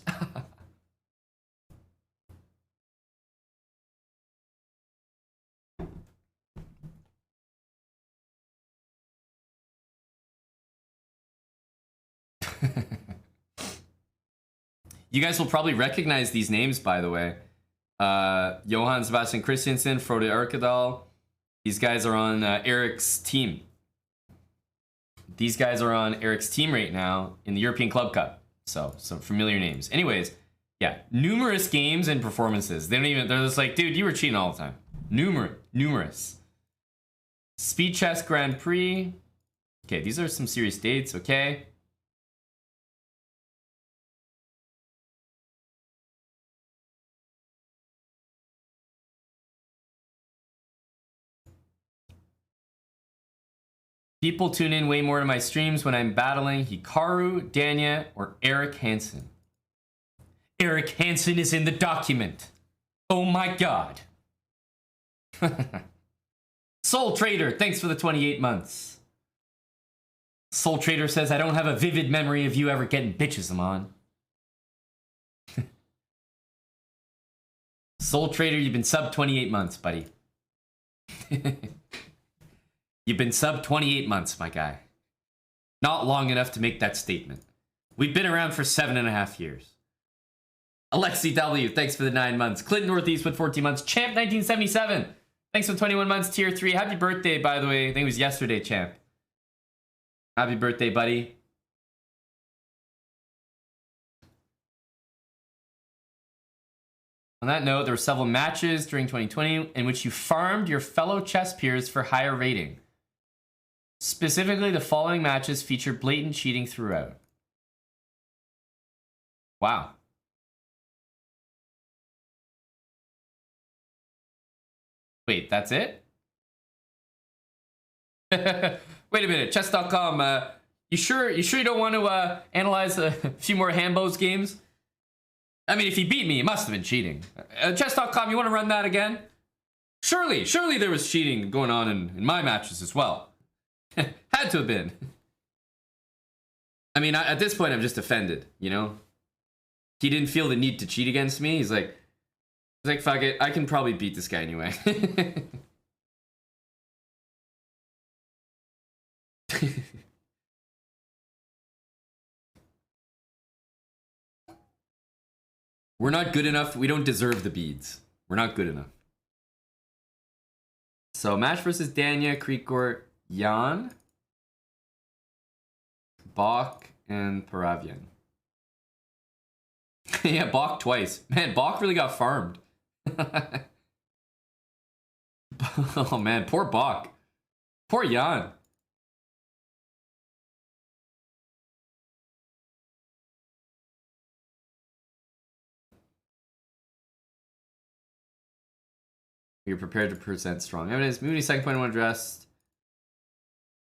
You guys will probably recognize these names, by the way. Johan Sebastian Christiansen, Frode Erkedal. These guys are on Eric's team. These guys are on Eric's team right now in the European Club Cup. So, some familiar names. Anyways, yeah, numerous games and performances. They're just like, dude, you were cheating all the time. Numerous. Speed Chess Grand Prix. Okay, these are some serious dates, okay. People tune in way more to my streams when I'm battling Hikaru, Danya, or Eric Hansen. Eric Hansen is in the document. Oh my god. Soul Trader, thanks for the 28 months. Soul Trader says, I don't have a vivid memory of you ever getting bitches, Aman. Soul Trader, you've been sub 28 months, buddy. You've been sub 28 months, my guy. Not long enough to make that statement. We've been around for 7.5 years. Alexi W, thanks for the 9 months. Clinton Northeast with 14 months. Champ 1977, thanks for 21 months. Tier 3. Happy birthday, by the way. I think it was yesterday, Champ. Happy birthday, buddy. On that note, there were several matches during 2020 in which you farmed your fellow chess peers for higher rating. Specifically, the following matches feature blatant cheating throughout. Wow. Wait, that's it? Wait a minute, chess.com, you sure you don't want to analyze a few more Hambos games? I mean, if he beat me, it must have been cheating. Chess.com, you want to run that again? Surely there was cheating going on in my matches as well. Had to have been. I mean, at this point, I'm just offended, you know? He didn't feel the need to cheat against me. He's like, fuck it, I can probably beat this guy anyway. We're not good enough. We don't deserve the beads. We're not good enough. So, match versus Danya, Krikort, Jan, Bach, and Paravian. Yeah, Bach twice. Man, Bach really got farmed. Oh man, poor Bach. Poor Jan. You're prepared to present strong evidence. Moving to second point I want to address.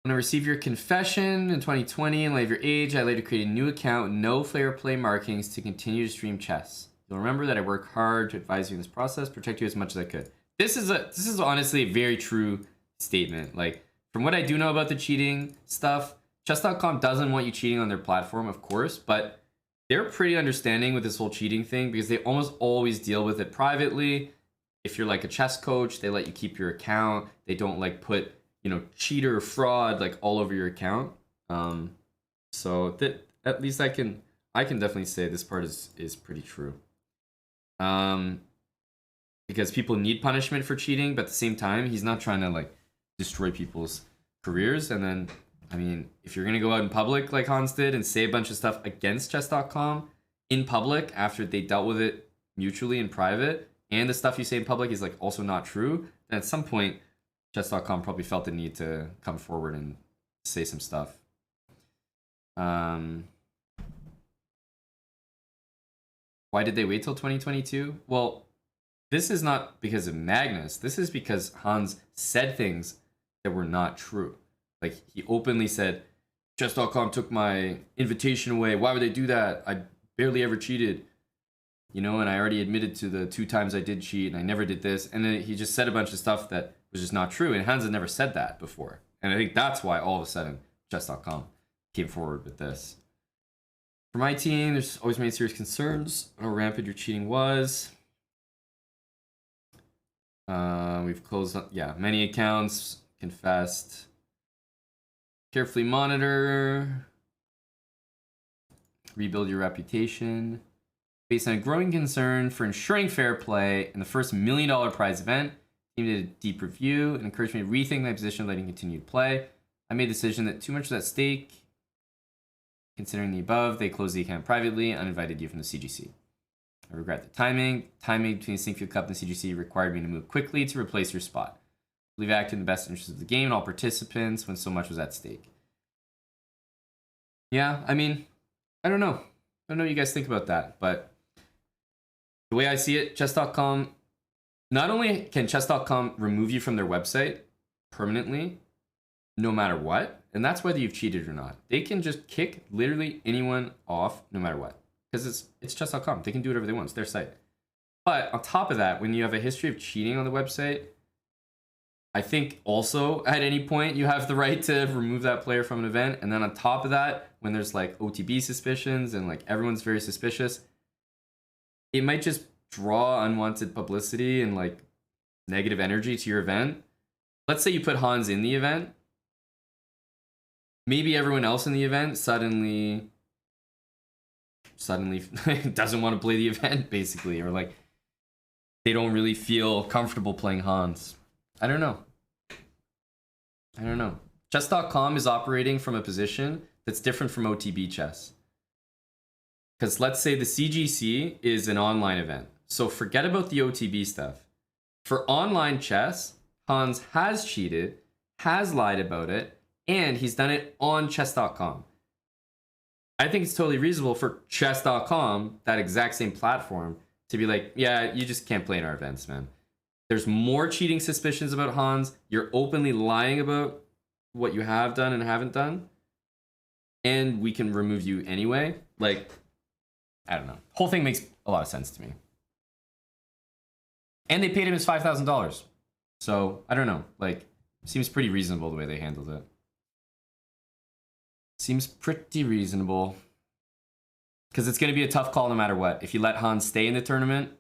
When I received your confession in 2020 in light of your age, I later created a new account, no player play markings, to continue to stream chess. You'll remember that I worked hard to advise you in this process, protect you as much as I could. This is honestly a very true statement. Like, from what I do know about the cheating stuff, chess.com doesn't want you cheating on their platform, of course, but they're pretty understanding with this whole cheating thing because they almost always deal with it privately. If you're like a chess coach, they let you keep your account. They don't like put, you know, cheater or fraud like all over your account. So that at least I can definitely say this part is pretty true. Because people need punishment for cheating, but at the same time, he's not trying to like destroy people's careers. And then, I mean, if you're gonna go out in public like Hans did and say a bunch of stuff against chess.com in public after they dealt with it mutually in private, and the stuff you say in public is like also not true, then at some point, chess.com probably felt the need to come forward and say some stuff. Why did they wait till 2022? Well, this is not because of Magnus. This is because Hans said things that were not true. Like, he openly said, chess.com took my invitation away. Why would they do that? I barely ever cheated. You know, and I already admitted to the 2 times I did cheat, and I never did this. And then he just said a bunch of stuff that was just not true. And Hans had never said that before. And I think that's why all of a sudden chess.com came forward with this. For my team, there's always many serious concerns on how rampant your cheating was. We've closed, many accounts, confessed. Carefully monitor. Rebuild your reputation. Based on a growing concern for ensuring fair play in the first $1 million prize event, the team did a deep review and encouraged me to rethink my position of letting continue to play. I made the decision that too much was at stake. Considering the above, they closed the account privately and uninvited you from the CGC. I regret the timing. Timing between the Sinkfield Cup and the CGC required me to move quickly to replace your spot. I believe I acted in the best interest of the game and all participants when so much was at stake. Yeah, I mean, I don't know. I don't know what you guys think about that, but the way I see it, chess.com, not only can chess.com remove you from their website permanently, no matter what, and that's whether you've cheated or not. They can just kick literally anyone off no matter what, because it's chess.com. They can do whatever they want. It's their site. But on top of that, when you have a history of cheating on the website, I think also at any point you have the right to remove that player from an event. And then on top of that, when there's like OTB suspicions and like everyone's very suspicious, it might just draw unwanted publicity and like negative energy to your event. Let's say you put Hans in the event. Maybe everyone else in the event suddenly doesn't want to play the event, basically, or like they don't really feel comfortable playing Hans. I don't know. Chess.com is operating from a position that's different from OTB chess. Because let's say the CGC is an online event. So forget about the OTB stuff. For online chess, Hans has cheated, has lied about it, and he's done it on chess.com. I think it's totally reasonable for chess.com, that exact same platform, to be like, yeah, you just can't play in our events, man. There's more cheating suspicions about Hans. You're openly lying about what you have done and haven't done. And we can remove you anyway. Like, I don't know. Whole thing makes a lot of sense to me. And they paid him his $5,000. So, I don't know. Like, seems pretty reasonable the way they handled it. Seems pretty reasonable. Because it's going to be a tough call no matter what. If you let Hans stay in the tournament,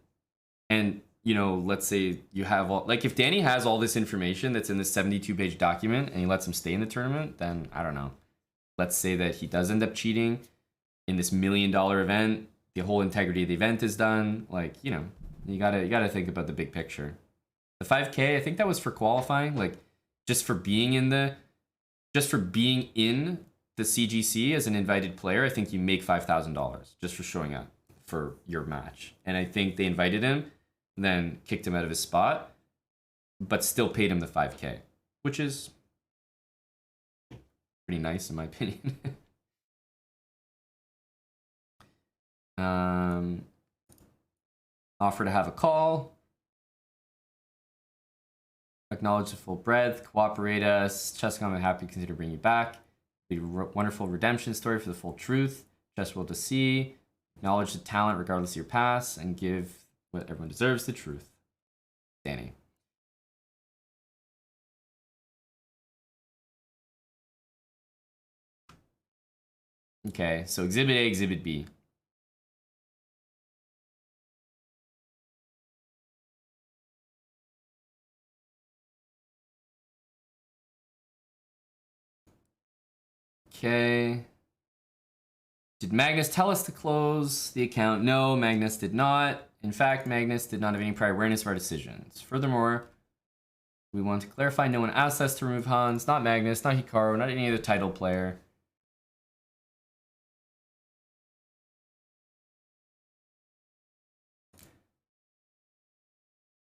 and, you know, let's say you have all... Like, if Danny has all this information that's in this 72-page document, and he lets him stay in the tournament, then, I don't know. Let's say that he does end up cheating in this $1 million event. The whole integrity of the event is done. Like, you know, you gotta think about the big picture. The 5K, I think that was for qualifying. Like, just for being in the CGC as an invited player, I think you make $5,000 just for showing up for your match. And I think they invited him, then kicked him out of his spot, but still paid him the 5K, which is pretty nice in my opinion. Offer to have a call. Acknowledge the full breadth. Cooperate us. Chess.com, I'm happy to consider bringing you back. Be a wonderful redemption story for the full truth. Chess world to see. Acknowledge the talent regardless of your past. And give what everyone deserves, the truth. Danny. Okay, so Exhibit A, Exhibit B. Okay. Did Magnus tell us to close the account? No, Magnus did not. In fact, Magnus did not have any prior awareness of our decisions. Furthermore, we want to clarify no one asked us to remove Hans, not Magnus, not Hikaru, not any other title player.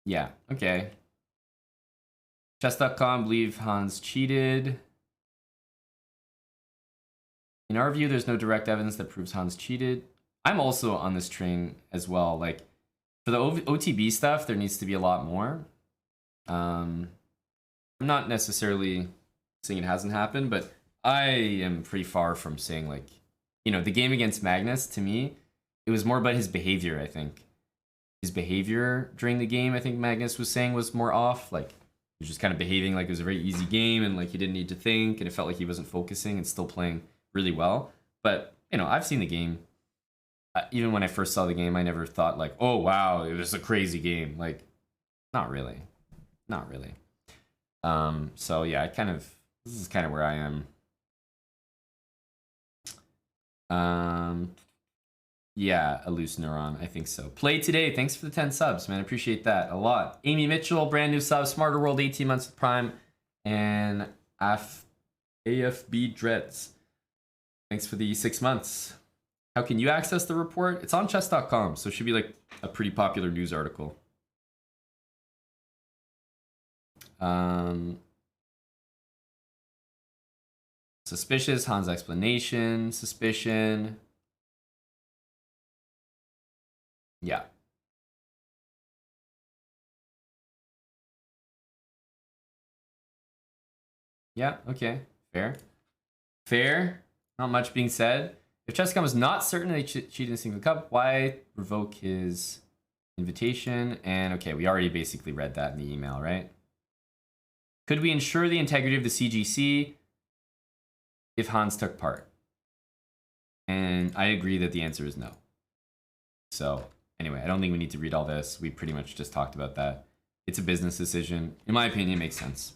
Yeah, okay. Chess.com believe Hans cheated. In our view, there's no direct evidence that proves Hans cheated. I'm also on this train as well. Like, for the OTB stuff, there needs to be a lot more. I'm not necessarily saying it hasn't happened, but I am pretty far from saying, like, you know, the game against Magnus, to me, it was more about his behavior, I think. His behavior during the game, I think Magnus was saying, was more off. Like, he was just kind of behaving like it was a very easy game and, like, he didn't need to think, and it felt like he wasn't focusing and still playing really well. But, you know, I've seen the game. Even when I first saw the game, I never thought, like, oh, wow, it was a crazy game. Like, not really. Not really. So, yeah, this is kind of where I am. Yeah, a loose neuron, I think so. Play today, thanks for the 10 subs, man. I appreciate that a lot. Amy Mitchell, brand new sub. Smarter World, 18 months with Prime. And AFB Dreads, thanks for the 6 months. How can you access the report? It's on chess.com, so it should be like a pretty popular news article. Suspicious, Hans' explanation, suspicion. Yeah. Yeah, okay. Fair. Fair. Not much being said. If Chess.com is not certain they cheated in a single cup, why revoke his invitation? And okay, we already basically read that in the email, right? Could we ensure the integrity of the CGC if Hans took part? And I agree that the answer is no. So anyway, I don't think we need to read all this. We pretty much just talked about that. It's a business decision. In my opinion, it makes sense.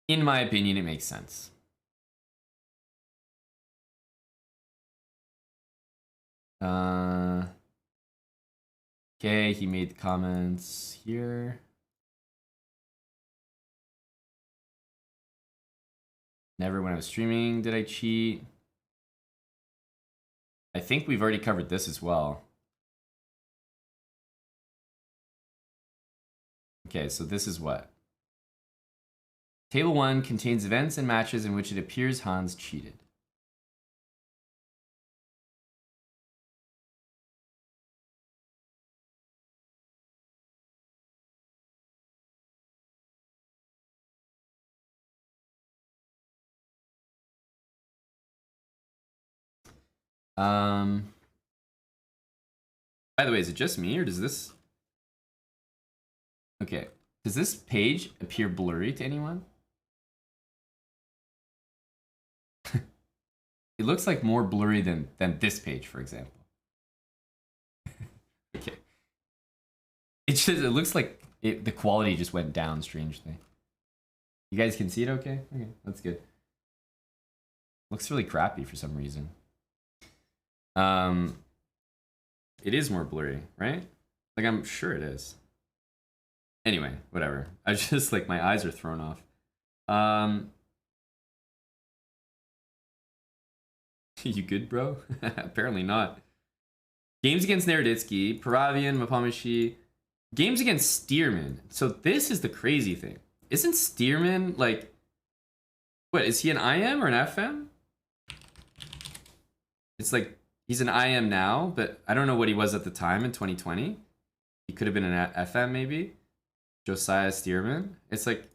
In my opinion, it makes sense. Okay, he made comments here. Never when I was streaming did I cheat. I think we've already covered this as well. Okay, so this is what? Table 1 contains events and matches in which it appears Hans cheated. By the way, is it just me or does this... Okay, does this page appear blurry to anyone? It looks like more blurry than this page, for example. Okay. It looks like the quality just went down strangely. You guys can see it okay? Okay, that's good. Looks really crappy for some reason. It is more blurry, right? Like, I'm sure it is. Anyway, whatever. I just, like, my eyes are thrown off. You good, bro? Apparently not. Games against Naroditsky, Paravian, Mapamishi. Games against Stearman. So this is the crazy thing. Isn't Stearman, like... What, is he an IM or an FM? It's like, he's an IM now, but I don't know what he was at the time in 2020. He could have been an FM, maybe. Josiah Stearman. It's like,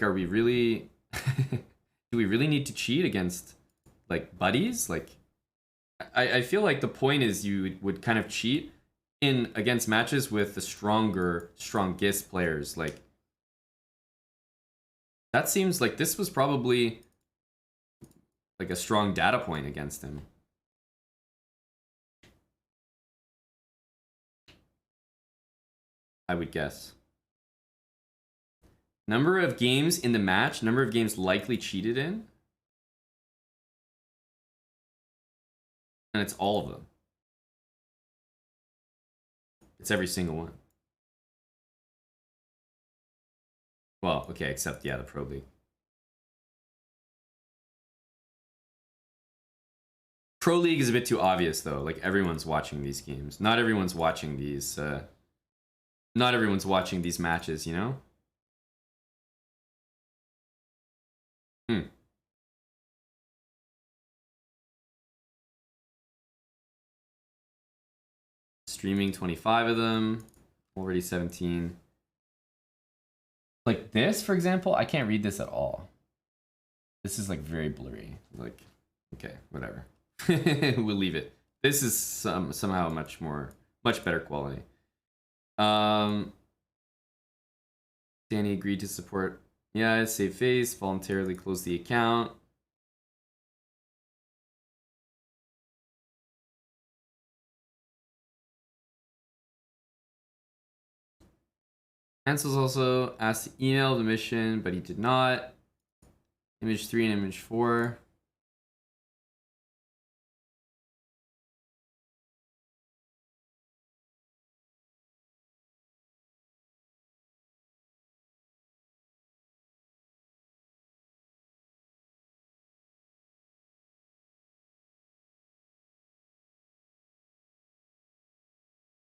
are we really? Do we really need to cheat against like buddies? Like, I feel like the point is you would kind of cheat in against matches with the strongest players. Like, that seems like this was probably like a strong data point against him. I would guess. Number of games in the match, number of games likely cheated in. And it's all of them. It's every single one. Well, okay, except, yeah, the Pro League. Pro League is a bit too obvious, though. Like, everyone's watching these games. Not everyone's watching these, not everyone's watching these matches, you know? Streaming 25 of them. Already 17. Like this, for example, I can't read this at all. This is like very blurry. Like, okay, whatever. We'll leave it. This is somehow much better quality. Danny agreed to support. Yeah, save face, voluntarily close the account. Ansels also asked to email the mission, but he did not. Image 3 and image 4.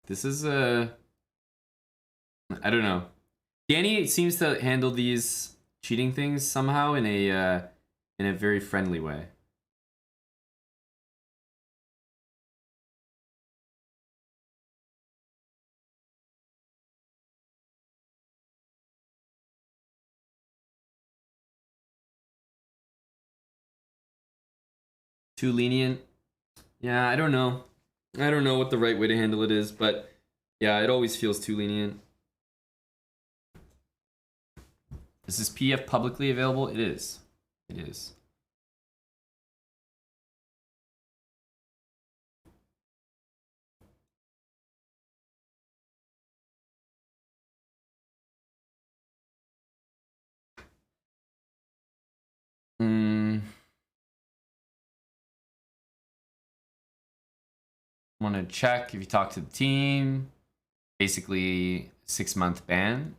This is I don't know. Danny seems to handle these cheating things somehow in a very friendly way. Too lenient. Yeah, I don't know. I don't know what the right way to handle it is, but yeah, it always feels too lenient. Is this PDF publicly available? It is. It is. Want to check if you talk to the team. Basically, 6-month ban.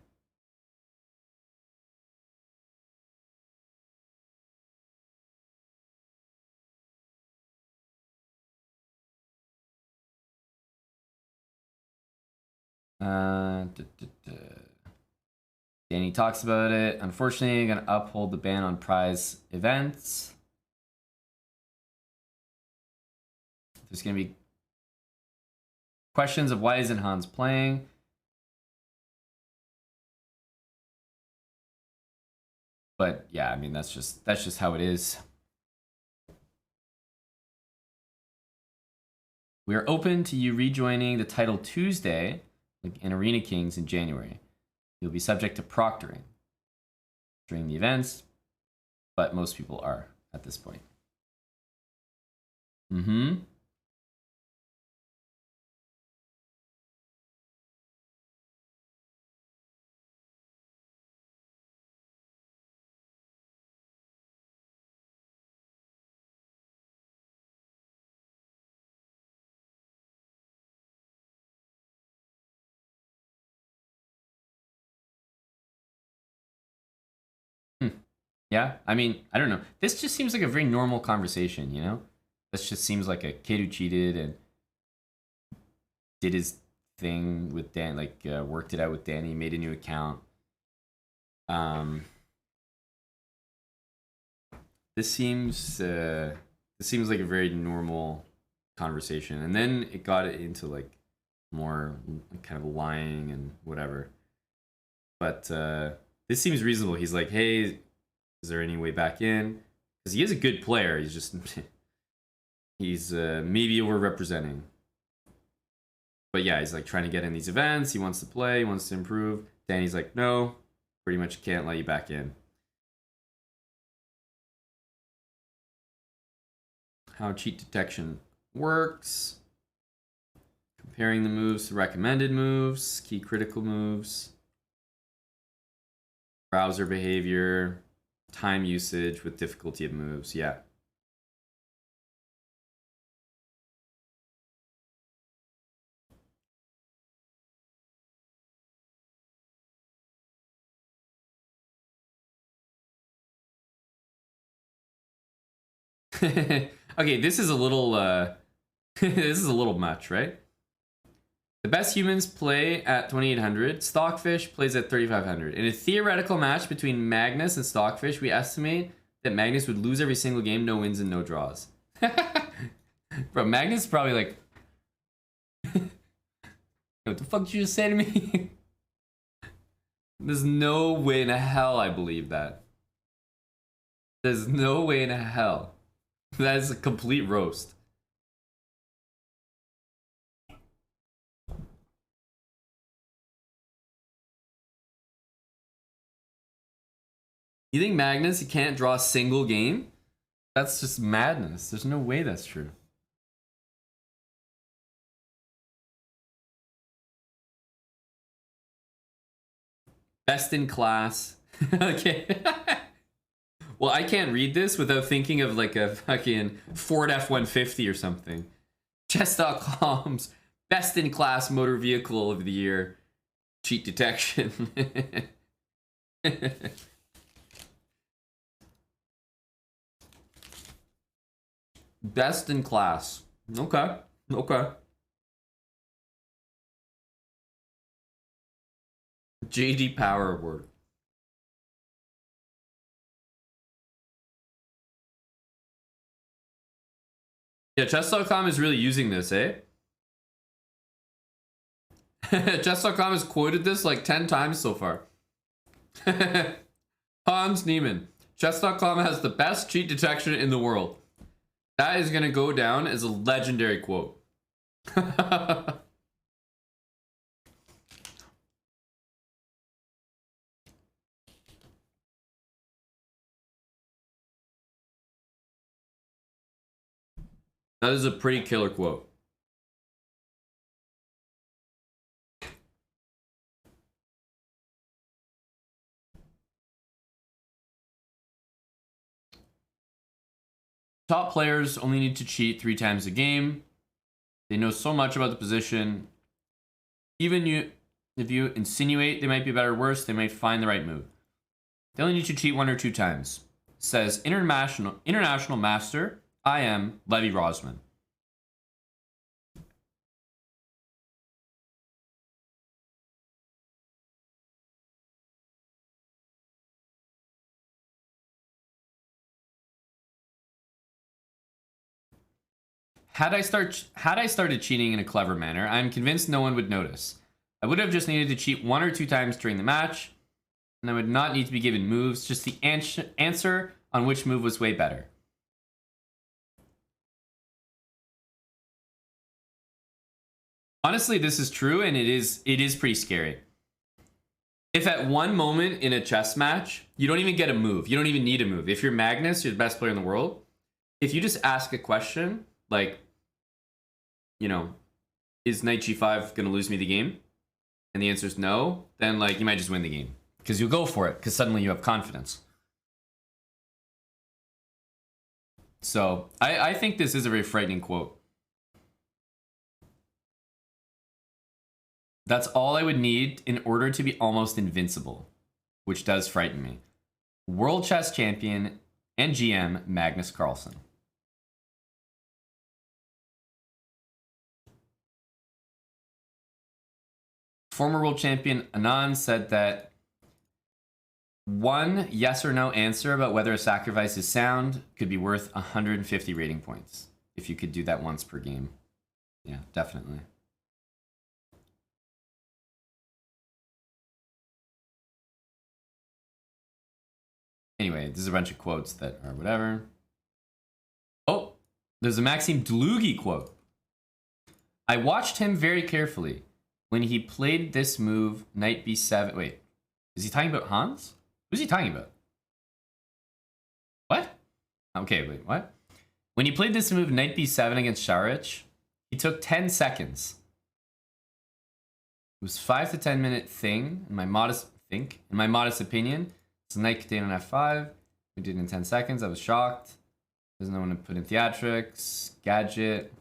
Danny talks about it. Unfortunately, I'm going to uphold the ban on prize events. There's going to be questions of why isn't Hans playing. But yeah, I mean, that's just how it is. We are open to you rejoining the title Tuesday, like in Arena Kings in January. You'll be subject to proctoring during the events, but most people are at this point. Yeah, I mean, I don't know. This just seems like a very normal conversation, you know? This just seems like a kid who cheated and did his thing with Dan, like worked it out with Danny, made a new account. This seems like a very normal conversation, and then it got into like more kind of lying and whatever. But this seems reasonable. He's like, hey, is there any way back in? Because he is a good player. He's just he's maybe overrepresenting. But yeah, he's like trying to get in these events. He wants to play. He wants to improve. Danny's like, no, pretty much can't let you back in. How cheat detection works. Comparing the moves to recommended moves. Key critical moves. Browser behavior. Time usage with difficulty of moves. Yeah. Okay, this is a little this is a little much, right? The best humans play at 2800. Stockfish plays at 3500. In a theoretical match between Magnus and Stockfish, we estimate that Magnus would lose every single game, no wins and no draws. Bro, Magnus is probably like, what the fuck did you just say to me? There's no way in hell I believe that. There's no way in hell. That is a complete roast. You think Magnus, he can't draw a single game? That's just madness. There's no way that's true. Best in class. Okay. Well, I can't read this without thinking of like a fucking Ford F-150 or something. Chess.com's best in class motor vehicle of the year. Cheat detection. Best in class. Okay. Okay. JD Power Award. Yeah, chess.com is really using this, eh? Chess.com has quoted this like 10 times so far. Hans Niemann. Chess.com has the best cheat detection in the world. That is going to go down as a legendary quote. That is a pretty killer quote. Top players only need to cheat 3 times a game. They know so much about the position. Even if you insinuate they might be better or worse, they might find the right move. They only need to cheat 1 or 2 times. Says international master, I am Levy Rosman. Had I started cheating in a clever manner, I'm convinced no one would notice. I would have just needed to cheat 1 or 2 times during the match, and I would not need to be given moves, just the answer on which move was way better. Honestly, this is true, and it is pretty scary. If at one moment in a chess match, you don't even get a move, you don't even need a move. If you're Magnus, you're the best player in the world. If you just ask a question, like, you know, is knight g5 going to lose me the game? And the answer is no, then like you might just win the game. Because you'll go for it, because suddenly you have confidence. So, I think this is a very frightening quote. That's all I would need in order to be almost invincible, which does frighten me. World chess champion and GM Magnus Carlsen. Former world champion Aman said that one yes or no answer about whether a sacrifice is sound could be worth 150 rating points if you could do that once per game. Yeah, definitely. Anyway, there's a bunch of quotes that are whatever. Oh, there's a Maxime Dlugy quote. I watched him very carefully when he played this move, knight b7. Wait, is he talking about Hans? Who's he talking about? What? Okay, wait, what? When he played this move, knight b7 against Sharich, he took 10 seconds. It was 5 to 10 minute thing, in my modest opinion. It's knight continued on f5. We did it in 10 seconds. I was shocked. There's no one to put in theatrics. Gadget.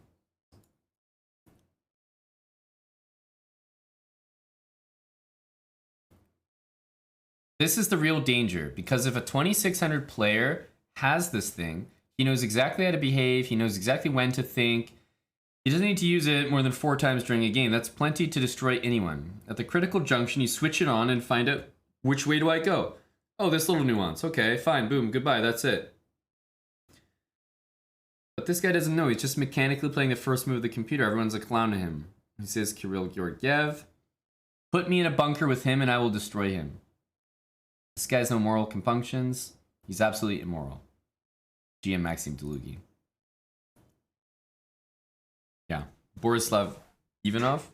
This is the real danger, because if a 2600 player has this thing, he knows exactly how to behave, he knows exactly when to think. He doesn't need to use it more than 4 times during a game. That's plenty to destroy anyone. At the critical junction, you switch it on and find out, which way do I go? Oh, this little nuance. Okay, fine, boom, goodbye, that's it. But this guy doesn't know. He's just mechanically playing the first move of the computer. Everyone's a clown to him. He says, Kirill Georgiev, put me in a bunker with him and I will destroy him. This guy has no moral compunctions. He's absolutely immoral. GM Maxime Dlugy. Yeah. Borislav Ivanov.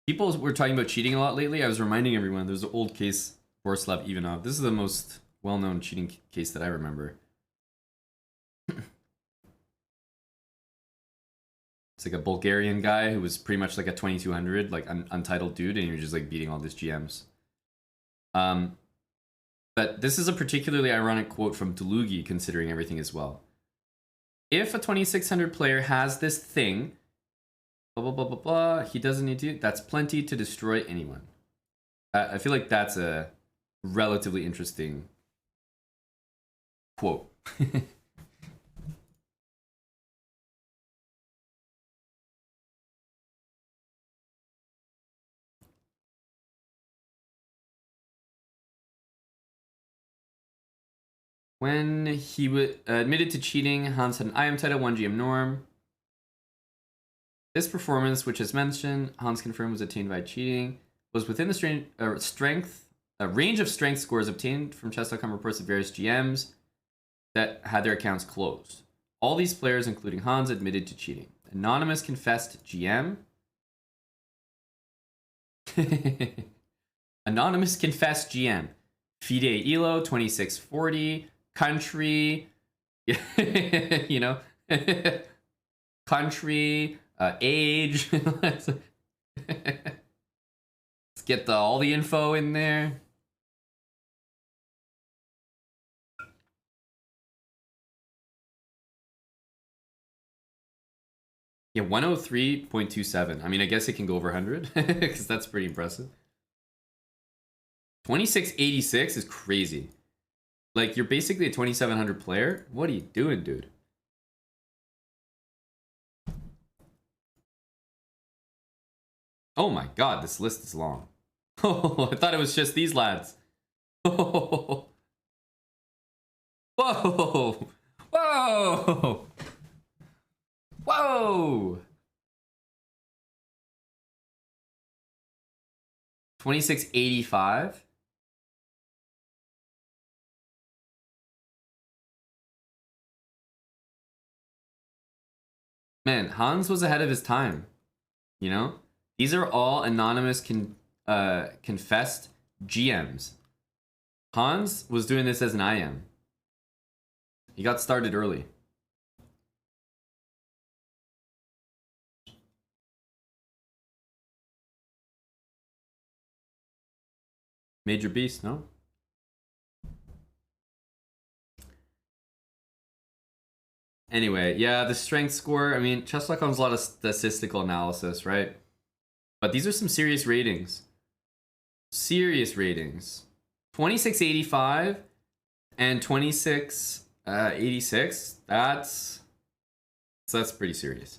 People were talking about cheating a lot lately. I was reminding everyone there's an old case, Borislav Ivanov. This is the most well-known cheating case that I remember. It's like a Bulgarian guy who was pretty much like a 2200, like untitled dude, and he was just like beating all these GMs. But this is a particularly ironic quote from Dlugy, considering everything as well. If a 2600 player has this thing, blah, blah, blah, blah, blah, he doesn't need to, that's plenty to destroy anyone. I feel like that's a relatively interesting quote. When he admitted to cheating, Hans had an IM title, 1 GM norm. This performance, which as mentioned, Hans confirmed was attained by cheating, was within the range of strength scores obtained from chess.com reports of various GMs that had their accounts closed. All these players, including Hans, admitted to cheating. Anonymous confessed GM. Anonymous confessed GM. Fide Elo, 2640. Country, you know, country, age. Let's get all the info in there. Yeah, 103.27. I mean, I guess it can go over 100 because that's pretty impressive. 2686 is crazy. Like, you're basically a 2700 player. What are you doing, dude? Oh my god, this list is long. Oh, I thought it was just these lads. Oh. Whoa! Whoa! Whoa! 2685? Man, Hans was ahead of his time. You know? These are all anonymous confessed GMs. Hans was doing this as an IM. He got started early. Major beast, no? Anyway, yeah, the strength score. I mean, chess.com's a lot of statistical analysis, right? But these are some serious ratings. Serious ratings. 2685 and 2686. That's pretty serious.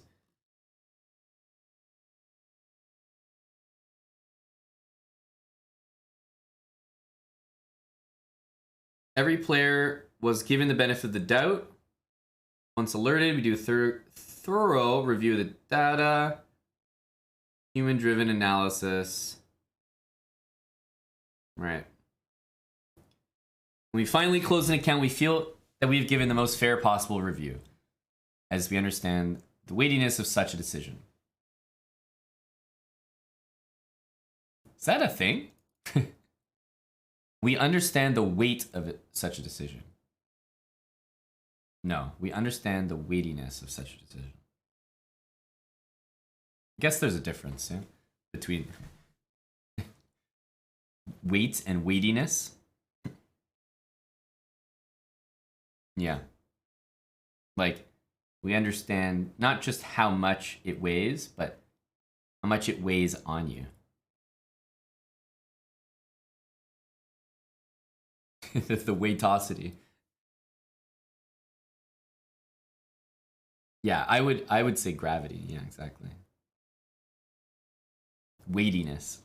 Every player was given the benefit of the doubt. Once alerted, we do a thorough review of the data. Human-driven analysis. Right. When we finally close an account, we feel that we have given the most fair possible review, as we understand the weightiness of such a decision. Is that a thing? We understand the weight of such a decision. No, we understand the weightiness of such a decision. I guess there's a difference, yeah, between weight and weightiness. Yeah. Like, we understand not just how much it weighs, but how much it weighs on you. The weightosity. Yeah, I would say gravity. Yeah, exactly. Weightiness.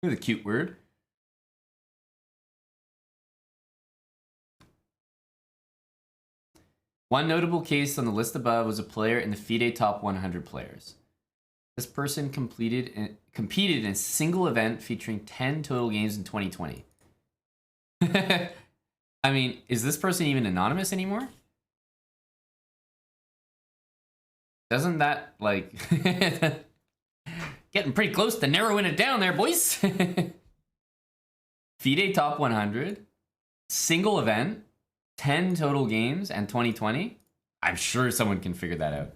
It's a cute word. One notable case on the list above was a player in the FIDE top 100 players. This person competed in a single event featuring 10 total games in 2020. I mean, is this person even anonymous anymore? Doesn't that, like... Getting pretty close to narrowing it down there, boys. FIDE top 100, single event, 10 total games, and 2020. I'm sure someone can figure that out.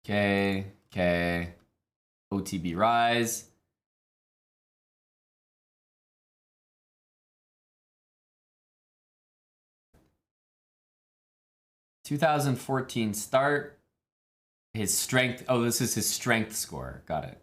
Okay. OTB Rise. ...2014 start. His strength... Oh, this is his strength score. Got it.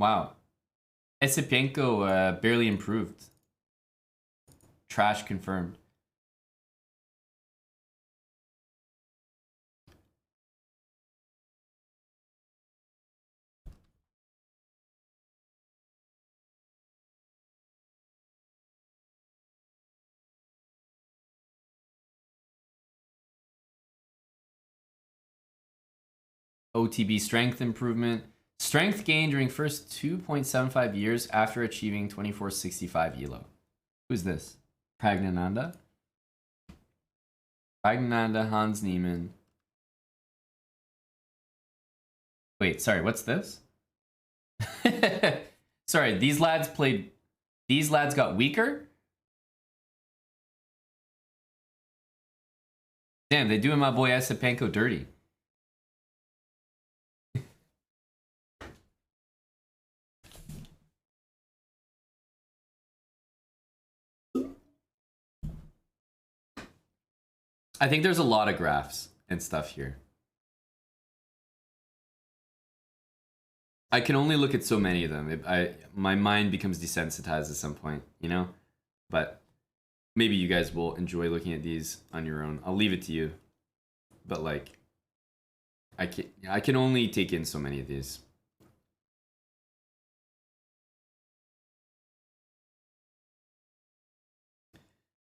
Wow. Esipenko barely improved. Trash confirmed. OTB strength improvement. Strength gain during first 2.75 years after achieving 2465 ELO. Who's this? Pragnananda? Pragnananda, Hans Niemann. Wait, sorry, what's this? Sorry, these lads got weaker? Damn, they doing my boy Esipenko dirty. I think there's a lot of graphs and stuff here. I can only look at so many of them. My mind becomes desensitized at some point, you know? But maybe you guys will enjoy looking at these on your own. I'll leave it to you. But like, I can only take in so many of these.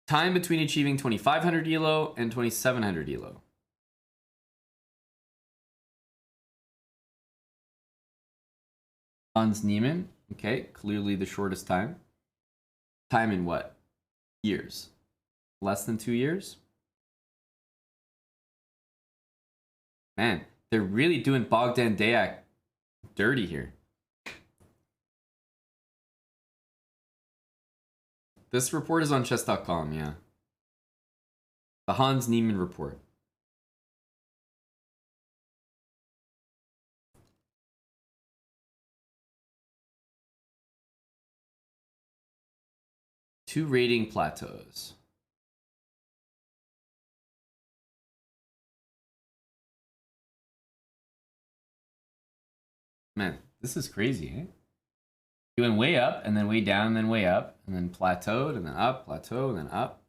Time between achieving 2500 ELO and 2700 ELO. Hans Niemann, okay, clearly the shortest time. Time in what? Years. Less than 2 years? Man, they're really doing Bogdan Dayak dirty here. This report is on chess.com, yeah. The Hans Niemann report. 2 rating plateaus. Man, this is crazy, eh? You went way up, and then way down, and then way up, and then plateaued, and then up, plateau, and then up.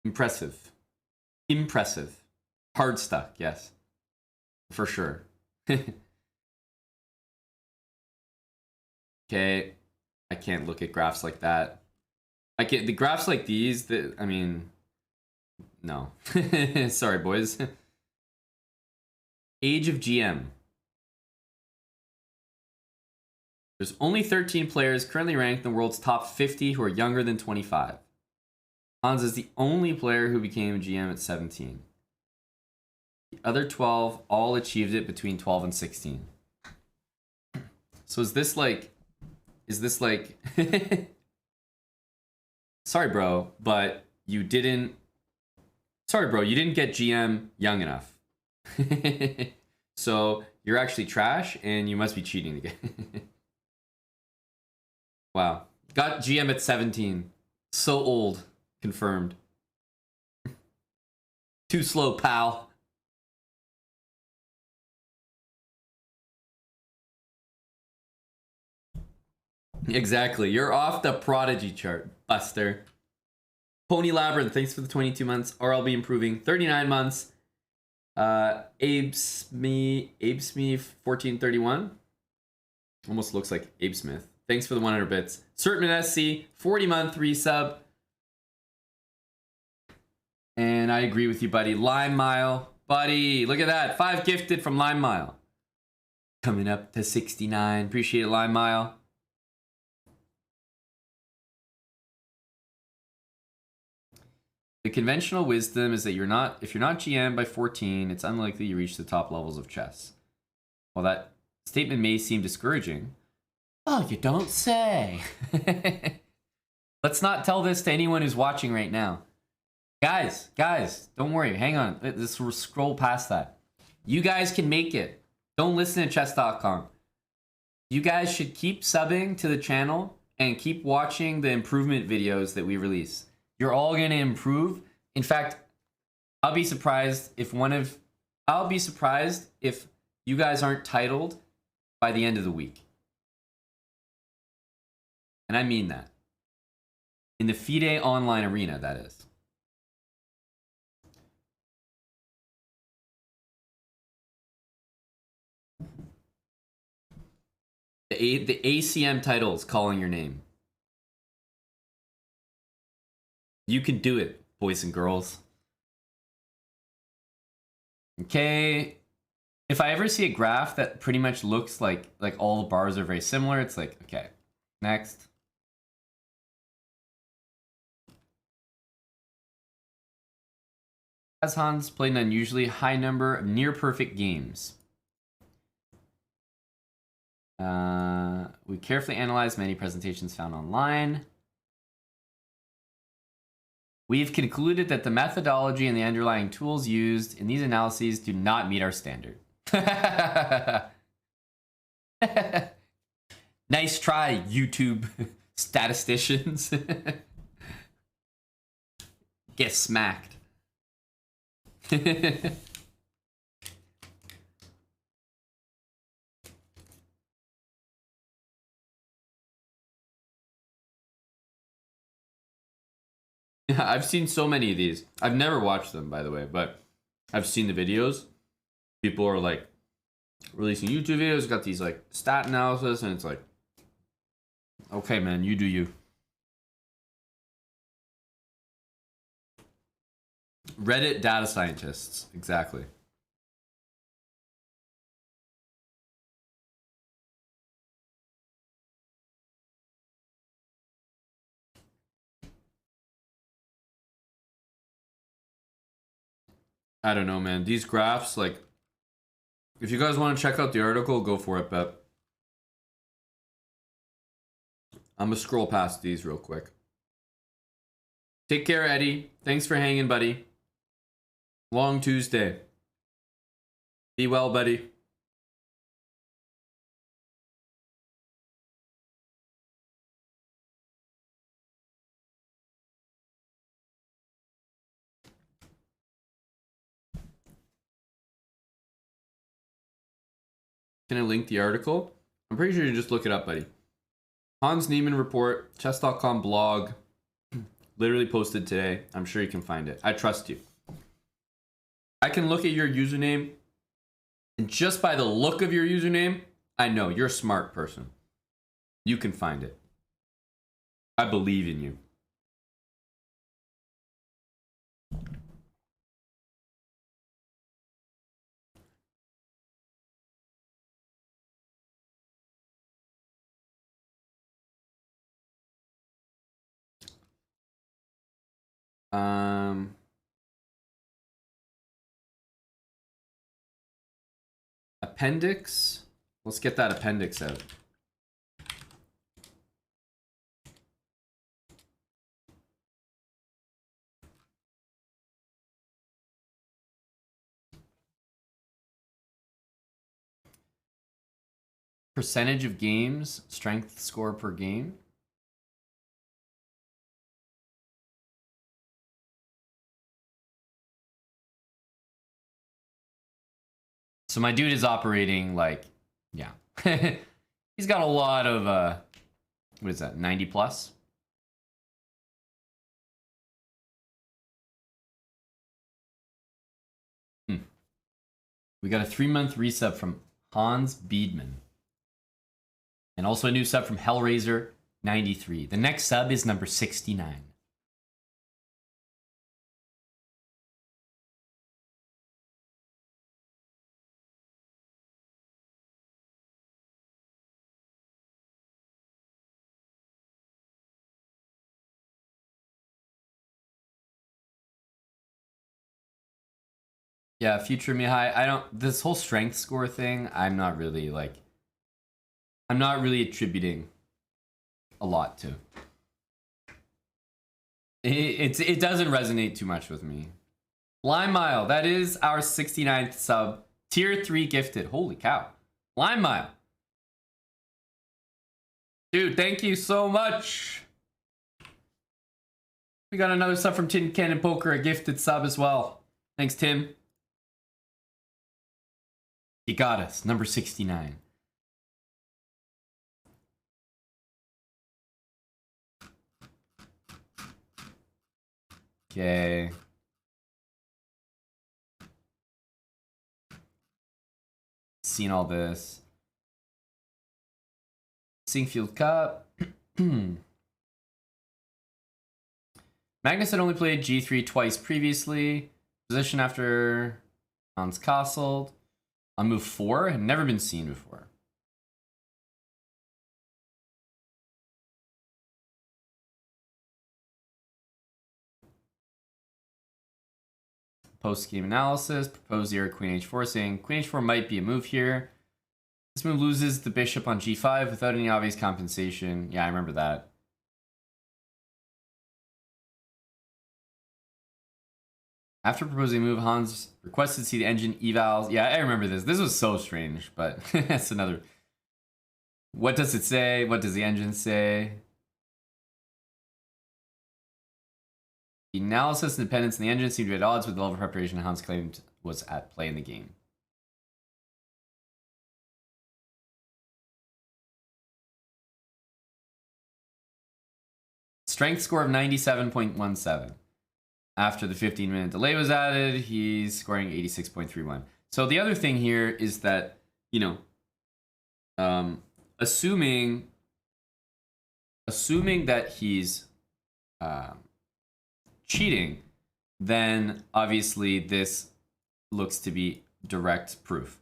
Impressive. Impressive. Hard stuck, yes. For sure. Okay. I can't look at graphs like that. I can't, the graphs like these, I mean, no. Sorry, boys. Age of GM. There's only 13 players currently ranked in the world's top 50 who are younger than 25. Hans is the only player who became GM at 17. The other 12 all achieved it between 12 and 16. So is this like sorry bro, but you didn't get GM young enough. So you're actually trash and you must be cheating again. Wow. Got GM at 17. So old. Confirmed. Too slow, pal. Exactly. You're off the prodigy chart, Buster. Pony Labyrinth, thanks for the 22 months. RLB improving. 39 months. Abesme 1431. Almost looks like Abe Smith. Thanks for the 100 bits. Certman SC, 40-month resub. And I agree with you, buddy. Lime Mile. Buddy, look at that. 5 gifted from Lime Mile. Coming up to 69. Appreciate it, Lime Mile. The conventional wisdom is that if you're not GM by 14, it's unlikely you reach the top levels of chess. While that statement may seem discouraging, oh, you don't say. Let's not tell this to anyone who's watching right now. Guys, don't worry. Hang on. Let's scroll past that. You guys can make it. Don't listen to chess.com. You guys should keep subbing to the channel and keep watching the improvement videos that we release. You're all going to improve. In fact, I'll be surprised if you guys aren't titled by the end of the week. And I mean that. In the FIDE online arena, that is. The ACM title is calling your name. You can do it, boys and girls. Okay. If I ever see a graph that pretty much looks like all the bars are very similar, it's like, okay, next. As Hans played an unusually high number of near-perfect games. We carefully analyzed many presentations found online. We've concluded that the methodology and the underlying tools used in these analyses do not meet our standard. Nice try, YouTube statisticians. Get smacked. Yeah, I've seen so many of these. I've never watched them, by the way, but I've seen the videos. People are like releasing YouTube videos, got these like stat analysis, and it's like, okay, man, you do you. Reddit data scientists, exactly. I don't know, man. These graphs, like, if you guys want to check out the article, go for it, but I'm gonna scroll past these real quick. Take care, Eddie. Thanks for hanging, buddy. Long Tuesday. Be well, buddy. Can I link the article? I'm pretty sure you just look it up, buddy. Hans Niemann report, chess.com blog, literally posted today. I'm sure you can find it. I trust you. I can look at your username, and just by the look of your username, I know you're a smart person. You can find it. I believe in you. Appendix. Let's get that appendix out. Percentage of games, strength score per game. So my dude is operating like, yeah. He's got a lot of, what is that, 90 plus? We got a 3-month resub from Hans Biedman. And also a new sub from Hellraiser 93. The next sub is number 69. Yeah, future Mihai, I don't, this whole strength score thing, I'm not really attributing a lot to. It doesn't resonate too much with me. Lime Mile, that is our 69th sub. Tier 3 gifted. Holy cow. Lime Mile. Dude, thank you so much. We got another sub from Tin Cannon Poker, a gifted sub as well. Thanks, Tim. You got us. Number 69. Okay. Seen all this. Singfield Cup. Magnus had only played G3 twice previously. Position after Hans castled. On move 4, had never been seen before. Post-game analysis, propose here Queen H4, saying Queen H4 might be a move here. This move loses the bishop on G5 without any obvious compensation. Yeah, I remember that. After proposing a move, Hans requested to see the engine evals. Yeah, I remember this. This was so strange, but that's another. What does it say? What does the engine say? The analysis and dependence in the engine seemed to be at odds with the level of preparation Hans claimed was at play in the game. Strength score of 97.17. After the 15-minute delay was added, he's scoring 86.31. So the other thing here is that, you know, assuming that he's cheating, then obviously this looks to be direct proof.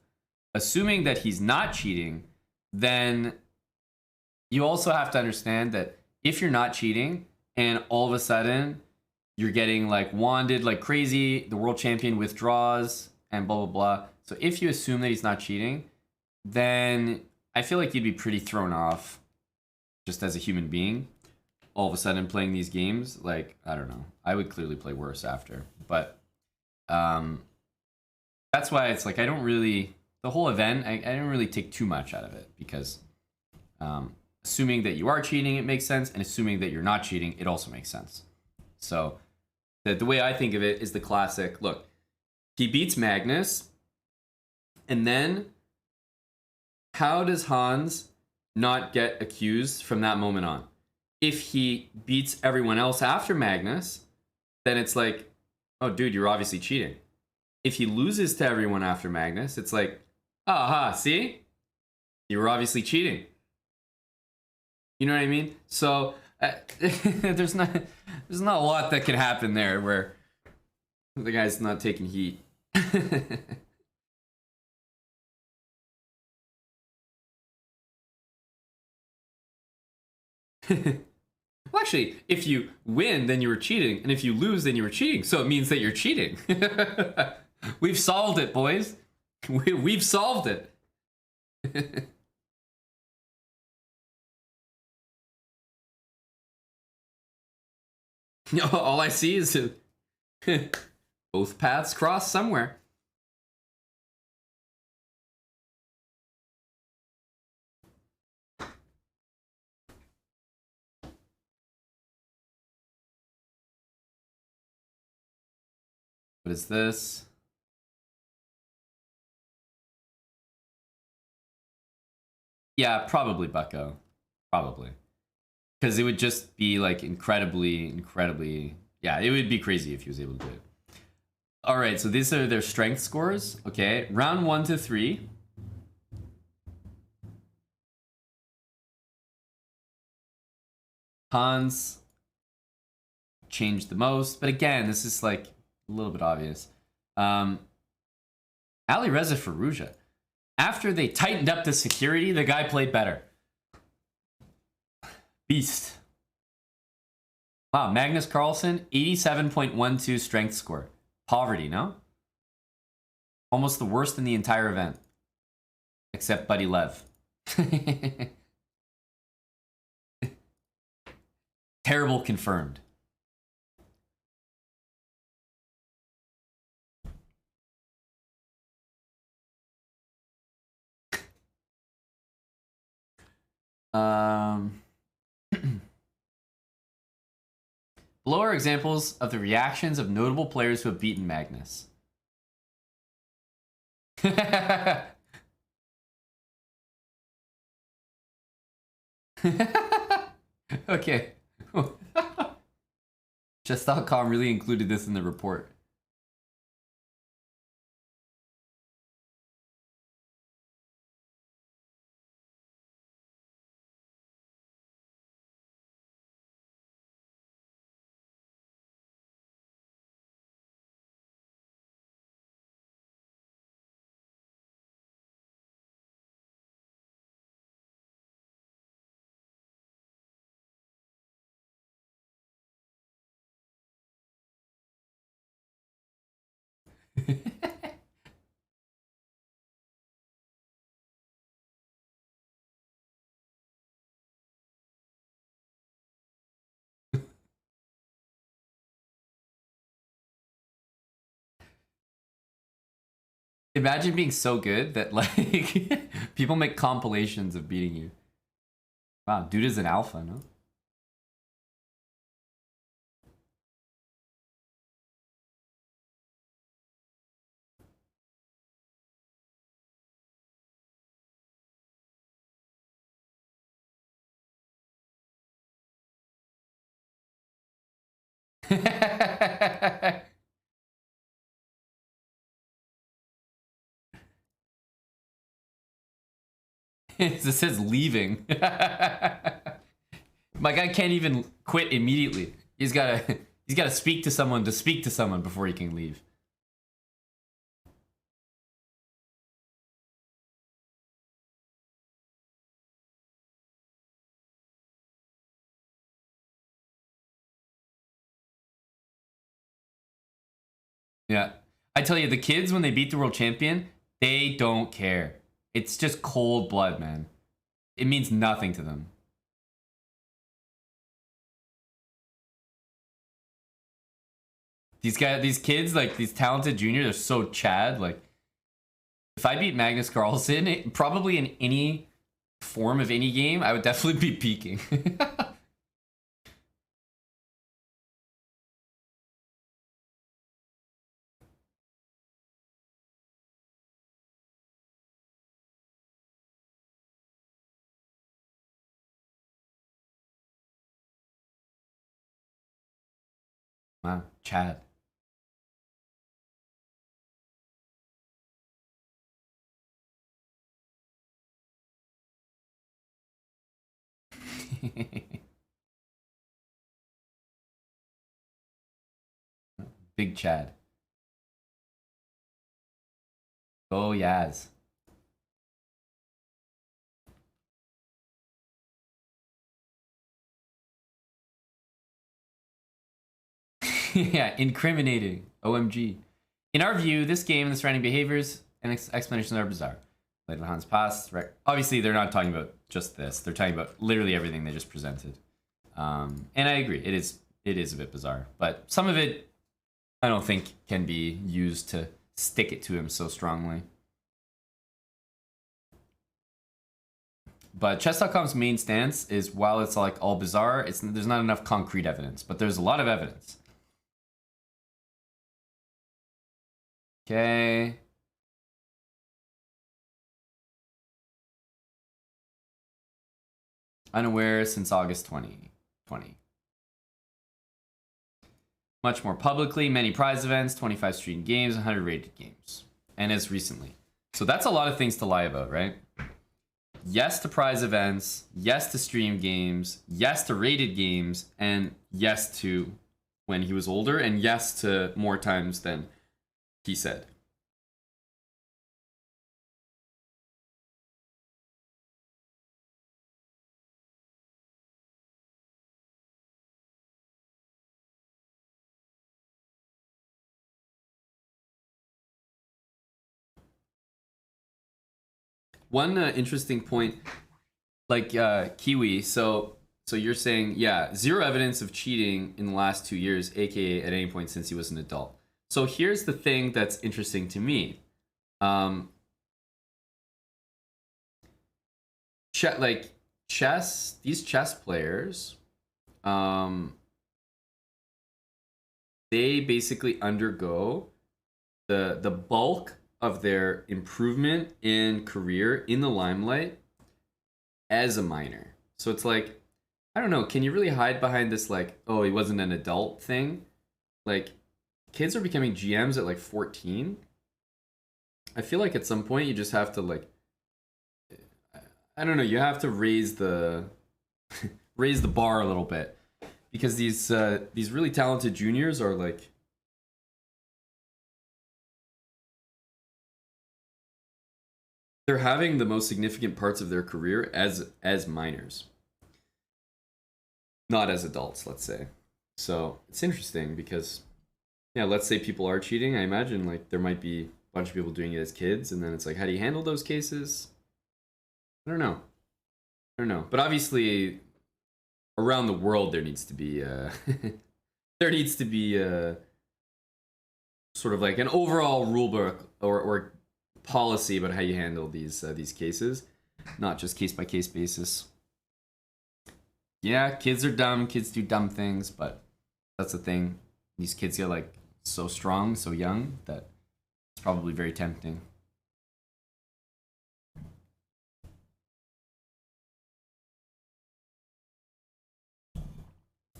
Assuming that he's not cheating, then you also have to understand that if you're not cheating and all of a sudden you're getting like wanded like crazy, the world champion withdraws and blah, blah, blah. So if you assume that he's not cheating, then I feel like you'd be pretty thrown off just as a human being. All of a sudden playing these games, like, I don't know. I would clearly play worse after. But that's why it's like I don't really, the whole event, I don't really take too much out of it because assuming that you are cheating, it makes sense. And assuming that you're not cheating, it also makes sense. So the way I think of it is the classic, look, he beats Magnus, and then how does Hans not get accused from that moment on? If he beats everyone else after Magnus, then it's like, oh, dude, you're obviously cheating. If he loses to everyone after Magnus, it's like, aha, see? You were obviously cheating. You know what I mean? So there's not a lot that can happen there where the guy's not taking heat. Well, actually, if you win, then you were cheating, and if you lose, then you were cheating. So it means that you're cheating. We've solved it, boys. We've solved it. All I see is both paths cross somewhere. What is this? Yeah, probably Bucko. Probably. Because it would just be like incredibly. Yeah, it would be crazy if he was able to do it. All right, so these are their strength scores. Okay, round 1 to 3. Hans changed the most, but again, this is like a little bit obvious. Ali Reza Faruja. After they tightened up the security, the guy played better. Beast. Wow, Magnus Carlsen, 87.12 strength score. Poverty, no? Almost the worst in the entire event. Except Buddy Lev. Terrible confirmed. Below are examples of the reactions of notable players who have beaten Magnus. Okay. Chess.com really included this in the report. Imagine being so good that like people make compilations of beating you. Wow, dude is an alpha, no? It says leaving. My guy can't even quit immediately. He's gotta speak to someone before he can leave. Yeah. I tell you, the kids, when they beat the world champion, they don't care. It's just cold blood, man. It means nothing to them. These kids, like these talented juniors, are so Chad. Like, if I beat Magnus Carlsen, probably in any form of any game, I would definitely be peaking. Wow, Chad. Big Chad. Oh, Yaz. Yeah, incriminating. OMG. In our view, this game and the surrounding behaviors and explanations are bizarre. Later Hans past, right? Obviously, they're not talking about just this. They're talking about literally everything they just presented. And I agree, it is a bit bizarre, but some of it I don't think can be used to stick it to him so strongly. But chess.com's main stance is, while it's like all bizarre, there's not enough concrete evidence, but there's a lot of evidence. Okay. Unaware since August 2020. Much more publicly, many prize events, 25 streamed games, 100 rated games. And as recently. So that's a lot of things to lie about, right? Yes to prize events, yes to stream games, yes to rated games, and yes to when he was older, and yes to more times than he said. One interesting point, like Kiwi, so you're saying, yeah, zero evidence of cheating in the last 2 years, aka at any point since he was an adult. So here's the thing that's interesting to me. These chess players, they basically undergo the bulk of their improvement in career in the limelight as a minor. So it's like, I don't know, can you really hide behind this, like, oh, he wasn't an adult thing? Like, kids are becoming GMs at like 14. I feel like at some point you just have to, like, I don't know, you have to raise the raise the bar a little bit, because these really talented juniors are like, they're having the most significant parts of their career as minors, not as adults, let's say. So it's interesting because, yeah, let's say people are cheating. I imagine like there might be a bunch of people doing it as kids, and then it's like, how do you handle those cases? I don't know. I don't know. But obviously, around the world, there needs to be there needs to be sort of like an overall rule book or policy about how you handle these cases, not just case by case basis. Yeah, kids are dumb. Kids do dumb things, but that's the thing. These kids get like so strong, so young, that it's probably very tempting.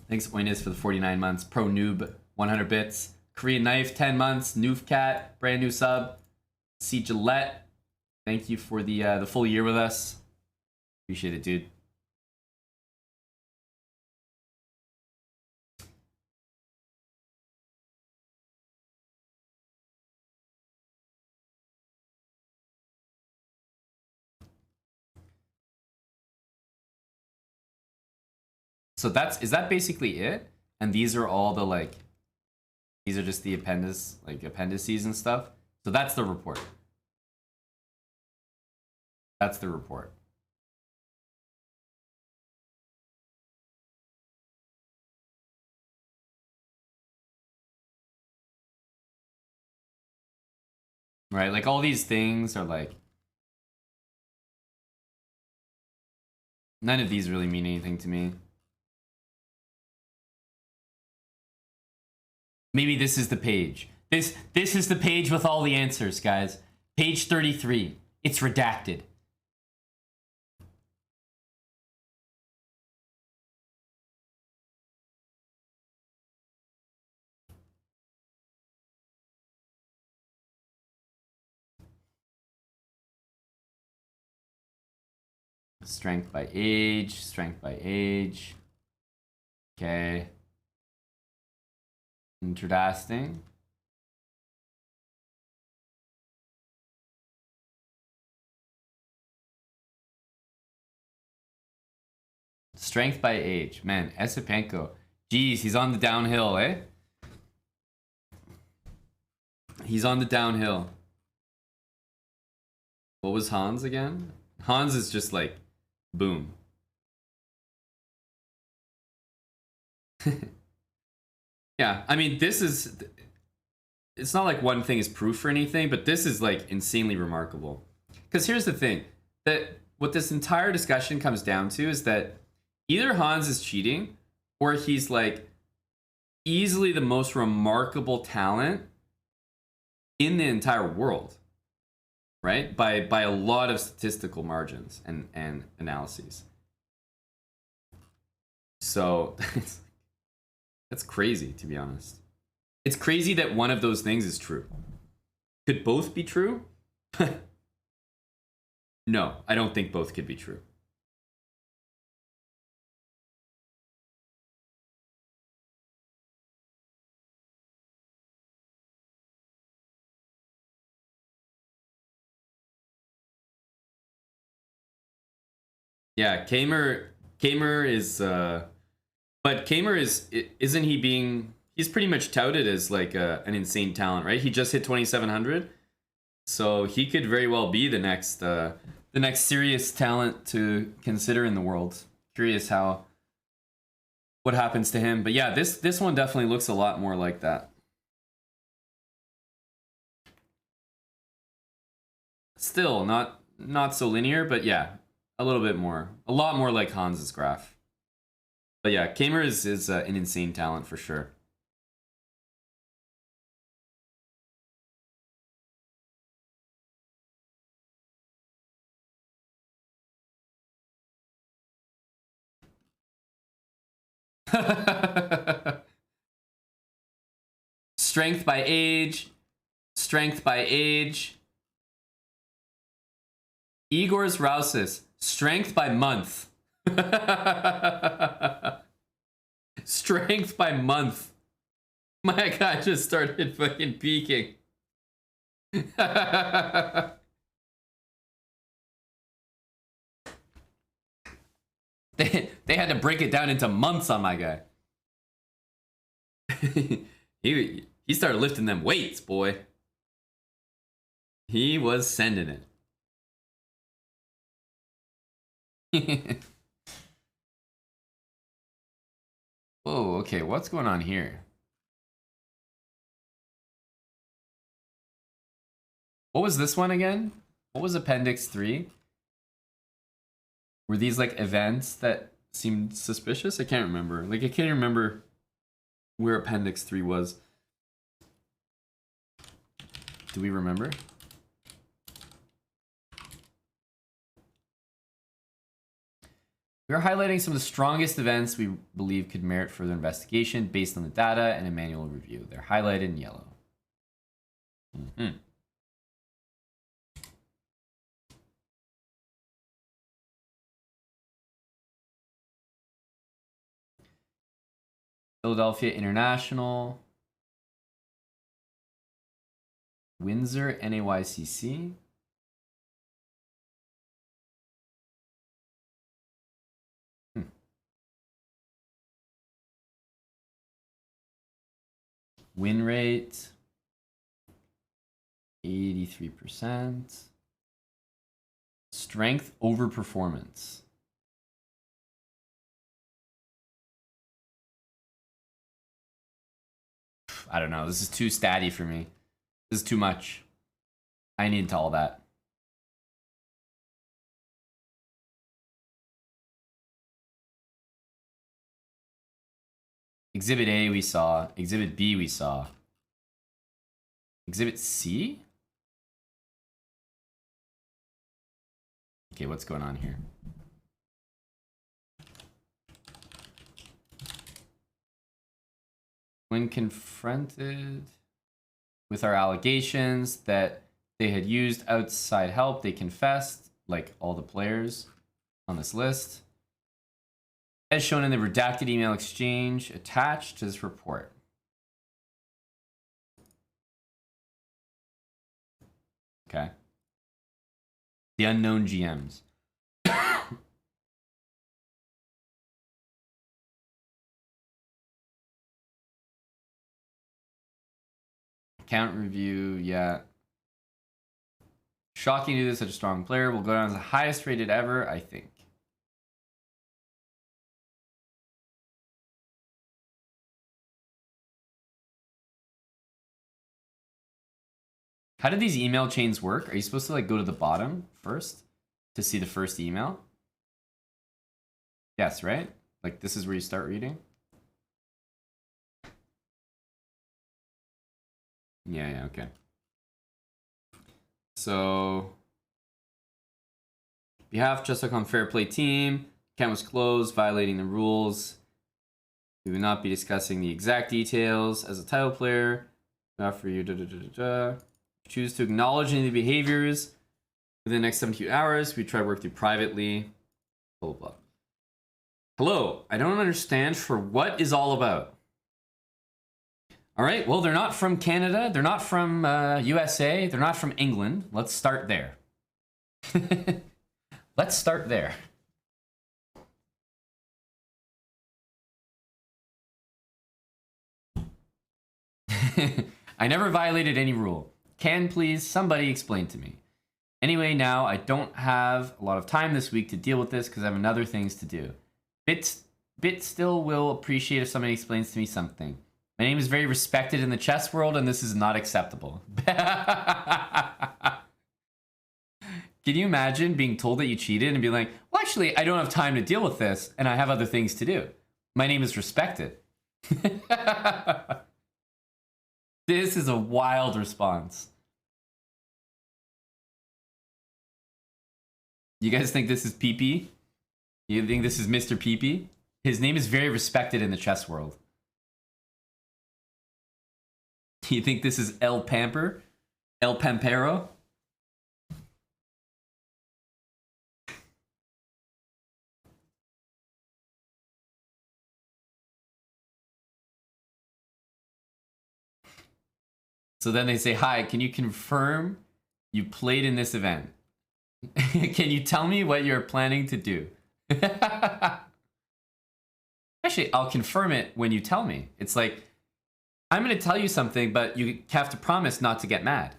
Thanks, Oinus, for the 49 months. Pro Noob, 100 bits. Korean Knife, 10 months. Noofcat, brand new sub. C Gillette, thank you for the full year with us. Appreciate it, dude. So is that basically it? And these are all the, like, these are just the appendices and stuff. So that's the report. That's the report. Right? Like all these things are like, none of these really mean anything to me. Maybe this is the page. This is the page with all the answers, guys. Page 33. It's redacted. Strength by age. Strength by age. Okay. Interesting. Strength by age. Man, Esipenko. Jeez, he's on the downhill, eh? He's on the downhill. What was Hans again? Hans is just like, boom. Yeah, I mean, this is... It's not like one thing is proof or anything, but this is like insanely remarkable. Because here's the thing. That what this entire discussion comes down to is that either Hans is cheating or he's like easily the most remarkable talent in the entire world, right? By a lot of statistical margins and analyses. So that's crazy, to be honest. It's crazy that one of those things is true. Could both be true? No, I don't think both could be true. Yeah, Kamer is but Kamer isn't he being he's pretty much touted as like an insane talent, right? He just hit 2700. So he could very well be the next serious talent to consider in the world. Curious what happens to him. But yeah, this one definitely looks a lot more like that. Still not so linear, but yeah, a little bit more. A lot more like Hans's graph. But yeah, Kamer is an insane talent for sure. Strength by age. Strength by age. Igor's Rousis. Strength by month. Strength by month. My guy just started fucking peaking. They had to break it down into months on my guy. he started lifting them weights, boy. He was sending it. Oh, okay. What's going on here? What was this one again? What was Appendix 3? Were these like events that seemed suspicious? I can't remember. Like I can't remember where Appendix 3 was. Do we remember? We are highlighting some of the strongest events we believe could merit further investigation based on the data and a manual review. They're highlighted in yellow. Mm-hmm. Philadelphia International. Windsor NAYCC. Win rate 83%. Strength over performance. I don't know. This is too statty for me. This is too much. I need all that. Exhibit A we saw. Exhibit B we saw. Exhibit C? Okay, what's going on here? When confronted with our allegations that they had used outside help, they confessed, like all the players. on this list. As shown in the redacted email exchange attached to this report. Okay. The unknown GMs. Account review, yeah. Shocking to do this, such a strong player. Will go down as the highest rated ever, I think. How do these email chains work? Are you supposed to like go to the bottom first to see the first email? Yes, right? Like this is where you start reading? Yeah, okay. So, behalf just like on fair play team, account was closed, violating the rules. We will not be discussing the exact details as a title player. Not for you. Choose to acknowledge any of the behaviors within the next 72 hours. We try to work through privately. Blah, blah, blah. Hello, I don't understand for what is all about. All right, well, they're not from Canada. They're not from USA. They're not from England. Let's start there. Let's start there. I never violated any rule. Can please somebody explain to me? Anyway, now I don't have a lot of time this week to deal with this because I have other things to do. Bit still will appreciate if somebody explains to me something. My name is very respected in the chess world, and this is not acceptable. Can you imagine being told that you cheated and be like, well, actually, I don't have time to deal with this, and I have other things to do. My name is respected. This is a wild response. You guys think this is PP? You think this is Mr. PP? His name is very respected in the chess world. You think this is El Pamper? El Pampero? So then they say, hi, can you confirm you played in this event? Can you tell me what you're planning to do? Actually, I'll confirm it when you tell me. It's like, I'm going to tell you something, but you have to promise not to get mad.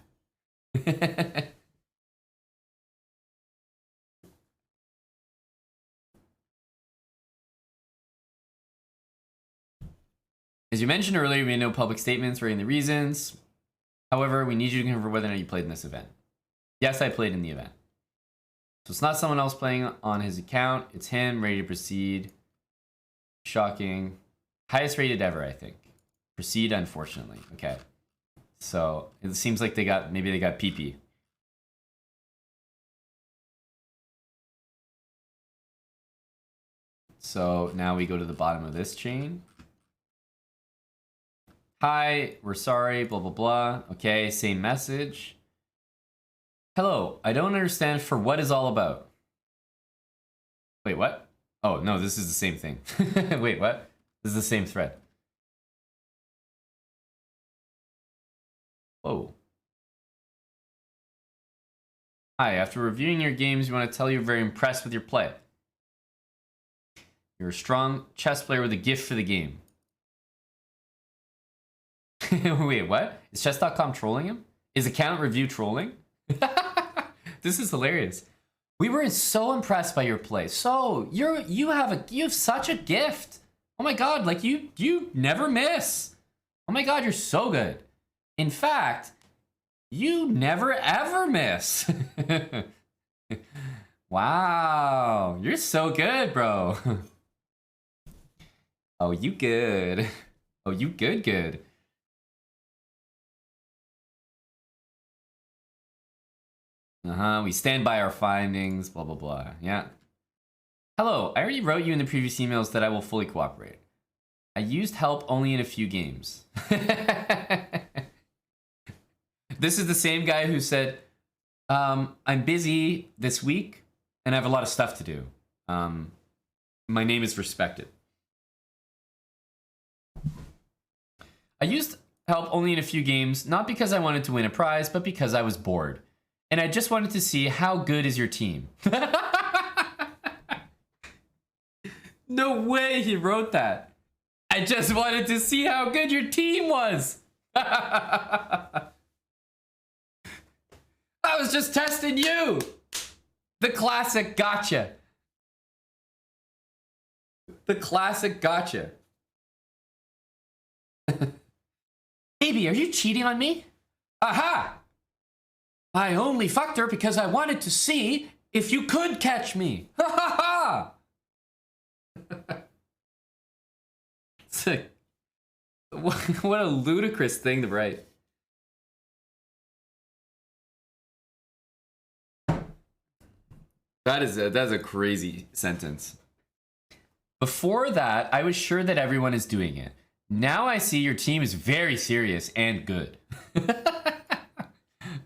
As you mentioned earlier, we made no public statements regarding the reasons. However, we need you to confirm whether or not you played in this event. Yes, I played in the event. So it's not someone else playing on his account. It's him, ready to proceed. Shocking. Highest rated ever, I think. Proceed, unfortunately. Okay. So it seems like maybe they got PP. So now we go to the bottom of this chain. Hi, we're sorry, blah, blah, blah. Okay, same message. Hello, I don't understand for what is all about. Wait, what? Oh, no, this is the same thing. Wait, what? This is the same thread. Whoa. Hi, after reviewing your games, we want to tell you we're very impressed with your play. You're a strong chess player with a gift for the game. Wait, what? Is chess.com trolling him? Is account review trolling? This is hilarious. We were so impressed by your play. So you have such a gift. Oh my god, like you never miss. Oh my god, you're so good. In fact, you never ever miss. Wow, you're so good, bro. Oh, you good. Oh, you good. We stand by our findings, blah, blah, blah. Yeah. Hello, I already wrote you in the previous emails that I will fully cooperate. I used help only in a few games. This is the same guy who said, I'm busy this week and I have a lot of stuff to do. My name is respected. I used help only in a few games, not because I wanted to win a prize, but because I was bored. And I just wanted to see how good is your team. No way he wrote that. I just wanted to see how good your team was. I was just testing you. The classic gotcha. The classic gotcha. Baby, are you cheating on me? Aha! I only fucked her because I wanted to see if you could catch me. Ha ha ha! What a ludicrous thing to write. That's a crazy sentence. Before that, I was sure that everyone is doing it. Now I see your team is very serious and good.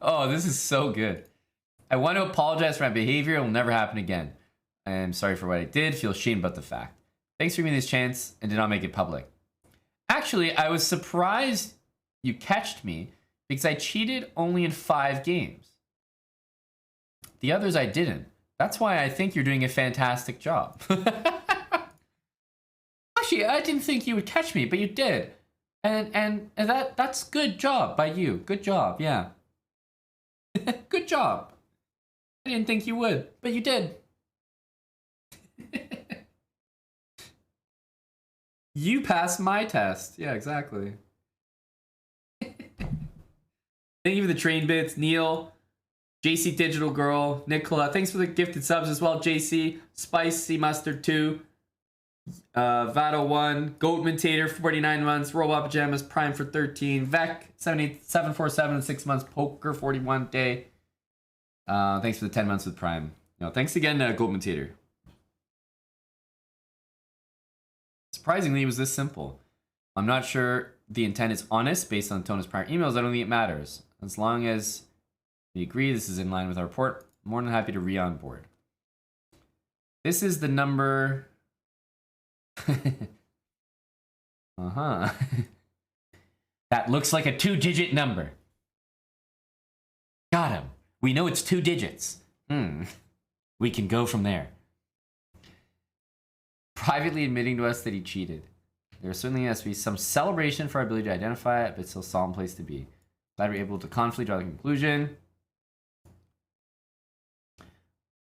Oh, this is so good. I want to apologize for my behavior. It will never happen again. I am sorry for what I did. Feel ashamed about the fact. Thanks for giving me this chance and did not make it public. Actually, I was surprised you catched me because I cheated only in 5 games. The others I didn't. That's why I think you're doing a fantastic job. Actually, I didn't think you would catch me, but you did. And that's good job by you. Good job, yeah. Good job. I didn't think you would, but you did. You passed my test. Yeah, exactly. Thank you for the train bits, Neil. JC Digital Girl, Nicola. Thanks for the gifted subs as well, JC. Spicy Mustard 2. Vado1. Goatmentator, 49 months. Robot Pajamas, Prime for 13. Vec, 747, 6 months. Poker, 41 day. Thanks for the 10 months with Prime. No, thanks again, Goatmentator. Surprisingly, it was this simple. I'm not sure the intent is honest based on Tona's prior emails. I don't think it matters. As long as we agree this is in line with our report, I'm more than happy to re-onboard. This is the number... uh-huh. That looks like a 2-digit number. Got him. We know it's 2 digits. We can go from there. Privately admitting to us that he cheated. There certainly has to be some celebration for our ability to identify it, but it's still a solemn place to be. Glad we're able to confidently draw the conclusion.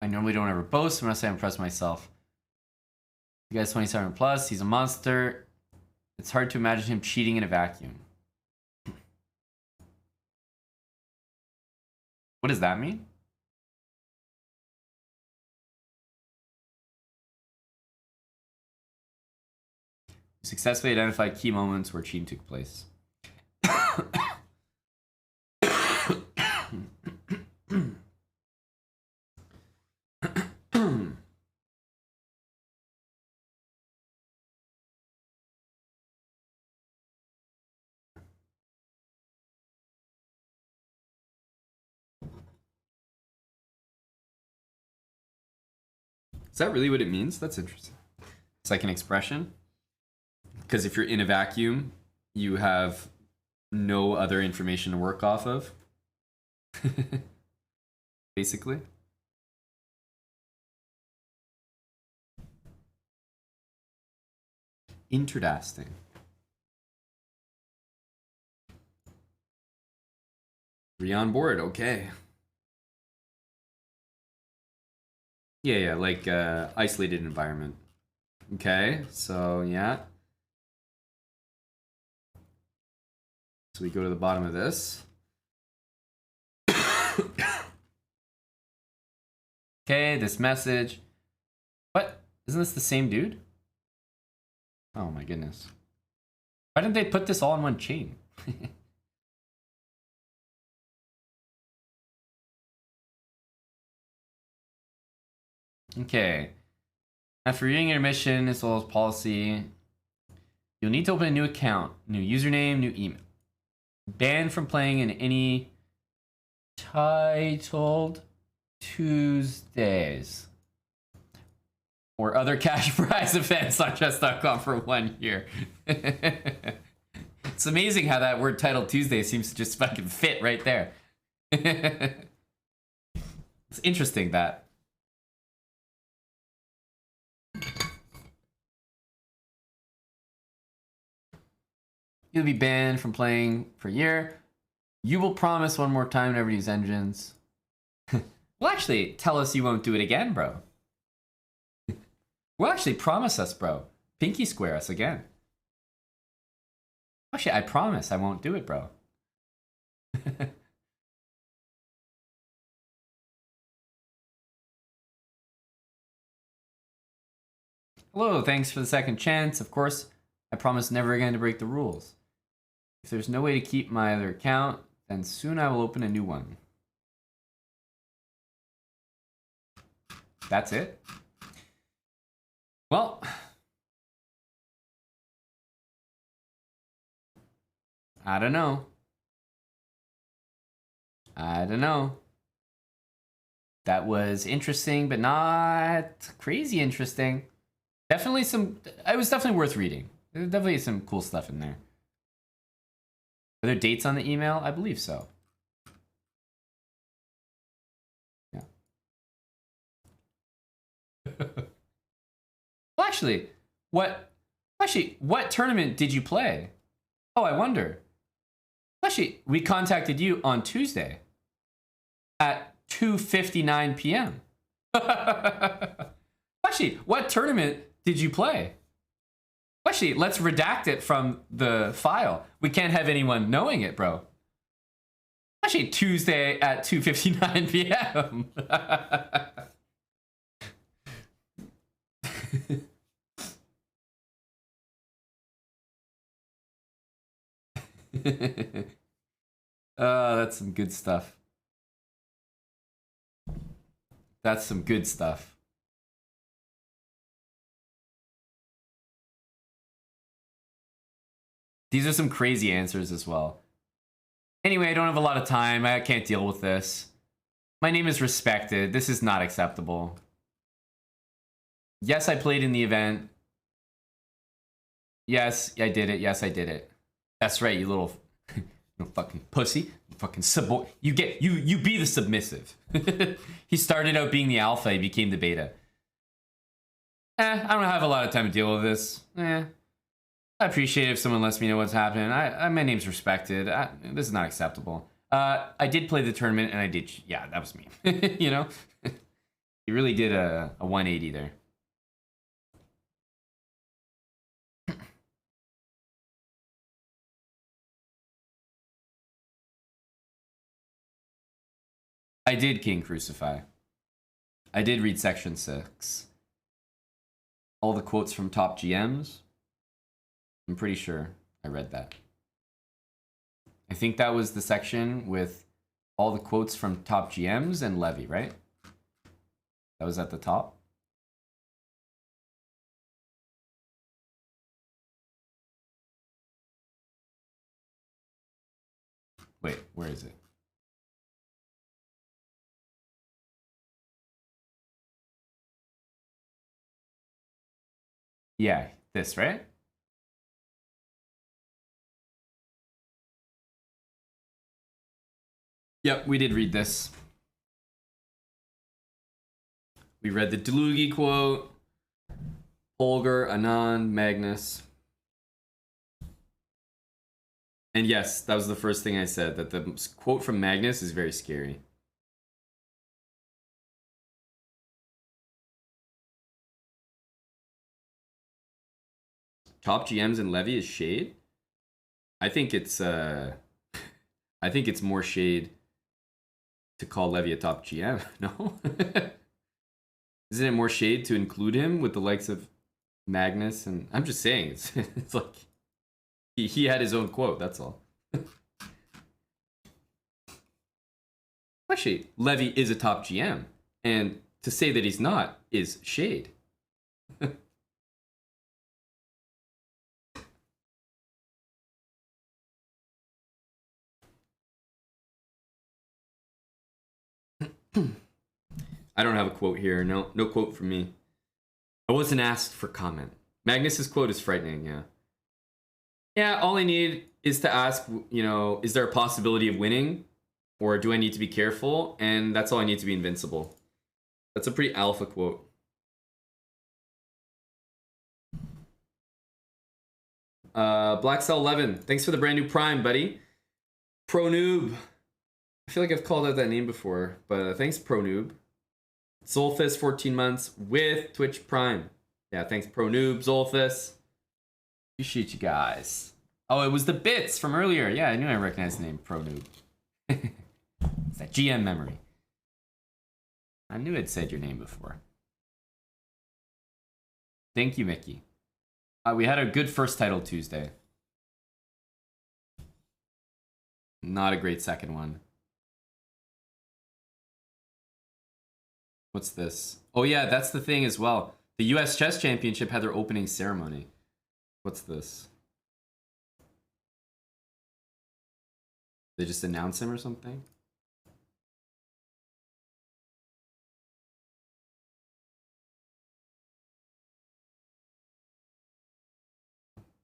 I normally don't ever boast unless I impress myself. You guys 27 plus, he's a monster. It's hard to imagine him cheating in a vacuum. What does that mean? Successfully identify key moments where cheating took place. Is that really what it means? That's interesting. It's like an expression. Because if you're in a vacuum, you have no other information to work off of. Basically. Interesting. Re-on board, okay. Yeah, like isolated environment. Okay, so yeah. So we go to the bottom of this. Okay, this message. What? Isn't this the same dude? Oh my goodness. Why didn't they put this all in one chain? Okay. After reading your mission as well as policy, you'll need to open a new account, new username, new email. Banned from playing in any titled Tuesdays. or other cash prize events on chess.com for 1 year. It's amazing how that word Title Tuesday seems to just fucking fit right there. It's interesting that. You'll be banned from playing for a year. You will promise one more time never to use engines. Well, actually, tell us you won't do it again, bro. Well, actually, promise us, bro. Pinky square us again. Actually, I promise I won't do it, bro. Hello, thanks for the second chance. Of course, I promise never again to break the rules. If there's no way to keep my other account, then soon I will open a new one. That's it? Well, I don't know. I don't know. That was interesting, but not crazy interesting. Definitely some, it was definitely worth reading. There's definitely some cool stuff in there. Are there dates on the email? I believe so. Yeah. Well, actually, what tournament did you play? Oh, I wonder. Actually, we contacted you on Tuesday at 2:59 p.m. Actually, what tournament did you play? Actually, let's redact it from the file. We can't have anyone knowing it, bro. Actually, Tuesday at 2:59 p.m. Oh, that's some good stuff. That's some good stuff. These are some crazy answers as well. Anyway, I don't have a lot of time. I can't deal with this. My name is respected. This is not acceptable. Yes, I played in the event. Yes, I did it. Yes, I did it. That's right, you little fucking pussy. Fucking you be the submissive. He started out being the alpha, he became the beta. I don't have a lot of time to deal with this. I appreciate it if someone lets me know what's happening. My name's respected. This is not acceptable. I did play the tournament, and I did. Yeah, that was me. You know, he really did a 180 there. I did King Crucify. I did read section 6. All the quotes from top GMs. I'm pretty sure I read that. I think that was the section with all the quotes from top GMs and Levy, right? That was at the top. Wait, where is it? Yeah, this, right? Yep, we did read this. We read the Delugi quote, Holger, Anand, Magnus. And yes, that was the first thing I said, that the quote from Magnus is very scary. Top GMs and Levy is shade? I think it's more shade to call Levy a top GM, no? Isn't it more shade to include him with the likes of Magnus? And I'm just saying, it's like he had his own quote, that's all. Actually, Levy is a top GM, and to say that he's not is shade. I don't have a quote here. No quote from me. I wasn't asked for comment. Magnus's quote is frightening, yeah. Yeah, all I need is to ask, you know, is there a possibility of winning? Or do I need to be careful? And that's all I need to be invincible. That's a pretty alpha quote. Black Cell 11, thanks for the brand new Prime, buddy. Pro Noob. I feel like I've called out that name before, but thanks, Pro Noob. Zolthus, 14 months with Twitch Prime. Yeah, thanks, Pro Noob, Zolthus. Appreciate you guys. Oh, it was the bits from earlier. Yeah, I knew I recognized the name Pro Noob. It's that GM memory. I knew I'd said your name before. Thank you, Mickey. We had a good first title Tuesday. Not a great second one. What's this? Oh yeah, that's the thing as well. The US Chess Championship had their opening ceremony. What's this? They just announce him or something?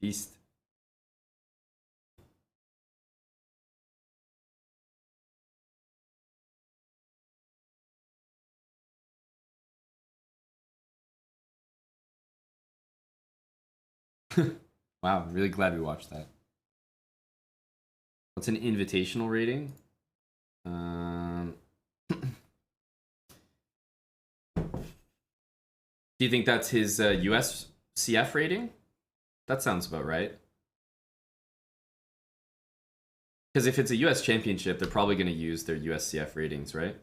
Beast. Wow, I'm really glad we watched that. What's an invitational rating? Do you think that's his US CF rating? That sounds about right. Because if it's a US championship, they're probably going to use their US CF ratings, right?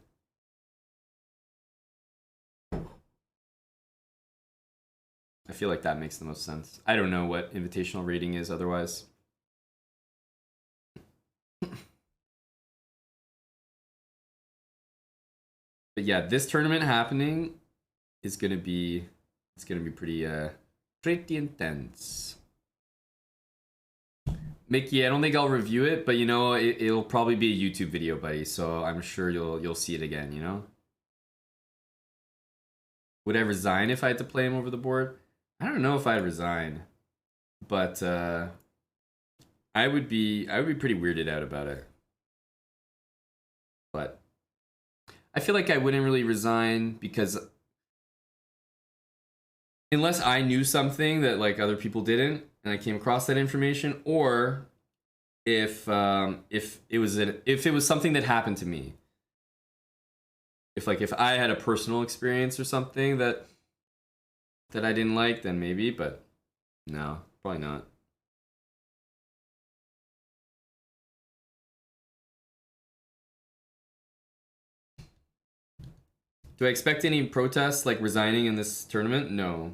I feel like that makes the most sense. I don't know what invitational rating is otherwise. But yeah, this tournament happening is gonna be pretty pretty intense. Mickey, I don't think I'll review it, but you know it'll probably be a YouTube video, buddy. So I'm sure you'll see it again. You know. Would I resign if I had to play him over the board? I don't know if I'd resign, but I would be pretty weirded out about it. But I feel like I wouldn't really resign because unless I knew something that like other people didn't and I came across that information, or if it was something that happened to me. If I had a personal experience or something that I didn't like, then maybe, but no, probably not. Do I expect any protests like resigning in this tournament? No.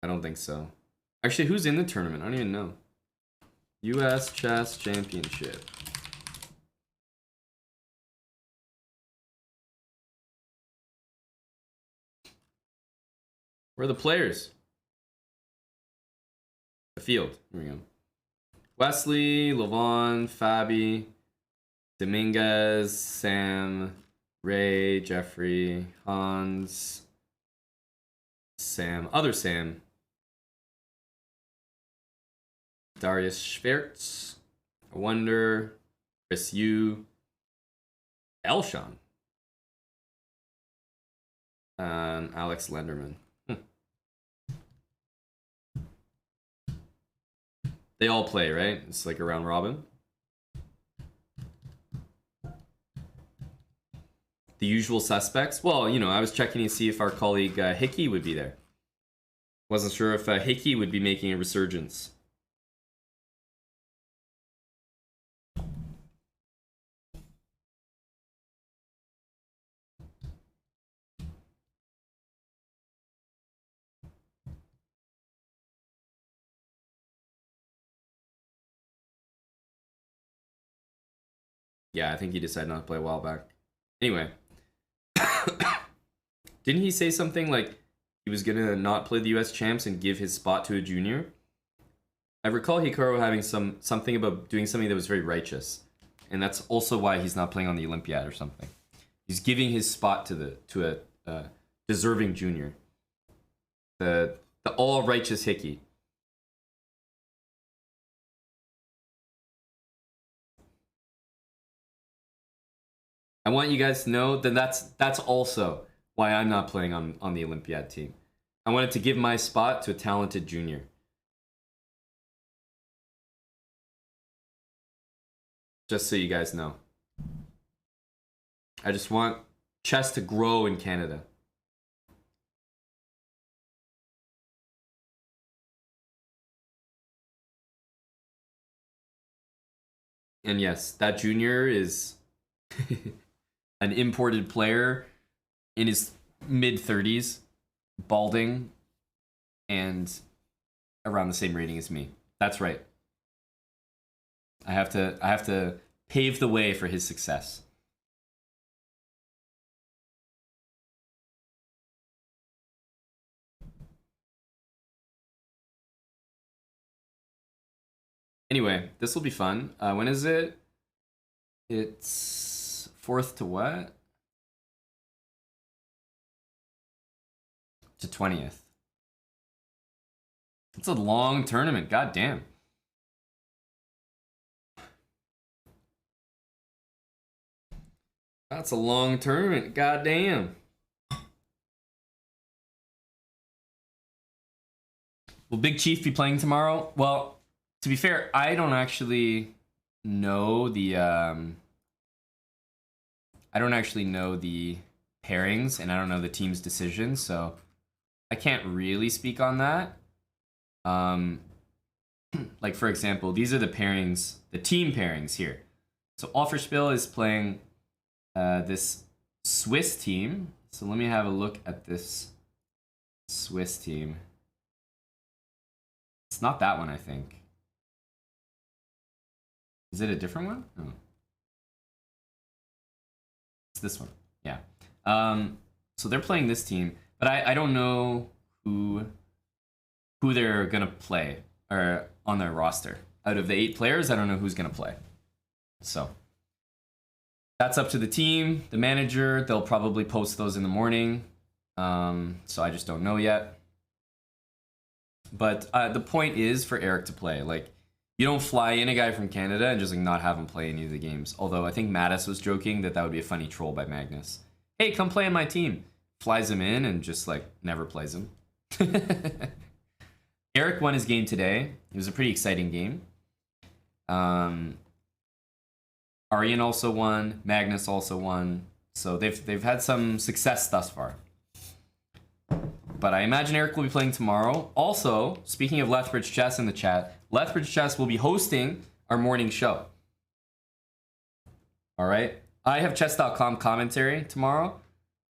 I don't think so. Actually, who's in the tournament? I don't even know. US Chess Championship. Where are the players? The field. Here we go. Wesley, Levon, Fabi, Dominguez, Sam, Ray, Jeffrey, Hans, Sam, other Sam, Darius Schwertz, I Wonder, Chris Yu, Elshon, and Alex Lenderman. They all play, right? It's like a round robin. The usual suspects? Well, you know, I was checking to see if our colleague Hickey would be there. Wasn't sure if Hickey would be making a resurgence. Yeah, I think he decided not to play a while back. Anyway. Didn't he say something like he was going to not play the US champs and give his spot to a junior? I recall Hikaru having something about doing something that was very righteous. And that's also why he's not playing on the Olympiad or something. He's giving his spot to a deserving junior. The all righteous Hickey. I want you guys to know that that's also why I'm not playing on the Olympiad team. I wanted to give my spot to a talented junior. Just so you guys know. I just want chess to grow in Canada. And yes, that junior is an imported player in his mid-30s, balding, and around the same rating as me. That's right. I have to pave the way for his success. Anyway, this will be fun. When is it? It's 4th to what? To 20th. It's a long tournament. God damn. That's a long tournament. God damn. Will Big Chief be playing tomorrow? Well, to be fair, I don't actually know the pairings, and I don't know the team's decisions, so I can't really speak on that. Like for example, these are the pairings, the team pairings here. So Offerspiel is playing this Swiss team. So let me have a look at this Swiss team. It's not that one, I think. Is it a different one? Oh. It's this one. Yeah. So they're playing this team, but I don't know who they're gonna play or on their roster. Out of the 8 players, I don't know who's gonna play. So that's up to the team, the manager. They'll probably post those in the morning. So I just don't know yet. But the point is for Eric to play. Like, you don't fly in a guy from Canada and just like not have him play any of the games. Although I think Mattis was joking that would be a funny troll by Magnus. Hey, come play on my team. Flies him in and just like never plays him. Eric won his game today. It was a pretty exciting game. Aryan also won. Magnus also won. So they've had some success thus far. But I imagine Eric will be playing tomorrow. Also, speaking of Lethbridge Chess in the chat, Lethbridge Chess will be hosting our morning show. All right. I have chess.com commentary tomorrow,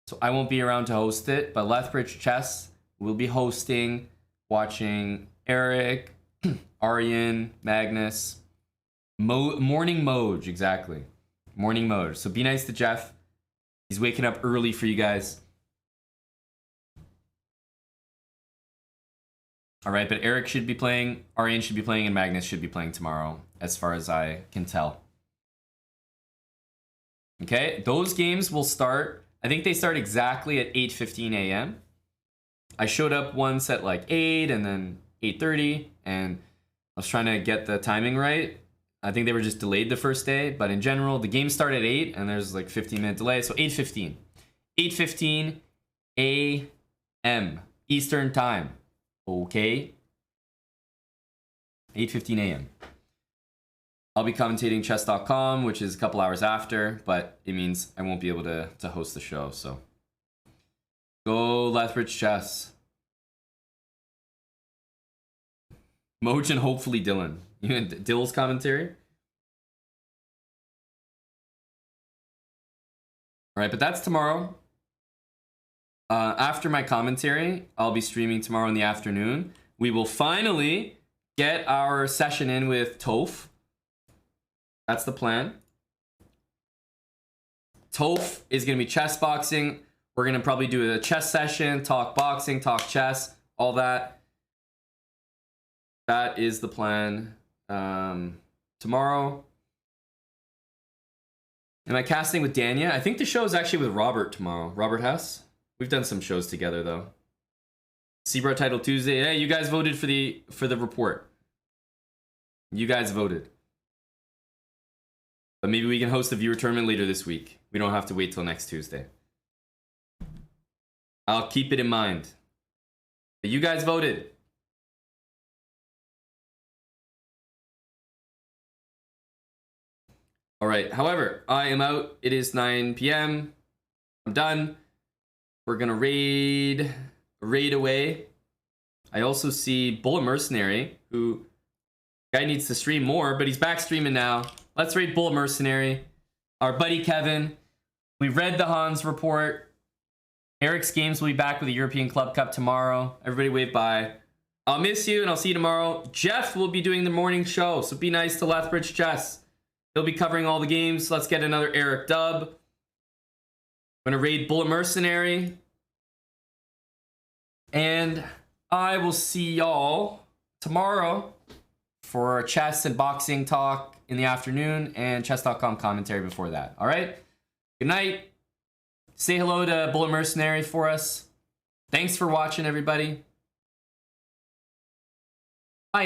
so I won't be around to host it. But Lethbridge Chess will be hosting, watching Eric, Aryan, Magnus, Morning Moj, exactly. Morning Moj. So be nice to Jeff. He's waking up early for you guys. All right, but Eric should be playing, Aryan should be playing, and Magnus should be playing tomorrow, as far as I can tell. Okay, those games will start, I think they start exactly at 8:15 a.m. I showed up once at like 8 and then 8:30, and I was trying to get the timing right. I think they were just delayed the first day, but in general, the games start at 8, and there's like 15-minute delay, so 8:15. 8:15 a.m. Eastern Time. Okay. 8:15 a.m. I'll be commentating chess.com, which is a couple hours after, but it means I won't be able to host the show, so. Go Lethbridge Chess. Moj and hopefully Dylan. You and Dill's commentary? Alright, but that's tomorrow. After my commentary, I'll be streaming tomorrow in the afternoon. We will finally get our session in with Toph. That's the plan. Toph is going to be chess boxing. We're going to probably do a chess session, talk boxing, talk chess, all that. That is the plan. Tomorrow. Am I casting with Dania? I think the show is actually with Robert tomorrow. Robert Hess. We've done some shows together, though. Seabra Title Tuesday. Hey, you guys voted for the report. You guys voted. But maybe we can host a viewer tournament later this week. We don't have to wait till next Tuesday. I'll keep it in mind. But you guys voted. All right. However, I am out. It is 9 p.m. I'm done. We're gonna raid away. I also see Bullet Mercenary, who guy needs to stream more, but he's back streaming now. Let's raid Bullet Mercenary. Our buddy Kevin. We read the Hans report. Eric's Games will be back with the European Club Cup tomorrow. Everybody wave bye. I'll miss you and I'll see you tomorrow. Jeff will be doing the morning show, so be nice to Lethbridge Chess. He'll be covering all the games. Let's get another Eric dub. I'm gonna raid Bullet Mercenary. And I will see y'all tomorrow for chess and boxing talk in the afternoon and chess.com commentary before that. All right? Good night. Say hello to Bullet Mercenary for us. Thanks for watching, everybody.